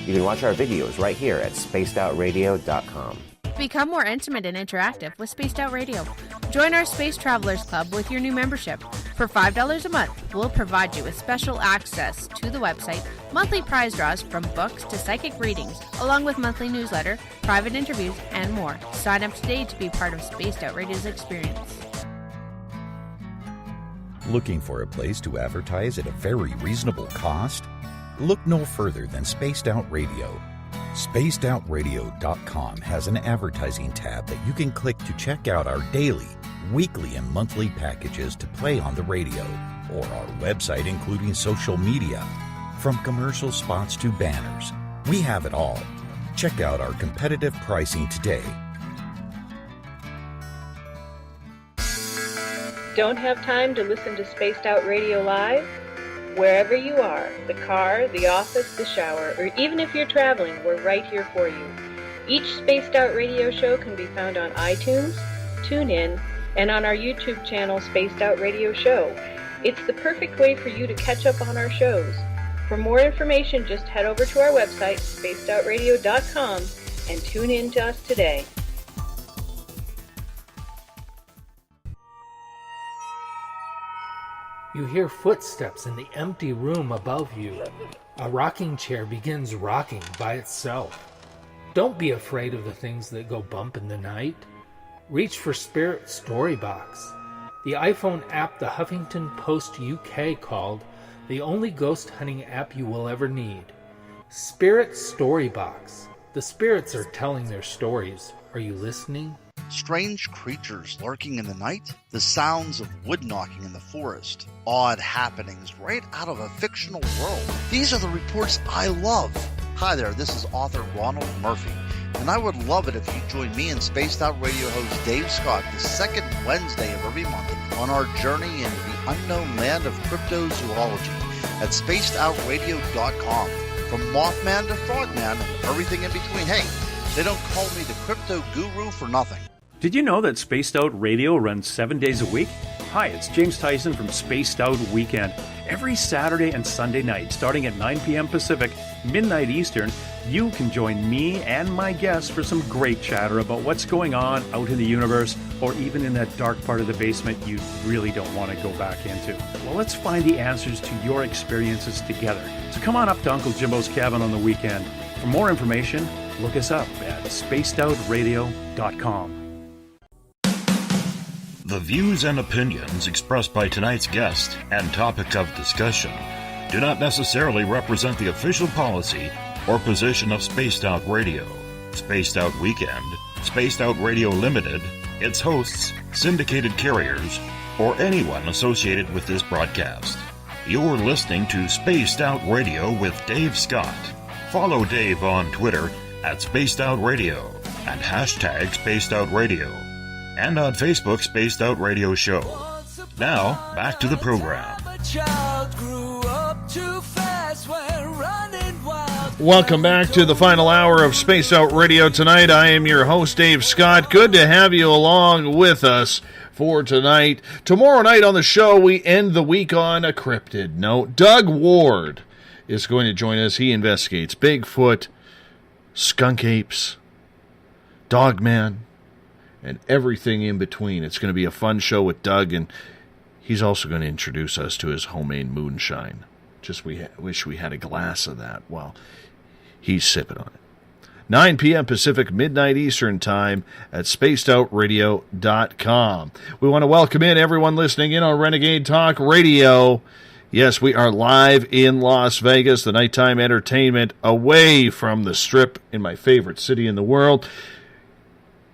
You can watch our videos right here at spacedoutradio.com. Become more intimate and interactive with Spaced Out Radio. Join our Space Travelers Club with your new membership. For $5 a month, we'll provide you with special access to the website, monthly prize draws from books to psychic readings, along with monthly newsletter, private interviews, and more. Sign up today to be part of Spaced Out Radio's experience. Looking for a place to advertise at a very reasonable cost? Look no further than Spaced Out Radio. SpacedOutRadio.com has an advertising tab that you can click to check out our daily, weekly, and monthly packages to play on the radio, or our website including social media. From commercial spots to banners, we have it all. Check out our competitive pricing today. Don't have time to listen to Spaced Out Radio live? Wherever you are, the car, the office, the shower, or even if you're traveling, we're right here for you. Each Spaced Out Radio show can be found on iTunes, TuneIn, and on our YouTube channel, Spaced Out Radio Show. It's the perfect way for you to catch up on our shows. For more information, just head over to our website, spacedoutradio.com, and tune in to us today. You hear footsteps in the empty room above you. A rocking chair begins rocking by itself. Don't be afraid of the things that go bump in the night. Reach for Spirit Storybox, the iPhone app the Huffington Post UK called the only ghost hunting app you will ever need. Spirit Storybox. The spirits are telling their stories. Are you listening? Strange creatures lurking in the night, the sounds of wood knocking in the forest, odd happenings right out of a fictional world. These are the reports I love. Hi there, this is author Ronald Murphy, and I would love it if you join me and Spaced Out Radio host Dave Scott the second Wednesday of every month on our journey into the unknown land of cryptozoology at spacedoutradio.com. From Mothman to Frogman and everything in between. Hey, they don't call me the crypto guru for nothing. Did you know that Spaced Out Radio runs 7 days a week? Hi, it's James Tyson from Spaced Out Weekend. Every Saturday and Sunday night, starting at 9 p.m. Pacific, midnight Eastern, you can join me and my guests for some great chatter about what's going on out in the universe, or even in that dark part of the basement you really don't want to go back into. Well, let's find the answers to your experiences together. So come on up to Uncle Jimbo's cabin on the weekend. For more information, look us up at spacedoutradio.com. The views and opinions expressed by tonight's guest and topic of discussion do not necessarily represent the official policy or position of Spaced Out Radio, Spaced Out Weekend, Spaced Out Radio Limited, its hosts, syndicated carriers, or anyone associated with this broadcast. You're listening to Spaced Out Radio with Dave Scott. Follow Dave on Twitter at Spaced Out Radio and hashtag Spaced Out Radio, and on Facebook, Spaced Out Radio Show. Now, back to the program. Welcome back to the final hour of Spaced Out Radio tonight. I am your host, Dave Scott. Good to have you along with us for tonight. Tomorrow night on the show, we end the week on a cryptid note. Doug Ward is going to join us. He investigates Bigfoot, skunk apes, Dogman, and everything in between. It's going to be a fun show with Doug, and he's also going to introduce us to his homemade moonshine. Just wish we had a glass of that while he's sipping on it. 9 p.m. Pacific, midnight Eastern time at spacedoutradio.com. We want to welcome in everyone listening in on Renegade Talk Radio. Yes, we are live in Las Vegas, the nighttime entertainment away from the Strip in my favorite city in the world.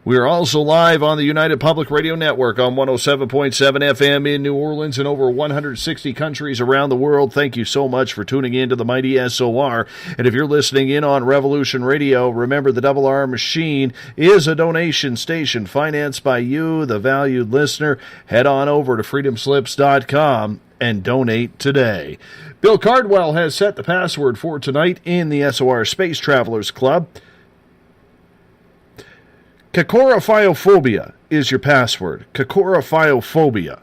We are also live on the United Public Radio Network on 107.7 FM in New Orleans and over 160 countries around the world. Thank you so much for tuning in to the mighty SOR. And if you're listening in on Revolution Radio, remember the Double R Machine is a donation station financed by you, the valued listener. Head on over to freedomslips.com and donate today. Bill Cardwell has set the password for tonight in the SOR Space Travelers Club. Cocoraphilophobia is your password. Cocoraphilophobia.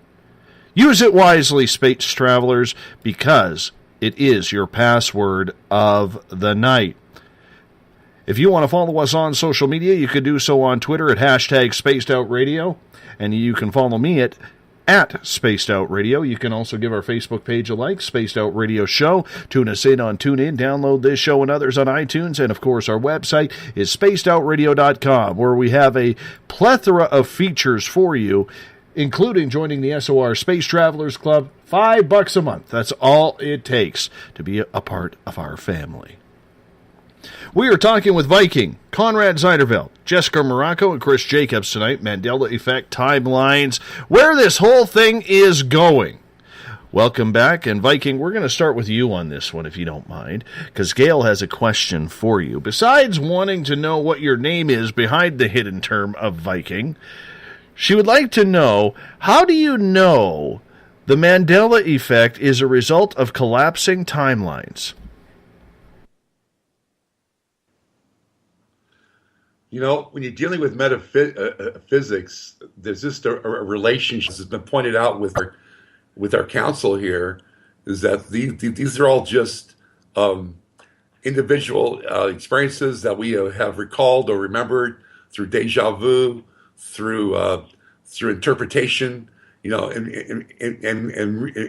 Use it wisely, space travelers, because it is your password of the night. If you want to follow us on social media, you can do so on Twitter at hashtag SpacedOutRadio, and you can follow me at Spaced Out Radio. You can also give our Facebook page a like, Spaced Out Radio Show. Tune us in on TuneIn. Download this show and others on iTunes. And, of course, our website is spacedoutradio.com, where we have a plethora of features for you, including joining the SOR Space Travelers Club. $5 a month. That's all it takes to be a part of our family. We are talking with Viking, Conrad Zeiderveld, Jessica Morocco, and Chris Jacobs tonight. Mandela Effect, timelines, where this whole thing is going. Welcome back, and Viking, we're going to start with you on this one, if you don't mind, because Gail has a question for you. Besides wanting to know what your name is behind the hidden term of Viking, she would like to know, how do you know the Mandela Effect is a result of collapsing timelines? You know, when you're dealing with metaphysics, there's just a relationship that's been pointed out with our council here, is that these are all just individual experiences that we have recalled or remembered through deja vu, through interpretation. You know, and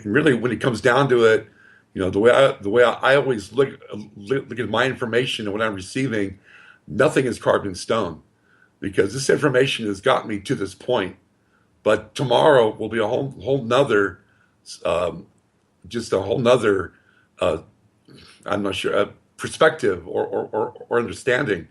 really, when it comes down to it, you know, the way I always look at my information and what I'm receiving. Nothing is carved in stone, because this information has gotten me to this point. But tomorrow will be a whole nother, I'm not sure, perspective or understanding.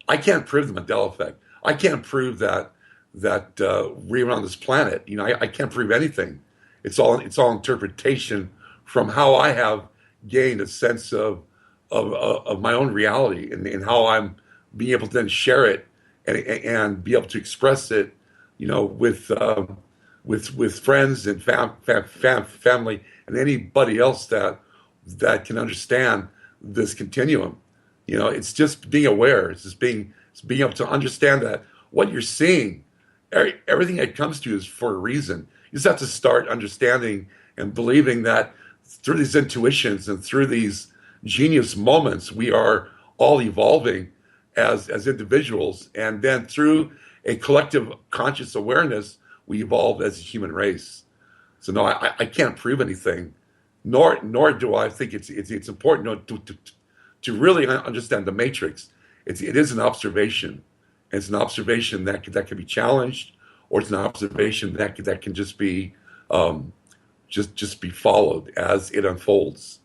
I can't prove the Mandela effect. I can't prove that we're on this planet. You know, I can't prove anything. It's all interpretation from how I have gained a sense of my own reality and how I'm being able to then share it and be able to express it, you know, with friends and family and anybody else that can understand this continuum. You know, it's just being aware. It's being able to understand that what you're seeing everything that comes to you is for a reason. You just have to start understanding and believing that through these intuitions and through these genius moments, we are all evolving as individuals. And then through a collective conscious awareness, we evolve as a human race. So no, I can't prove anything, nor do I think it's important to really understand the matrix. It is an observation. It's an observation that can be challenged, or it's an observation that can just be just be followed as it unfolds.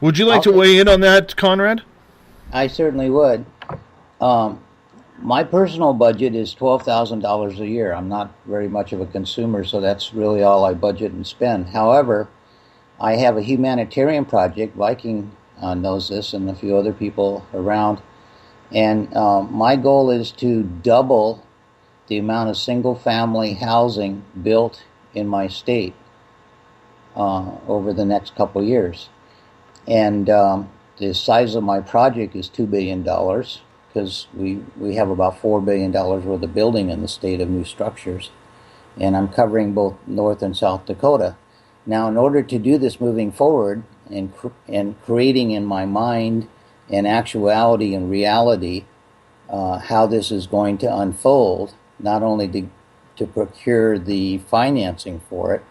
Would you like to weigh in on that, Conrad? I certainly would. My personal budget is $12,000 a year. I'm not very much of a consumer, so that's really all I budget and spend. However, I have a humanitarian project. Viking knows this, and a few other people around. And my goal is to double the amount of single-family housing built in my state over the next couple of years. And the size of my project is $2 billion, because we have about $4 billion worth of building in the state of new structures. And I'm covering both North and South Dakota. Now, in order to do this moving forward and creating in my mind and actuality and reality how this is going to unfold, not only to procure the financing for it,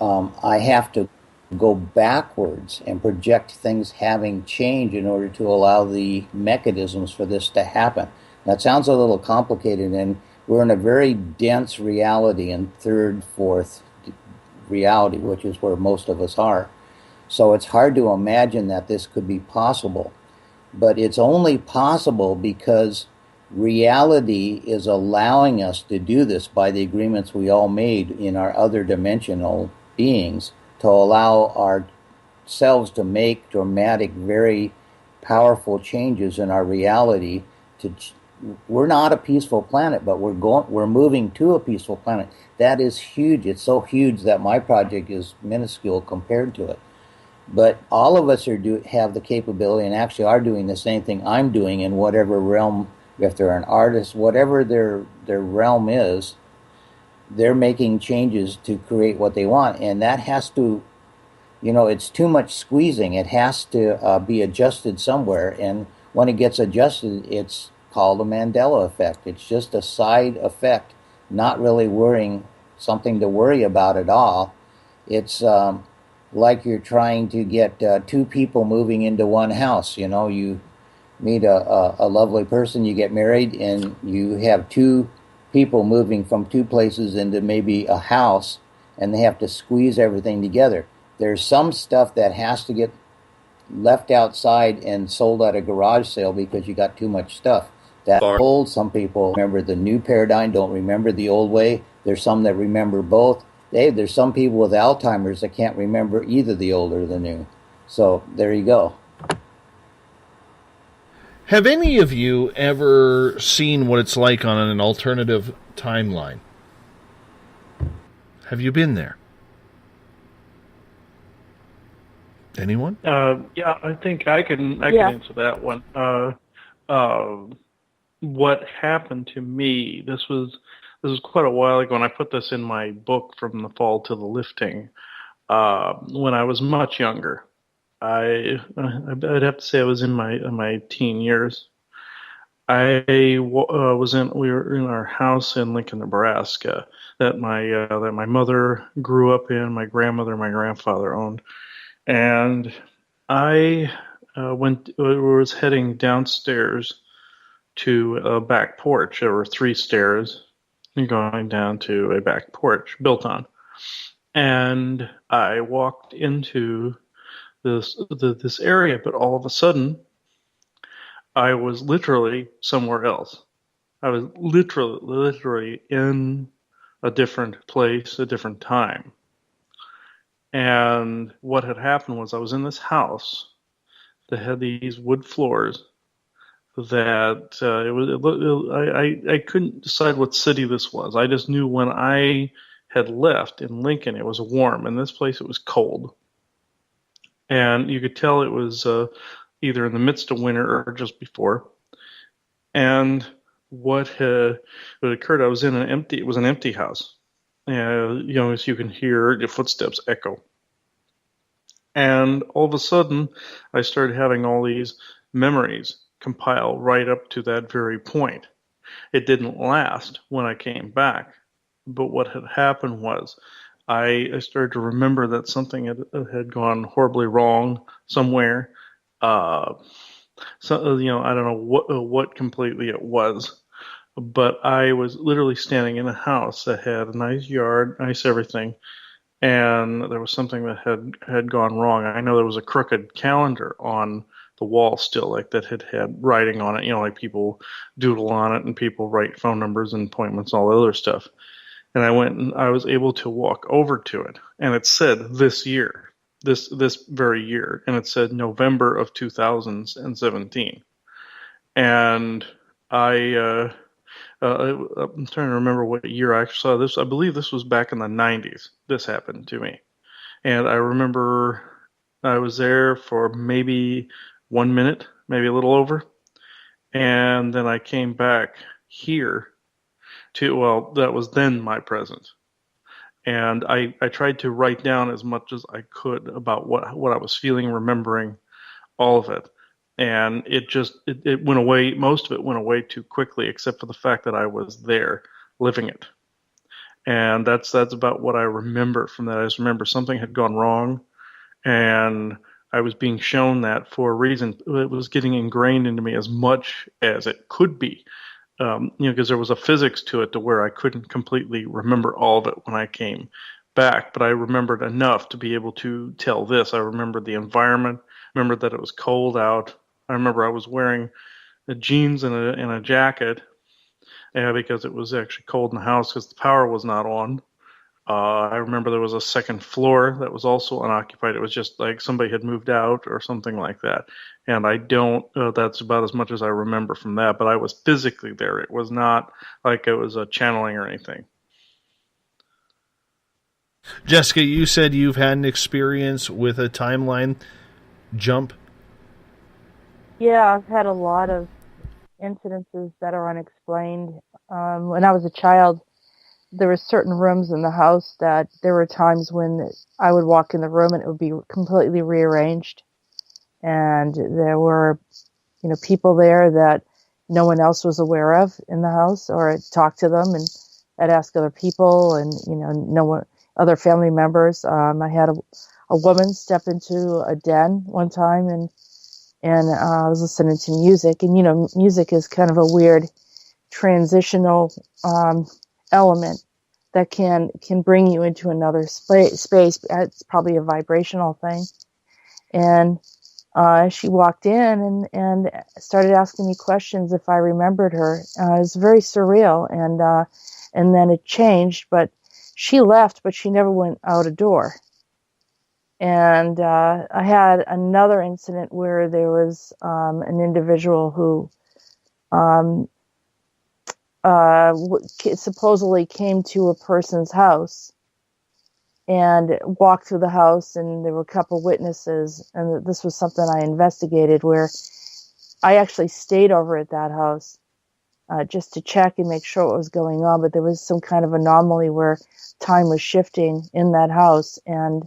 I have to go backwards and project things having changed in order to allow the mechanisms for this to happen. That sounds a little complicated, and we're in a very dense reality and third, fourth reality, which is where most of us are. So it's hard to imagine that this could be possible. But it's only possible because reality is allowing us to do this by the agreements we all made in our other dimensional beings, to allow ourselves to make dramatic, very powerful changes in our reality. We're not a peaceful planet, but we're moving to a peaceful planet. That is huge. It's so huge that my project is minuscule compared to it. But all of us have the capability, and actually are doing the same thing I'm doing in whatever realm. If they're an artist, whatever their realm is, they're making changes to create what they want. And that has to, it's too much squeezing. It has to be adjusted somewhere. And when it gets adjusted, it's called a Mandela effect. It's just a side effect, not really something to worry about at all. It's like you're trying to get two people moving into one house. You meet a lovely person, you get married, and you have two people moving from two places into maybe a house, and they have to squeeze everything together. There's some stuff that has to get left outside and sold at a garage sale because you got too much stuff. That's old. Some people remember the new paradigm, don't remember the old way. There's some that remember both. There's some people with Alzheimer's that can't remember either the old or the new. So there you go. Have any of you ever seen what it's like on an alternative timeline? Have you been there? Anyone? Yeah, I think I can answer that one. What happened to me? This was quite a while ago, and I put this in my book, From the Fall to the Lifting. When I was much younger, I'd have to say I was in my teen years. We were in our house in Lincoln, Nebraska, that my mother grew up in, my grandmother and my grandfather owned, and I was heading downstairs to a back porch. There were 3 stairs going down to a back porch built on, and I walked into this area, but all of a sudden I was literally somewhere else. I was literally in a different place, a different time. And what had happened was I was in this house that had these wood floors that I couldn't decide what city this was. I just knew when I had left in Lincoln, it was warm. In this place, it was cold. And you could tell it was either in the midst of winter or just before. And what occurred, I was in it was an empty house. As you can hear the footsteps echo. And all of a sudden, I started having all these memories compile right up to that very point. It didn't last when I came back, but what had happened was I started to remember that something had gone horribly wrong somewhere. I don't know what completely it was, but I was literally standing in a house that had a nice yard, nice everything, and there was something that had gone wrong. I know there was a crooked calendar on the wall still, like that had writing on it, like people doodle on it and people write phone numbers and appointments, all the other stuff. And I went and I was able to walk over to it, and it said this very year, and it said November of 2017. And I'm trying to remember what year I actually saw this. I believe this was back in the 90s. This happened to me. And I remember I was there for maybe 1 minute, maybe a little over. And then I came back here that was then my present. And I tried to write down as much as I could about what I was feeling, remembering all of it. And it went away. Most of it went away too quickly, except for the fact that I was there living it. And that's about what I remember from that. I just remember something had gone wrong, and I was being shown that for a reason. It was getting ingrained into me as much as it could be, because there was a physics to it to where I couldn't completely remember all of it when I came back, but I remembered enough to be able to tell this. I remembered the environment, remembered that it was cold out. I remember I was wearing jeans and a jacket because it was actually cold in the house because the power was not on. I remember there was a second floor that was also unoccupied. It was just like somebody had moved out or something like that. And that's about as much as I remember from that, but I was physically there. It was not like it was a channeling or anything. Jessica, you said you've had an experience with a timeline jump. Yeah, I've had a lot of incidences that are unexplained. When I was a child, there were certain rooms in the house that there were times when I would walk in the room and it would be completely rearranged. And there were, people there that no one else was aware of in the house, or I'd talk to them and I'd ask other people and, no one, other family members. I had a woman step into a den one time and I was listening to music, and music is kind of a weird transitional element that can bring you into another space. It's probably a vibrational thing. And she walked in and started asking me questions if I remembered her. It was very surreal, and then it changed, but she left, but she never went out a door. And I had another incident where there was an individual who supposedly came to a person's house and walked through the house, and there were a couple witnesses, and this was something I investigated, where I actually stayed over at that house just to check and make sure what was going on, but there was some kind of anomaly where time was shifting in that house, and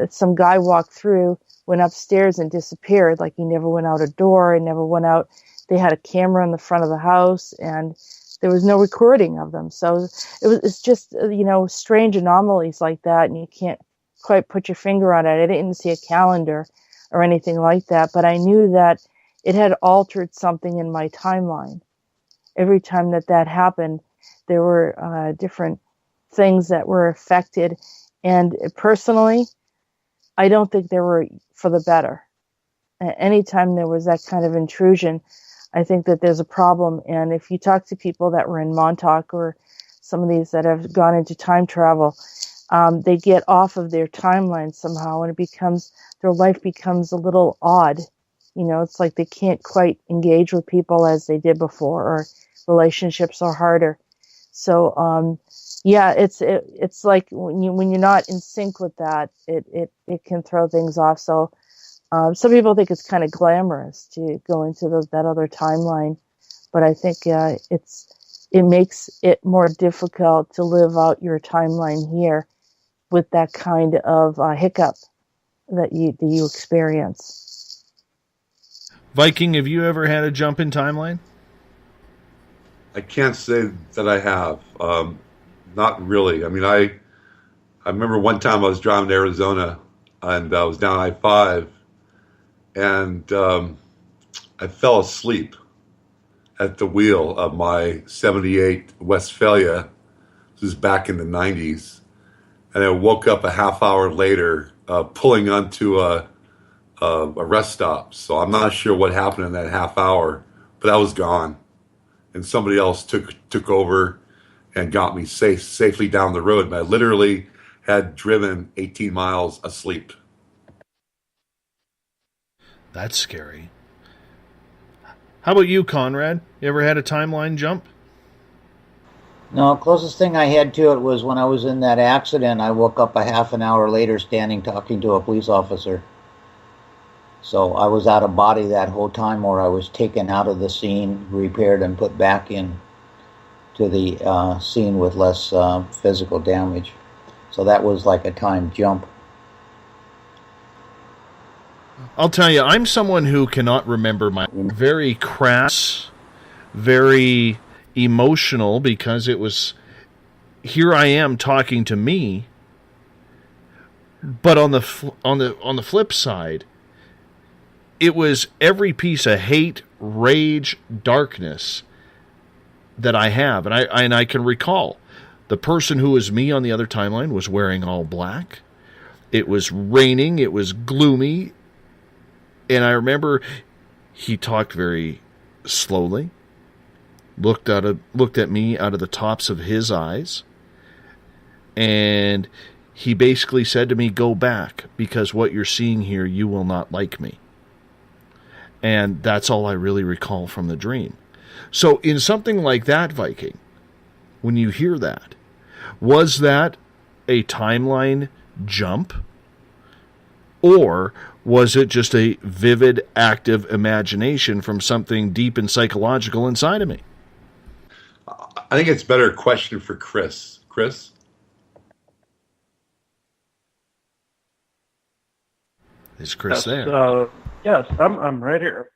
some guy walked through, went upstairs and disappeared. Like, he never went out a door, he never went out. They had a camera in the front of the house, and there was no recording of them. So it's just, strange anomalies like that, and you can't quite put your finger on it. I didn't see a calendar or anything like that, but I knew that it had altered something in my timeline. Every time that happened, there were different things that were affected. And personally, I don't think they were for the better. Anytime there was that kind of intrusion, I think that there's a problem. And if you talk to people that were in Montauk or some of these that have gone into time travel, they get off of their timeline somehow, and their life becomes a little odd. It's like they can't quite engage with people as they did before, or relationships are harder. So, yeah, it's like when you're not in sync with that, it can throw things off. So Some people think it's kind of glamorous to go into that other timeline, but I think it makes it more difficult to live out your timeline here with that kind of hiccup that you experience. Viking, have you ever had a jump in timeline? I can't say that I have. Not really. I mean, I remember one time I was driving to Arizona, and I was down I-5, and I fell asleep at the wheel of my 78 Westphalia. This was back in the 90s. And I woke up a half hour later pulling onto a rest stop. So I'm not sure what happened in that half hour, but I was gone. And somebody else took over and got me safely down the road. And I literally had driven 18 miles asleep. That's scary. How about you, Conrad? You ever had a timeline jump? No, closest thing I had to it was when I was in that accident. I woke up a half an hour later standing talking to a police officer. So I was out of body that whole time, or I was taken out of the scene, repaired, and put back in to the scene with less physical damage. So that was like a time jump. I'll tell you, I'm someone who cannot remember my very crass, very emotional, because it was, here I am talking to me, but on the flip side, it was every piece of hate, rage, darkness that I have, and I can recall the person who was me on the other timeline was wearing all black. It was raining. It was gloomy. And I remember he talked very slowly, looked at me out of the tops of his eyes, and he basically said to me, "Go back, because what you're seeing here, you will not like me." And that's all I really recall from the dream. So in something like that, Viking, when you hear that, was that a timeline jump? Or was it just a vivid, active imagination from something deep and psychological inside of me? I think it's better a question for Chris. Chris? Is Chris yes, there? Yes, I'm right here.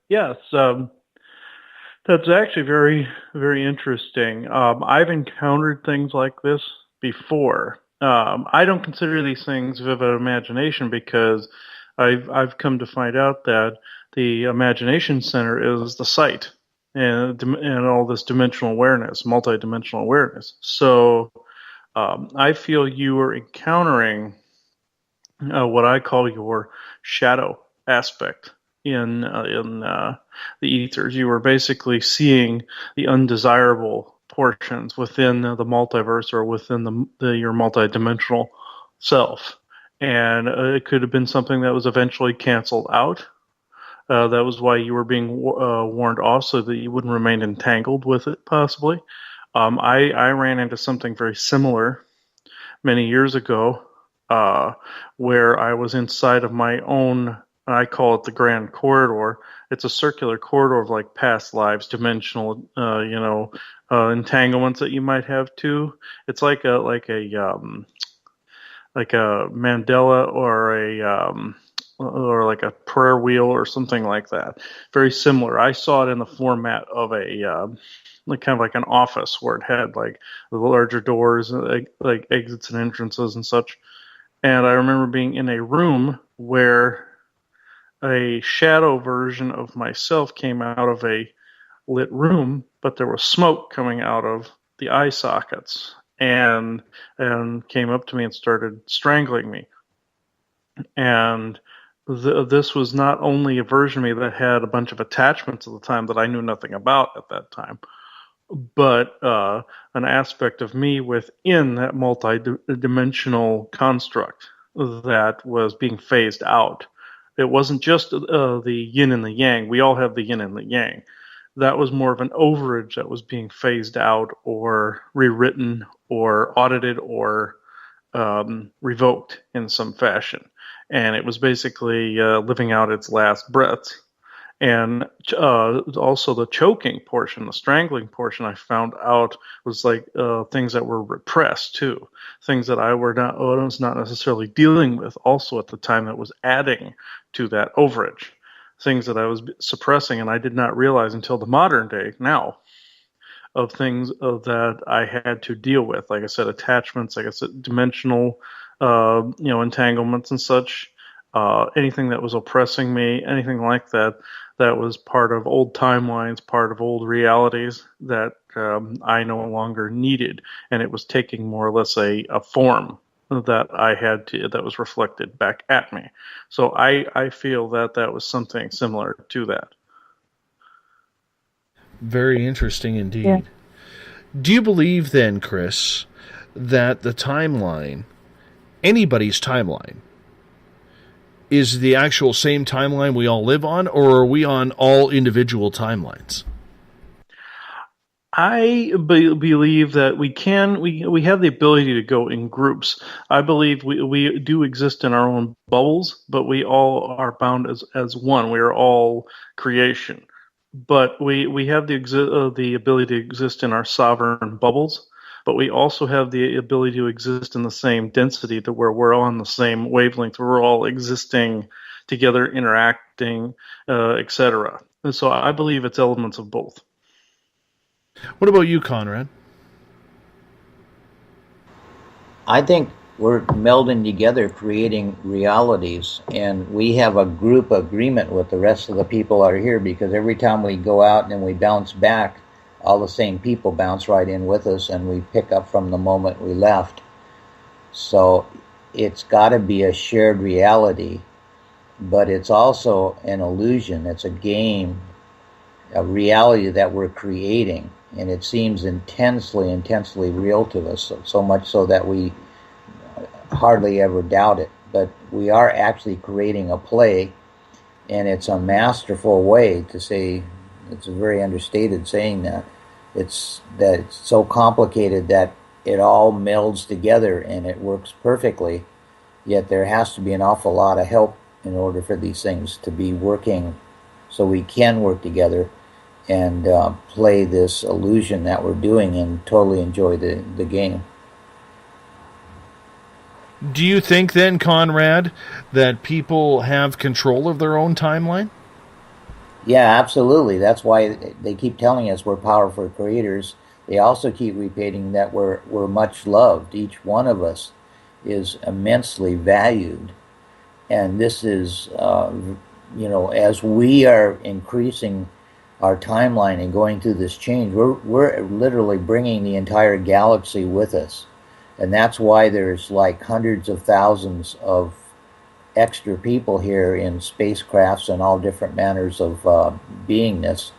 Yes, that's actually very, very interesting. I've encountered things like this before. I don't consider these things vivid imagination because I've come to find out that the imagination center is the sight and all this dimensional awareness, multidimensional awareness. So I feel you are encountering what I call your shadow aspect in the ethers. You were basically seeing the undesirable portions within the multiverse or within your multidimensional self, and it could have been something that was eventually canceled out. That was why you were being warned off, so that you wouldn't remain entangled with it, possibly. I ran into something very similar many years ago, where I was inside of my own, I call it the Grand Corridor. It's a circular corridor of like past lives, dimensional, entanglements that you might have too. It's like a Mandela or like a prayer wheel or something like that. Very similar. I saw it in the format of a kind of like an office where it had like the larger doors, like exits and entrances and such. And I remember being in a room where a shadow version of myself came out of a lit room, but there was smoke coming out of the eye sockets and came up to me and started strangling me. And this was not only a version of me that had a bunch of attachments at the time that I knew nothing about at that time, but an aspect of me within that multi-dimensional construct that was being phased out. It wasn't just the yin and the yang. We all have the yin and the yang. That was more of an overage that was being phased out or rewritten or audited or revoked in some fashion. And it was basically living out its last breaths. And also the choking portion, the strangling portion, I found out was like things that were repressed too, things that I was not necessarily dealing with also at the time that was adding to that overage, things that I was suppressing, and I did not realize until the modern day now of things that I had to deal with. Like I said, attachments, like I said, dimensional, entanglements and such. Anything that was oppressing me, anything like that, that was part of old timelines, part of old realities that I no longer needed, and it was taking more or less a form that I had to, that was reflected back at me. So I feel that was something similar to that. Very interesting indeed. Yeah. Do you believe then, Chris, that the timeline, anybody's timeline, is the actual same timeline we all live on, or are we on all individual timelines? I believe that we have the ability to go in groups. I believe we do exist in our own bubbles, but we all are bound as one. We are all creation. But we have the ability to exist in our sovereign bubbles, but we also have the ability to exist in the same density to where we're on the same wavelength. We're all existing together, interacting, etc. And so I believe it's elements of both. What about you, Conrad? I think we're melding together, creating realities, and we have a group agreement with the rest of the people out here, because every time we go out and then we bounce back, all the same people bounce right in with us, and we pick up from the moment we left. So it's got to be a shared reality, but it's also an illusion. It's a game, a reality that we're creating, and it seems intensely real to us, so much so that we hardly ever doubt it. But we are actually creating a play, and it's a masterful way to say. It's a very understated saying that. It's so complicated that it all melds together and it works perfectly, yet there has to be an awful lot of help in order for these things to be working so we can work together and play this illusion that we're doing and totally enjoy the game. Do you think then, Conrad, that people have control of their own timeline? Yeah, absolutely. That's why they keep telling us we're powerful creators. They also keep repeating that we're much loved. Each one of us is immensely valued. And this is, as we are increasing our timeline and going through this change, we're literally bringing the entire galaxy with us. And that's why there's like hundreds of thousands of extra people here in spacecrafts and all different manners of beingness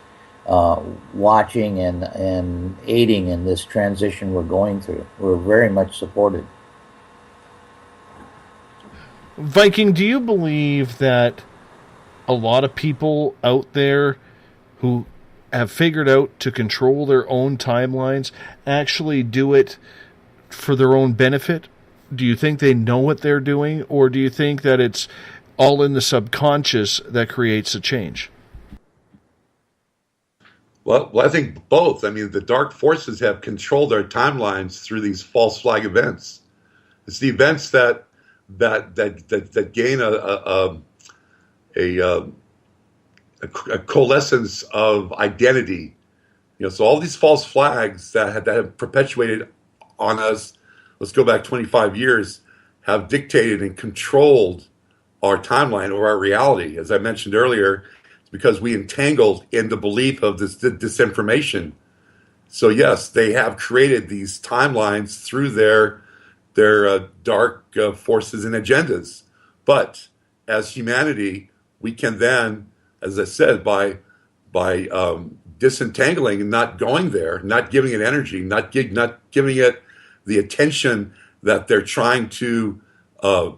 watching and aiding in this transition we're going through. We're very much supported. Viking, do you believe that a lot of people out there who have figured out to control their own timelines actually do it for their own benefit? Do you think they know what they're doing, or do you think that it's all in the subconscious that creates a change? Well, I think both. I mean, the dark forces have controlled our timelines through these false flag events. It's the events that gain a coalescence of identity. So all these false flags that have perpetuated on us, let's go back 25 years, have dictated and controlled our timeline or our reality. As I mentioned earlier, it's because we entangled in the belief of this disinformation. So yes, they have created these timelines through their dark forces and agendas. But as humanity, we can then, as I said, by disentangling and not going there, not giving it energy, not giving it the attention that they're trying to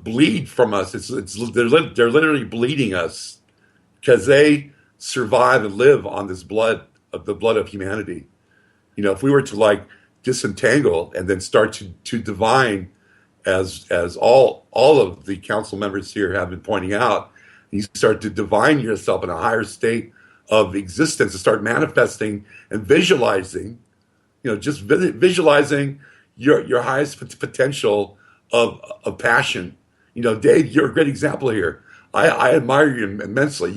bleed from us. They're literally bleeding us because they survive and live on this blood of humanity. If we were to disentangle and then start to divine as all of the council members here have been pointing out, you start to divine yourself in a higher state of existence, and start manifesting and visualizing, just visualizing your highest potential of passion. Dave, you're a great example here. I admire you immensely.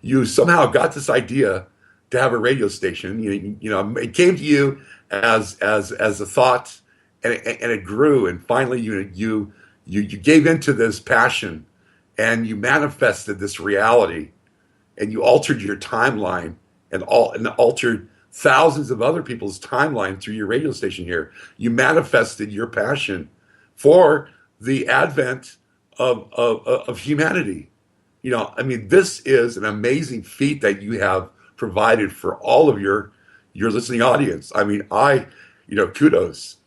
You somehow got this idea to have a radio station. It came to you as a thought, and it grew, and finally you gave into this passion, and you manifested this reality, and you altered your timeline and altered thousands of other people's timeline through your radio station here. You manifested your passion for the advent of humanity. This is an amazing feat that you have provided for all of your listening audience. Kudos.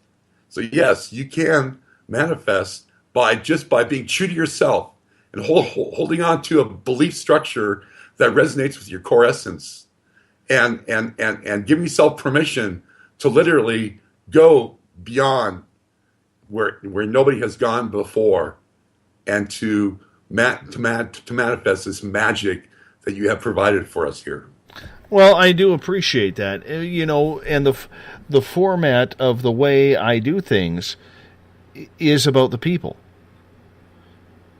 So yes, you can manifest by being true to yourself and holding on to a belief structure that resonates with your core essence, and giving yourself permission to literally go beyond where nobody has gone before, and to manifest this magic that you have provided for us here. Well, I do appreciate that, and the format of the way I do things is about the people,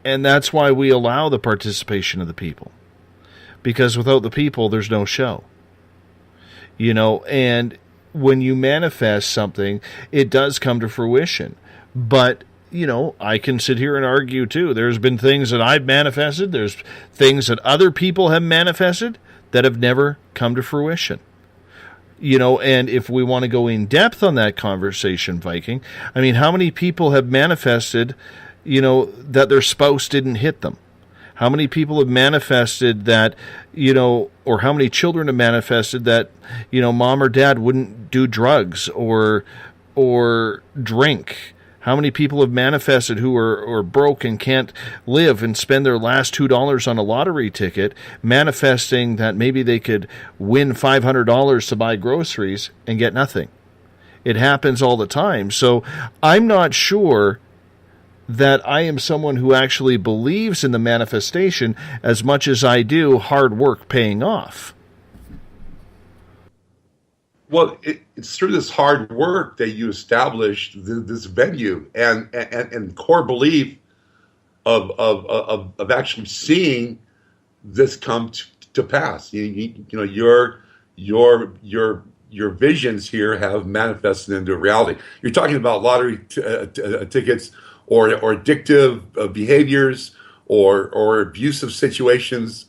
and that's why we allow the participation of the people, because without the people, there's no show. And when you manifest something, it does come to fruition. But, I can sit here and argue too. There's been things that I've manifested. There's things that other people have manifested that have never come to fruition. And if we want to go in depth on that conversation, Viking, how many people have manifested, that their spouse didn't hit them? How many people have manifested that, or how many children have manifested that, mom or dad wouldn't do drugs or drink? How many people have manifested who are broke and can't live and spend their last $2 on a lottery ticket, manifesting that maybe they could win $500 to buy groceries and get nothing? It happens all the time. So I'm not sure that I am someone who actually believes in the manifestation as much as I do hard work paying off. Well, it's through this hard work that you established this venue and core belief of actually seeing this come to pass. Your visions here have manifested into reality. You're talking about lottery tickets or addictive behaviors or abusive situations.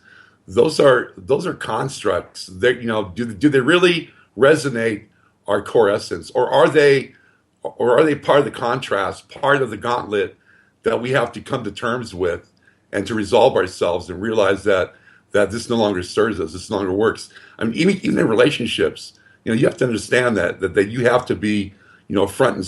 Those are constructs. Do they really resonate our core essence, or are they part of the contrast, part of the gauntlet that we have to come to terms with and to resolve ourselves and realize that this no longer serves us, this no longer works? Even in relationships, you have to understand that you have to be front and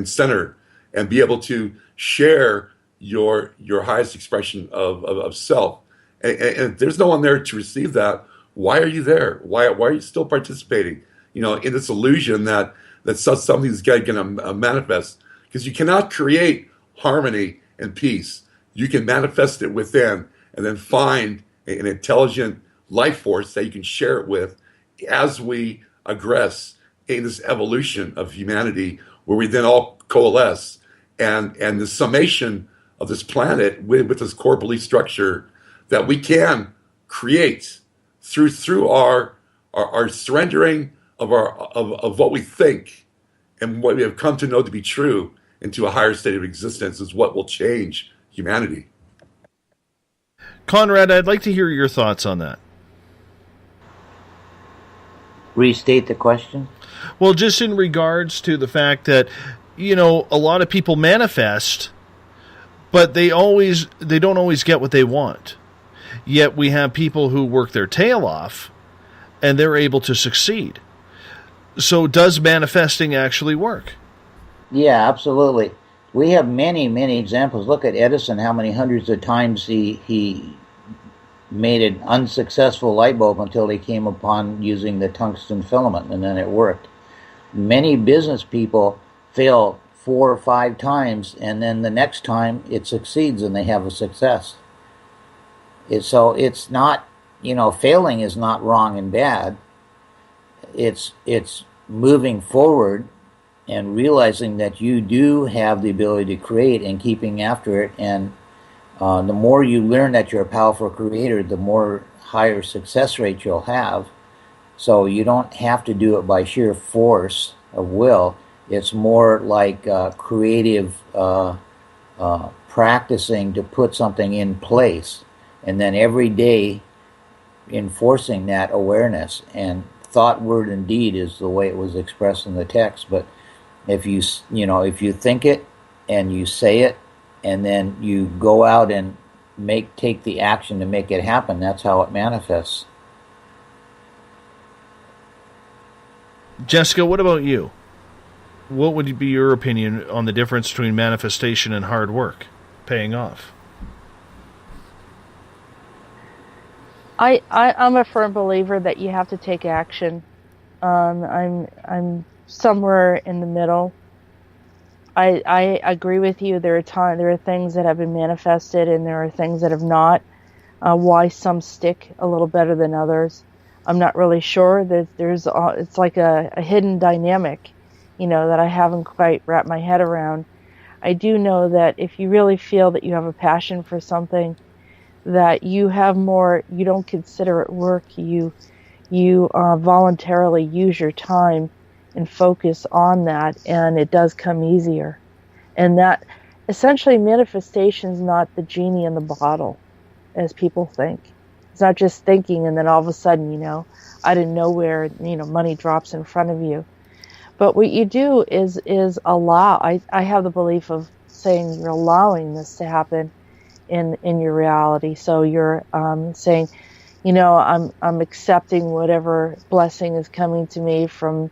center and be able to share your highest expression of self. And if there's no one there to receive that, why are you there? Why are you still participating? In this illusion that something's going to manifest, because you cannot create harmony and peace. You can manifest it within, and then find an intelligent life force that you can share it with as we aggress in this evolution of humanity, where we then all coalesce, and the summation of this planet with this core belief structure that we can create through our surrendering of what we think and what we have come to know to be true into a higher state of existence is what will change humanity. Conrad, I'd like to hear your thoughts on that. Restate the question. Well, just in regards to the fact that, a lot of people manifest, but they don't always get what they want. Yet we have people who work their tail off and they're able to succeed. So does manifesting actually work? Yeah, absolutely. We have many, many examples. Look at Edison, how many hundreds of times he made an unsuccessful light bulb until he came upon using the tungsten filament, and then it worked. Many business people fail 4 or 5 times, and then the next time it succeeds and they have a success. So it's not, failing is not wrong and bad. It's moving forward and realizing that you do have the ability to create and keeping after it. And the more you learn that you're a powerful creator, the more higher success rate you'll have. So you don't have to do it by sheer force of will. It's more like creative practicing to put something in place, and then every day enforcing that awareness. And thought, word, and deed is the way it was expressed in the text. But if you think it and you say it, and then you go out and take the action to make it happen, that's how it manifests. Jessica, what about you? What would be your opinion on the difference between manifestation and hard work paying off? I'm a firm believer that you have to take action. I'm somewhere in the middle. I agree with you. There are things that have been manifested, and there are things that have not. Why some stick a little better than others, I'm not really sure. It's like a hidden dynamic, that I haven't quite wrapped my head around. I do know that if you really feel that you have a passion for something, that you have more, you don't consider it work. You voluntarily use your time and focus on that, and it does come easier. And that essentially, manifestation is not the genie in the bottle, as people think. It's not just thinking and then all of a sudden, out of nowhere, money drops in front of you. But what you do is allow. I have the belief of saying you're allowing this to happen in your reality. So you're saying, I'm accepting whatever blessing is coming to me from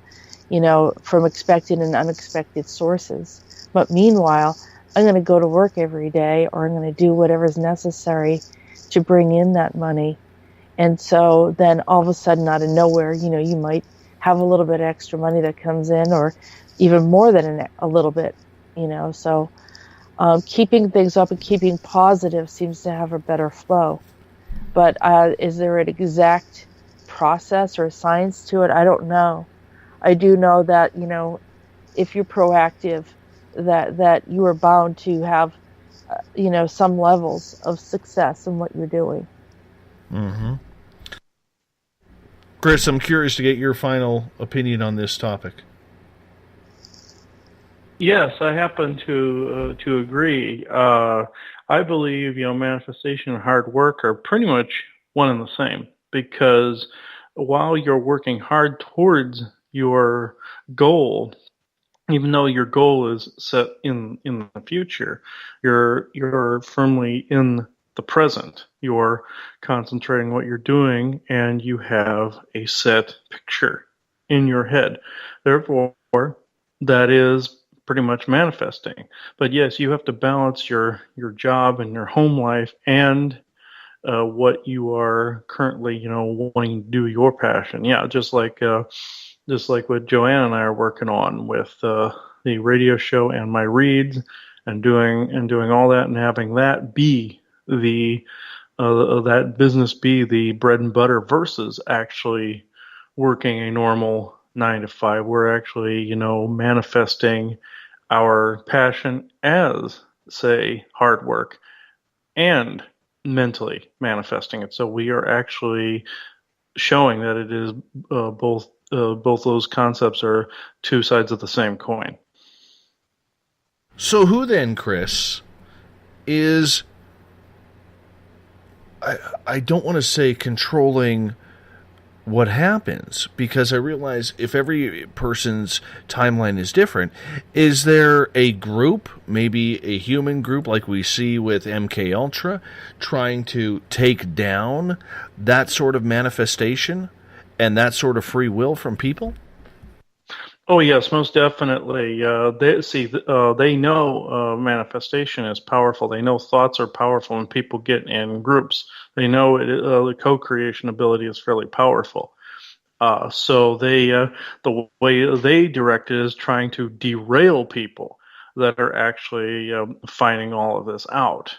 expected and unexpected sources. But meanwhile, I'm going to go to work every day, or I'm going to do whatever's necessary to bring in that money. And so then all of a sudden, out of nowhere, you might have a little bit of extra money that comes in, or even more than a little bit, So keeping things up and keeping positive seems to have a better flow. But is there an exact process or science to it? I don't know. I do know that, if you're proactive, that you are bound to have, some levels of success in what you're doing. Mm-hmm. Chris, I'm curious to get your final opinion on this topic. Yes, I happen to agree. I believe manifestation and hard work are pretty much one and the same, because while you're working hard towards your goal, even though your goal is set in the future, you're firmly in the present. You're concentrating what you're doing, and you have a set picture in your head. Therefore, that is pretty much manifesting. But yes, you have to balance your job and your home life and what you are currently, wanting to do, your passion. Yeah, just like what Joanne and I are working on with the radio show and my reads, and doing all that, and having that be that business be the bread and butter, versus actually working a normal 9 to 5. We're actually, manifesting our passion as, say, hard work, and mentally manifesting it. So we are actually showing that it is both those concepts are two sides of the same coin. So who then, Chris, is, I don't want to say controlling what happens, because I realize if every person's timeline is different, is there a group, maybe a human group like we see with MK Ultra, trying to take down that sort of manifestation and that sort of free will from people? Oh yes, most definitely. They know manifestation is powerful. They know thoughts are powerful, and people get in groups. They know the co-creation ability is fairly powerful. So the way they direct it is trying to derail people. that are actually finding all of this out.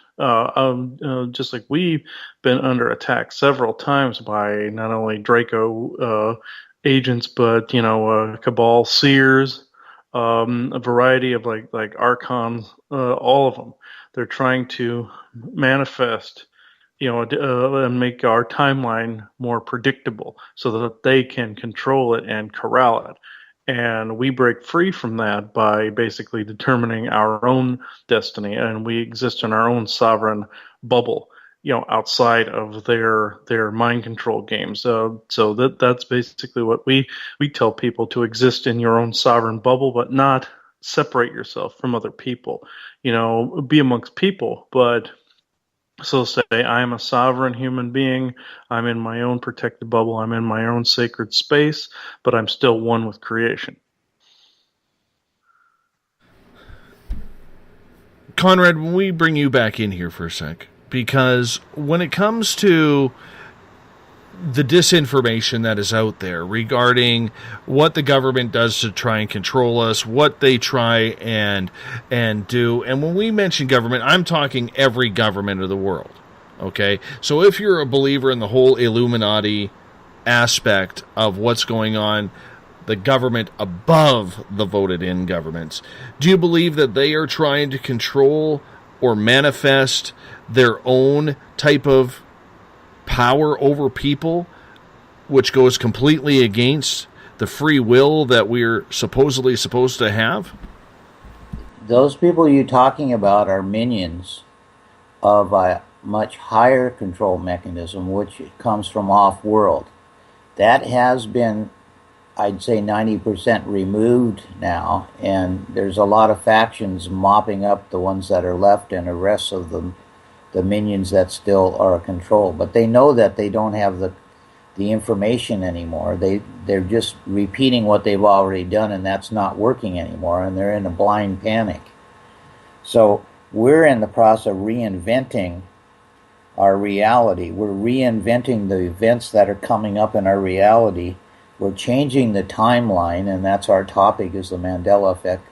Just like we've been under attack several times by not only Draco agents, but Cabal seers, a variety of like archons, all of them. They're trying to manifest, and make our timeline more predictable so that they can control it and corral it. And we break free from that by basically determining our own destiny, and we exist in our own sovereign bubble, outside of their mind control games. So that's basically what we tell people: to exist in your own sovereign bubble, but not separate yourself from other people. Be amongst people, but so say, I'm a sovereign human being. I'm in my own protected bubble. I'm in my own sacred space, but I'm still one with creation. Conrad, when we bring you back in here for a sec, because when it comes to the disinformation that is out there regarding what the government does to try and control us, what they try and do, and when we mention government, I'm talking every government of the world, okay? So if you're a believer in the whole Illuminati aspect of what's going on, the government above the voted-in governments, do you believe that they are trying to control or manifest their own type of power over people, which goes completely against the free will that we're supposedly supposed to have? Those people you're talking about are minions of a much higher control mechanism, which comes from off-world. That has been, I'd say, 90% removed now, and there's a lot of factions mopping up the ones that are left and the rest of them, the minions that still are controlled. But they know that they don't have the information anymore. They're just repeating what they've already done, and that's not working anymore, and they're in a blind panic. So we're in the process of reinventing our reality. We're reinventing the events that are coming up in our reality. We're changing the timeline, and that's our topic, is the Mandela effect.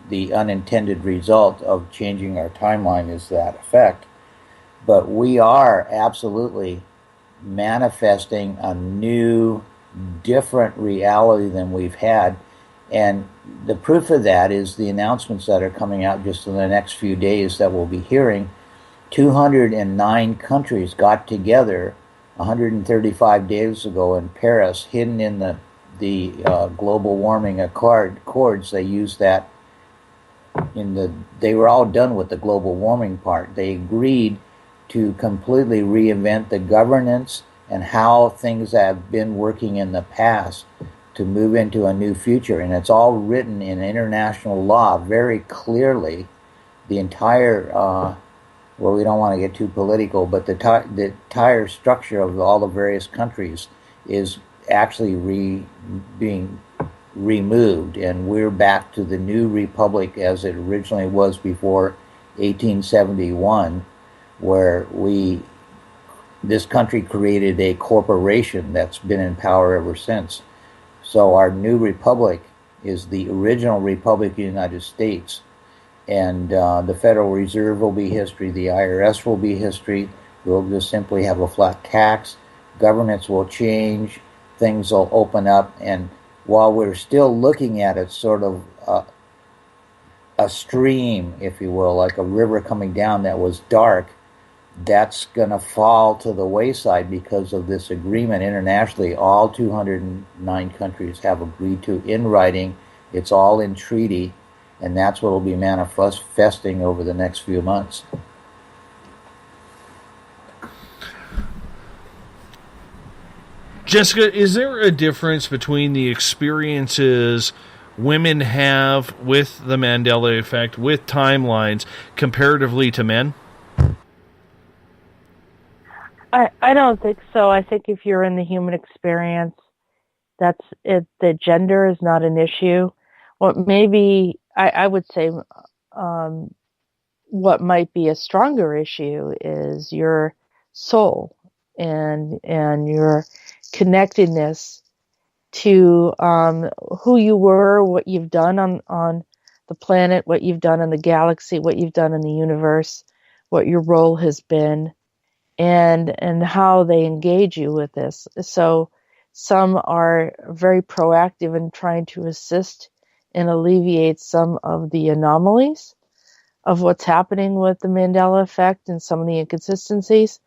The unintended result of changing our timeline is that effect. But we are absolutely manifesting a new, different reality than we've had. And the proof of that is the announcements that are coming out just in the next few days that we'll be hearing. 209 countries got together 135 days ago in Paris, hidden in the global warming accords. They used that they were all done with the global warming part. They agreed to completely reinvent the governance and how things have been working in the past to move into a new future. And it's all written in international law very clearly. The entire, well, we don't want to get too political, but the entire structure of all the various countries is actually being removed, and we're back to the new republic as it originally was before 1871, where this country created a corporation that's been in power ever since. So our new republic is the original Republic of the United States, and the Federal Reserve will be history, the IRS will be history. We'll just simply have a flat tax. Governments will change, things will open up, and while we're still looking at it sort of a stream, if you will, like a river coming down that was dark, that's going to fall to the wayside because of this agreement internationally. All 209 countries have agreed to in writing. It's all in treaty, and that's what will be manifesting over the next few months. Jessica, is there a difference between the experiences women have with the Mandela effect, with timelines, comparatively to men? I don't think so. I think if you're in the human experience, that's it. The gender is not an issue. What maybe I would say, what might be a stronger issue is your soul and your connectedness to who you were, what you've done on the planet, what you've done in the galaxy, what you've done in the universe, what your role has been, and how they engage you with this. So some are very proactive in trying to assist and alleviate some of the anomalies of what's happening with the Mandela effect and some of the inconsistencies.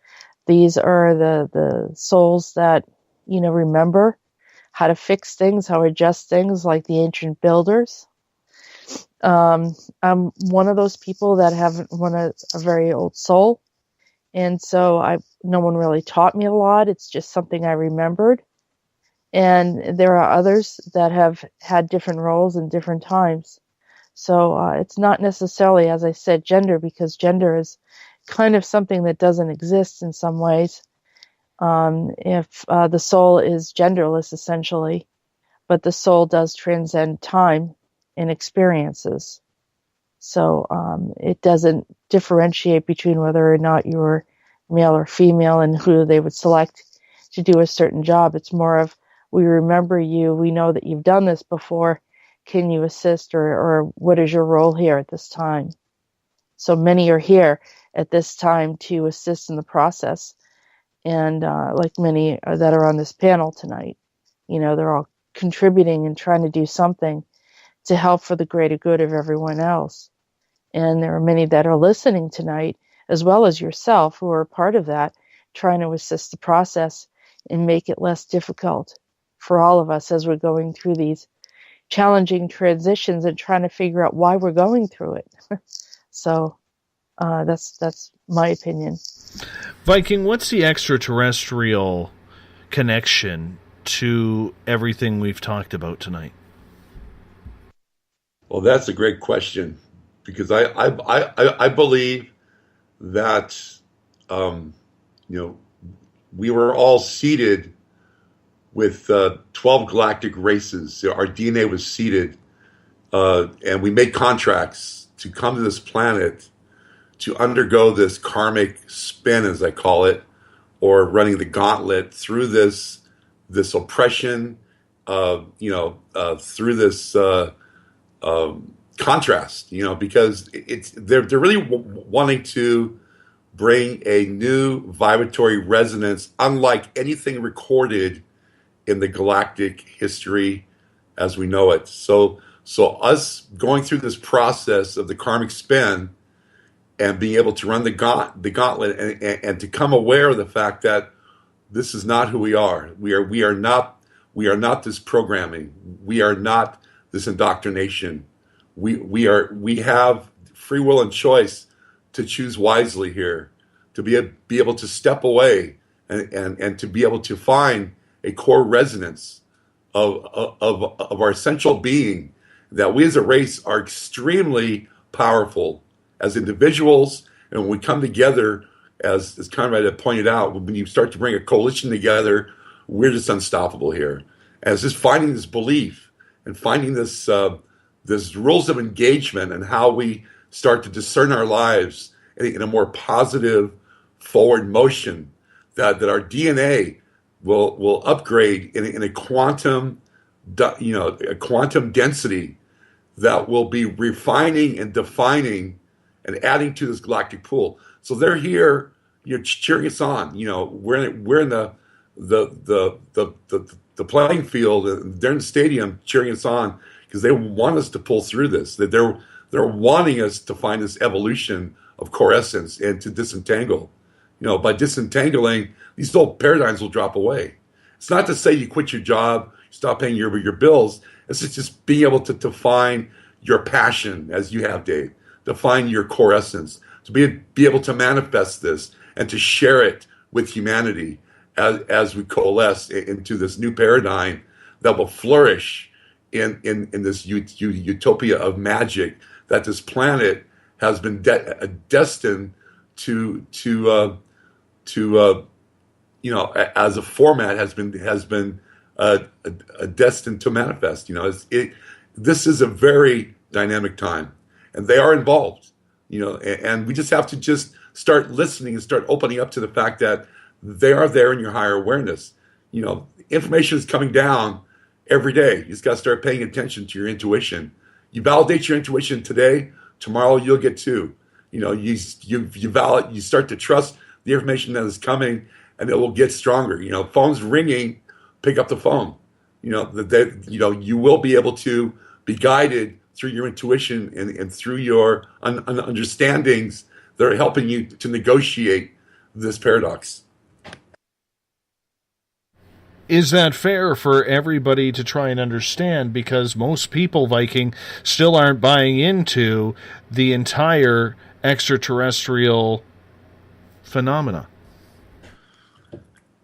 These are the souls that, remember how to fix things, how to adjust things, like the ancient builders. I'm one of those people that haven't won a very old soul. And so no one really taught me a lot. It's just something I remembered. And there are others that have had different roles in different times. So it's not necessarily, as I said, gender, because gender is kind of something that doesn't exist in some ways. If the soul is genderless, essentially, but the soul does transcend time and experiences. So it doesn't differentiate between whether or not you're male or female and who they would select to do a certain job. It's more of, we remember you, we know that you've done this before, can you assist, or what is your role here at this time? So many are here at this time to assist in the process. And like many that are on this panel tonight, they're all contributing and trying to do something to help for the greater good of everyone else. And there are many that are listening tonight, as well as yourself, who are part of that, trying to assist the process and make it less difficult for all of us as we're going through these challenging transitions and trying to figure out why we're going through it. So that's my opinion. Viking, what's the extraterrestrial connection to everything we've talked about tonight? Well, that's a great question, because I believe that we were all seeded with 12 galactic races. Our DNA was seeded, and we made contracts to come to this planet to undergo this karmic spin, as I call it, or running the gauntlet through this oppression, through this contrast, because they're really wanting to bring a new vibratory resonance, unlike anything recorded in the galactic history as we know it. So us going through this process of the karmic spin and being able to run the gauntlet and to come aware of the fact that this is not who we are. We are not this programming. We are not this indoctrination. We have free will and choice to choose wisely here, to be able to step away and to be able to find a core resonance of our essential being, that we as a race are extremely powerful as individuals. And when we come together, as Conrad had pointed out, when you start to bring a coalition together, we're just unstoppable here. And it's just finding this belief and finding this rules of engagement and how we start to discern our lives in a more positive forward motion, that our DNA will upgrade in a quantum, a quantum density that will be refining and defining and adding to this galactic pool. So they're here, cheering us on. We're in the playing field, and they're in the stadium cheering us on because they want us to pull through this. That they're wanting us to find this evolution of core essence and to disentangle. By disentangling, these old paradigms will drop away. It's not to say you quit your job, stop paying your bills. It's just being able to find your passion, as you have, Dave, to find your core essence, to be able to manifest this and to share it with humanity as we coalesce into this new paradigm that will flourish in this utopia of magic that this planet has been destined to as a format has been destined to manifest. This is a very dynamic time, and they are involved. And we just have to just start listening and start opening up to the fact that they are there in your higher awareness. Information is coming down every day. You just got to start paying attention to your intuition. You validate your intuition today, tomorrow you'll get two. You start to trust the information that is coming, and it will get stronger. Phone's ringing, pick up the phone. You will be able to be guided through your intuition and through your understandings that are helping you to negotiate this paradox. Is that fair for everybody to try and understand? Because most people, Viking, still aren't buying into the entire extraterrestrial phenomena.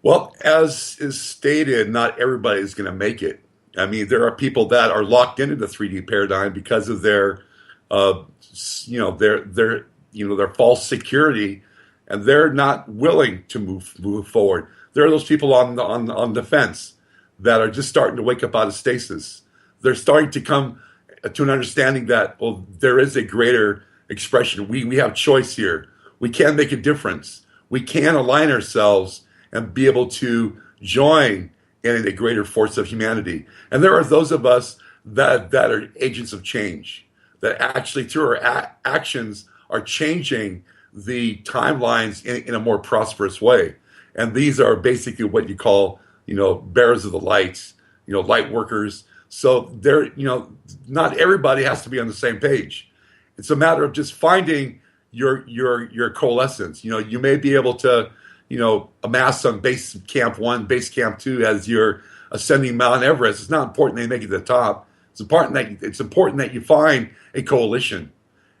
Well, as is stated, not everybody is going to make it. I mean, there are people that are locked into the 3D paradigm because of their false security, and they're not willing to move forward. There are those people on the fence that are just starting to wake up out of stasis. They're starting to come to an understanding that, well, there is a greater expression. We have choice here. We can make a difference. We can align ourselves and be able to join in a greater force of humanity. And there are those of us that are agents of change, that actually through our actions are changing the timelines in a more prosperous way. And these are basically what you call, bearers of the light, light workers. So not everybody has to be on the same page. It's a matter of just finding your coalescence. You may be able to, amass on base camp 1, base camp 2 as you're ascending Mount Everest. It's not important that you make it to the top. It's important that you find a coalition,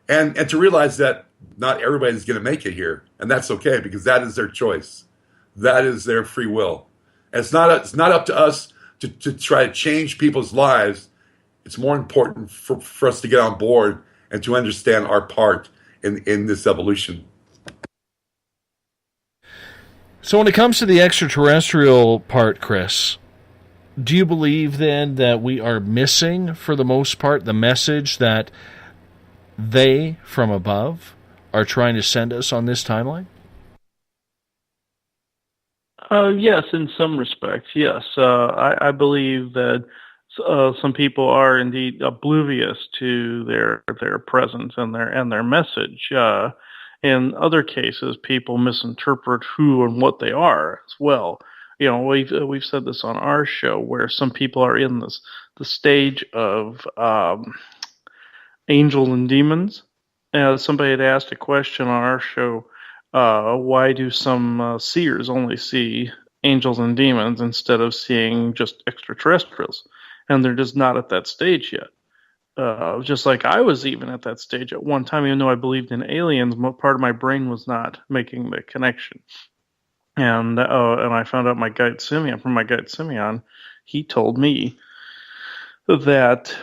and to realize that not everybody's going to make it here, and that's okay, because that is their choice. That is their free will. And it's not up to us to try to change people's lives. It's more important for us to get on board and to understand our part in this evolution. So when it comes to the extraterrestrial part, Chris, do you believe then that we are missing, for the most part, the message that they from above are trying to send us on this timeline? Yes, in some respects, yes. I believe that some people are indeed oblivious to their presence and their message. In other cases, people misinterpret who and what they are as well. We've said this on our show, where some people are in the stage of angels and demons. Somebody had asked a question on our show. Why do some seers only see angels and demons instead of seeing just extraterrestrials? And they're just not at that stage yet. Just like I was even at that stage at one time, even though I believed in aliens, part of my brain was not making the connection. And I found out from my guide Simeon, he told me that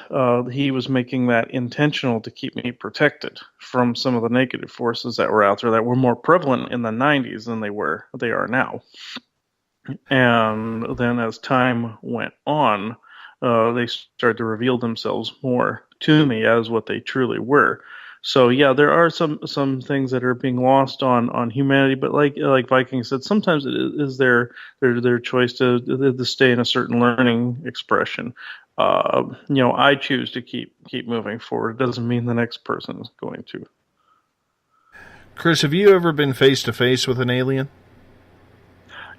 he was making that intentional to keep me protected from some of the negative forces that were out there that were more prevalent in the 90s than they are now. And then as time went on, they started to reveal themselves more to me as what they truly were. So yeah, there are some things that are being lost on humanity, but like Viking said, sometimes it is their choice to stay in a certain learning expression. I choose to keep moving forward. It doesn't mean the next person is going to. Chris, have you ever been face to face with an alien?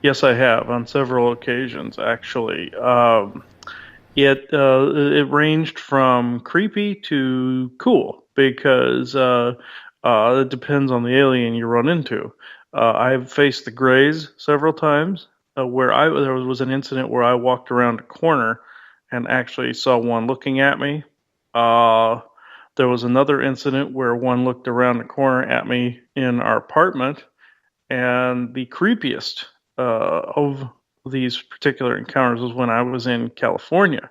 Yes, I have, on several occasions, actually. It ranged from creepy to cool, because it depends on the alien you run into. I've faced the Greys several times, where there was an incident where I walked around a corner and actually saw one looking at me. There was another incident where one looked around the corner at me in our apartment, and the creepiest of these particular encounters was when I was in California.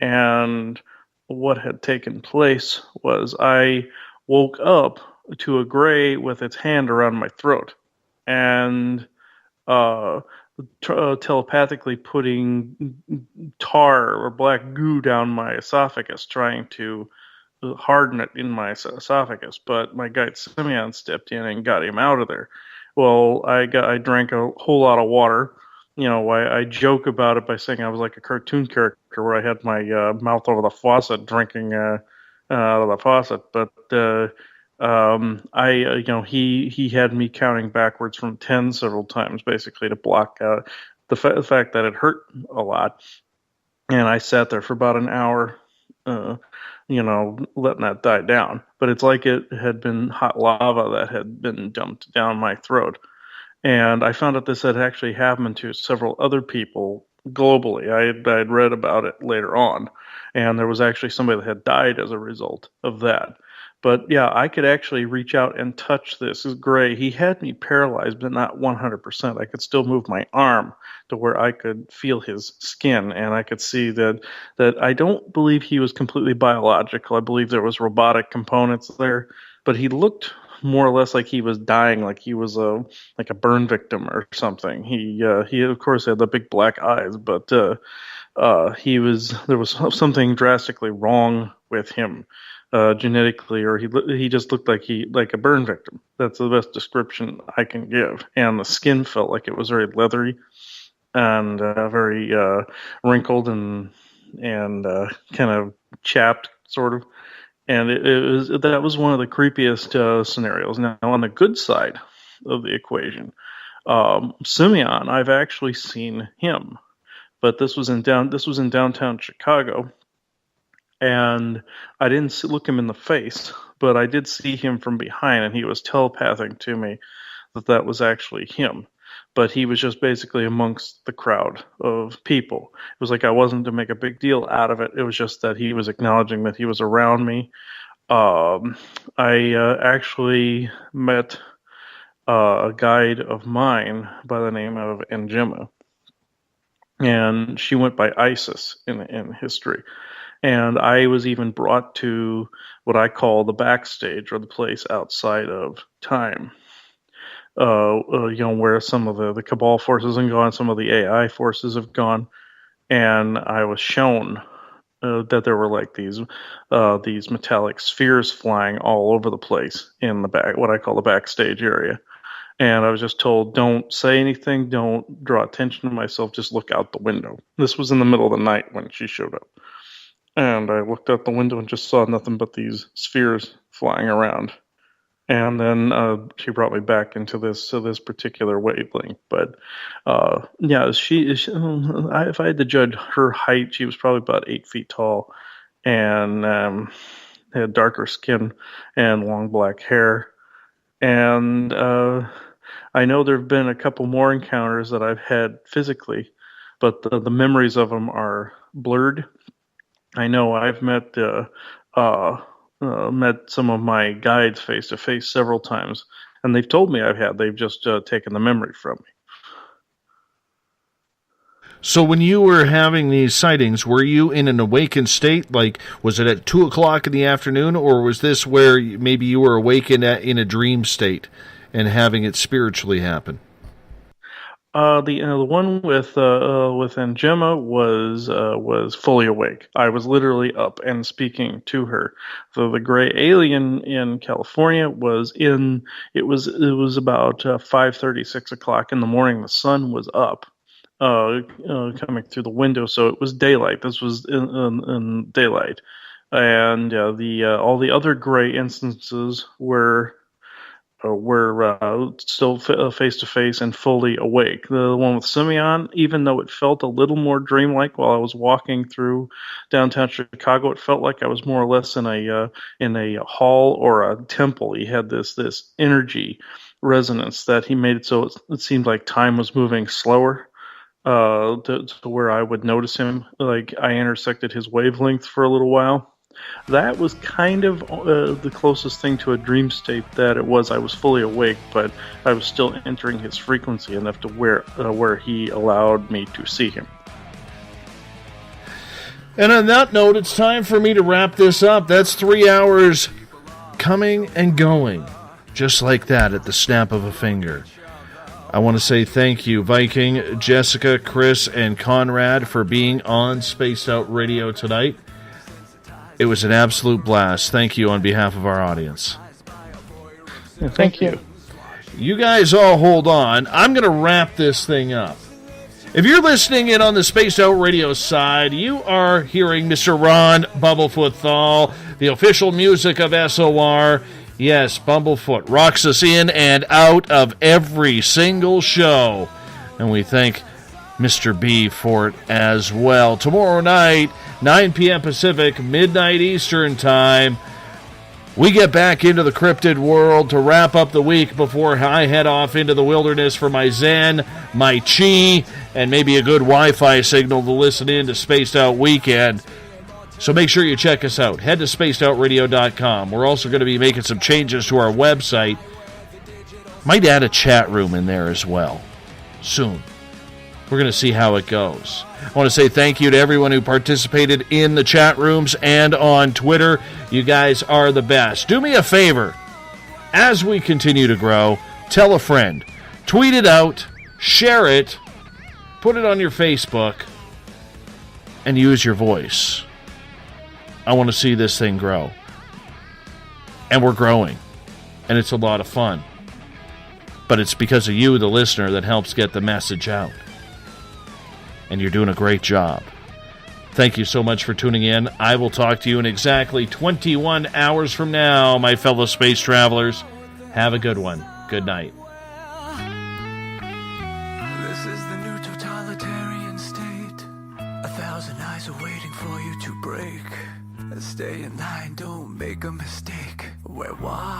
And what had taken place was I woke up to a Grey with its hand around my throat and telepathically putting tar or black goo down my esophagus, trying to harden it in my esophagus. But my guide Simeon stepped in and got him out of there. Well, I drank a whole lot of water. I joke about it by saying I was like a cartoon character where I had my mouth over the faucet drinking out of the faucet. But he had me counting backwards from 10 several times, basically to block out the fact that it hurt a lot. And I sat there for about an hour, letting that die down. But it's like it had been hot lava that had been dumped down my throat. And I found out this had actually happened to several other people globally. I had read about it later on, and there was actually somebody that had died as a result of that. But yeah, I could actually reach out and touch this gray. He had me paralyzed, but not 100%. I could still move my arm to where I could feel his skin, and I could see that I don't believe he was completely biological. I believe there was robotic components there, but he looked more or less like he was dying, like he was like a burn victim or something. He of course had the big black eyes, but there was something drastically wrong with him. Genetically, or he just looked like a burn victim. That's the best description I can give. And the skin felt like it was very leathery and very wrinkled and kind of chapped, sort of. And that was one of the creepiest scenarios. Now, on the good side of the equation, Simeon, I've actually seen him, but this was in downtown Chicago. And I didn't look him in the face, but I did see him from behind, and he was telepathing to me that was actually him. But he was just basically amongst the crowd of people. It was like I wasn't to make a big deal out of it. It was just that he was acknowledging that he was around me. I actually met a guide of mine by the name of Angema, and she went by Isis in history. And I was even brought to what I call the backstage, or the place outside of time, where some of the Cabal forces have gone, some of the AI forces have gone, and I was shown that there were like these metallic spheres flying all over the place in the back, what I call the backstage area. And I was just told, don't say anything, don't draw attention to myself, just look out the window. This was in the middle of the night when she showed up. And I looked out the window and just saw nothing but these spheres flying around. And then she brought me back into this particular wavelength. But if I had to judge her height, she was probably about 8 feet tall, and had darker skin and long black hair. And I know there have been a couple more encounters that I've had physically, but the memories of them are blurred. I know I've met some of my guides face to face several times, and they've told me they've just taken the memory from me. So when you were having these sightings, were you in an awakened state? Like, was it at 2:00 in the afternoon, or was this where maybe you were awakened in a dream state and having it spiritually happen? The one with Angema was fully awake. I was literally up and speaking to her. The gray alien in California was about 5:30, 6 o'clock in the morning. The sun was up, coming through the window, so it was daylight. This was in daylight, and all the other gray instances were still face to face and fully awake. The one with Simeon, even though it felt a little more dreamlike while I was walking through downtown Chicago, it felt like I was more or less in a hall or a temple. He had this energy resonance that he made it so it seemed like time was moving slower, to where I would notice him. Like I intersected his wavelength for a little while. That was kind of the closest thing to a dream state that it was. I was fully awake, but I was still entering his frequency enough to where he allowed me to see him. And on that note, it's time for me to wrap this up. That's 3 hours coming and going, just like that, at the snap of a finger. I want to say thank you, Viking, Jessica, Chris, and Conrad, for being on Spaced Out Radio tonight. It was an absolute blast. Thank you on behalf of our audience. Thank you. You guys all hold on. I'm going to wrap this thing up. If you're listening in on the Spaced Out Radio side, you are hearing Mr. Ron Bumblefoot THAL, the official music of SOR. Yes, Bumblefoot rocks us in and out of every single show. And we thank Mr. B for it as well. Tomorrow night, 9 p.m. Pacific, midnight Eastern Time, we get back into the cryptid world to wrap up the week before I head off into the wilderness for my Zen, my Chi, and maybe a good Wi-Fi signal to listen in to Spaced Out Weekend. So make sure you check us out. Head to spacedoutradio.com. We're also going to be making some changes to our website. Might add a chat room in there as well soon. We're going to see how it goes. I want to say thank you to everyone who participated in the chat rooms and on Twitter. You guys are the best. Do me a favor. As we continue to grow, tell a friend. Tweet it out. Share it. Put it on your Facebook. And use your voice. I want to see this thing grow. And we're growing. And it's a lot of fun. But it's because of you, the listener, that helps get the message out. And you're doing a great job. Thank you so much for tuning in. I will talk to you in exactly 21 hours from now, my fellow space travelers. Have a good one. Good night. This is the new totalitarian state. 1,000 eyes are waiting for you to break. Stay in line, don't make a mistake. We're watching.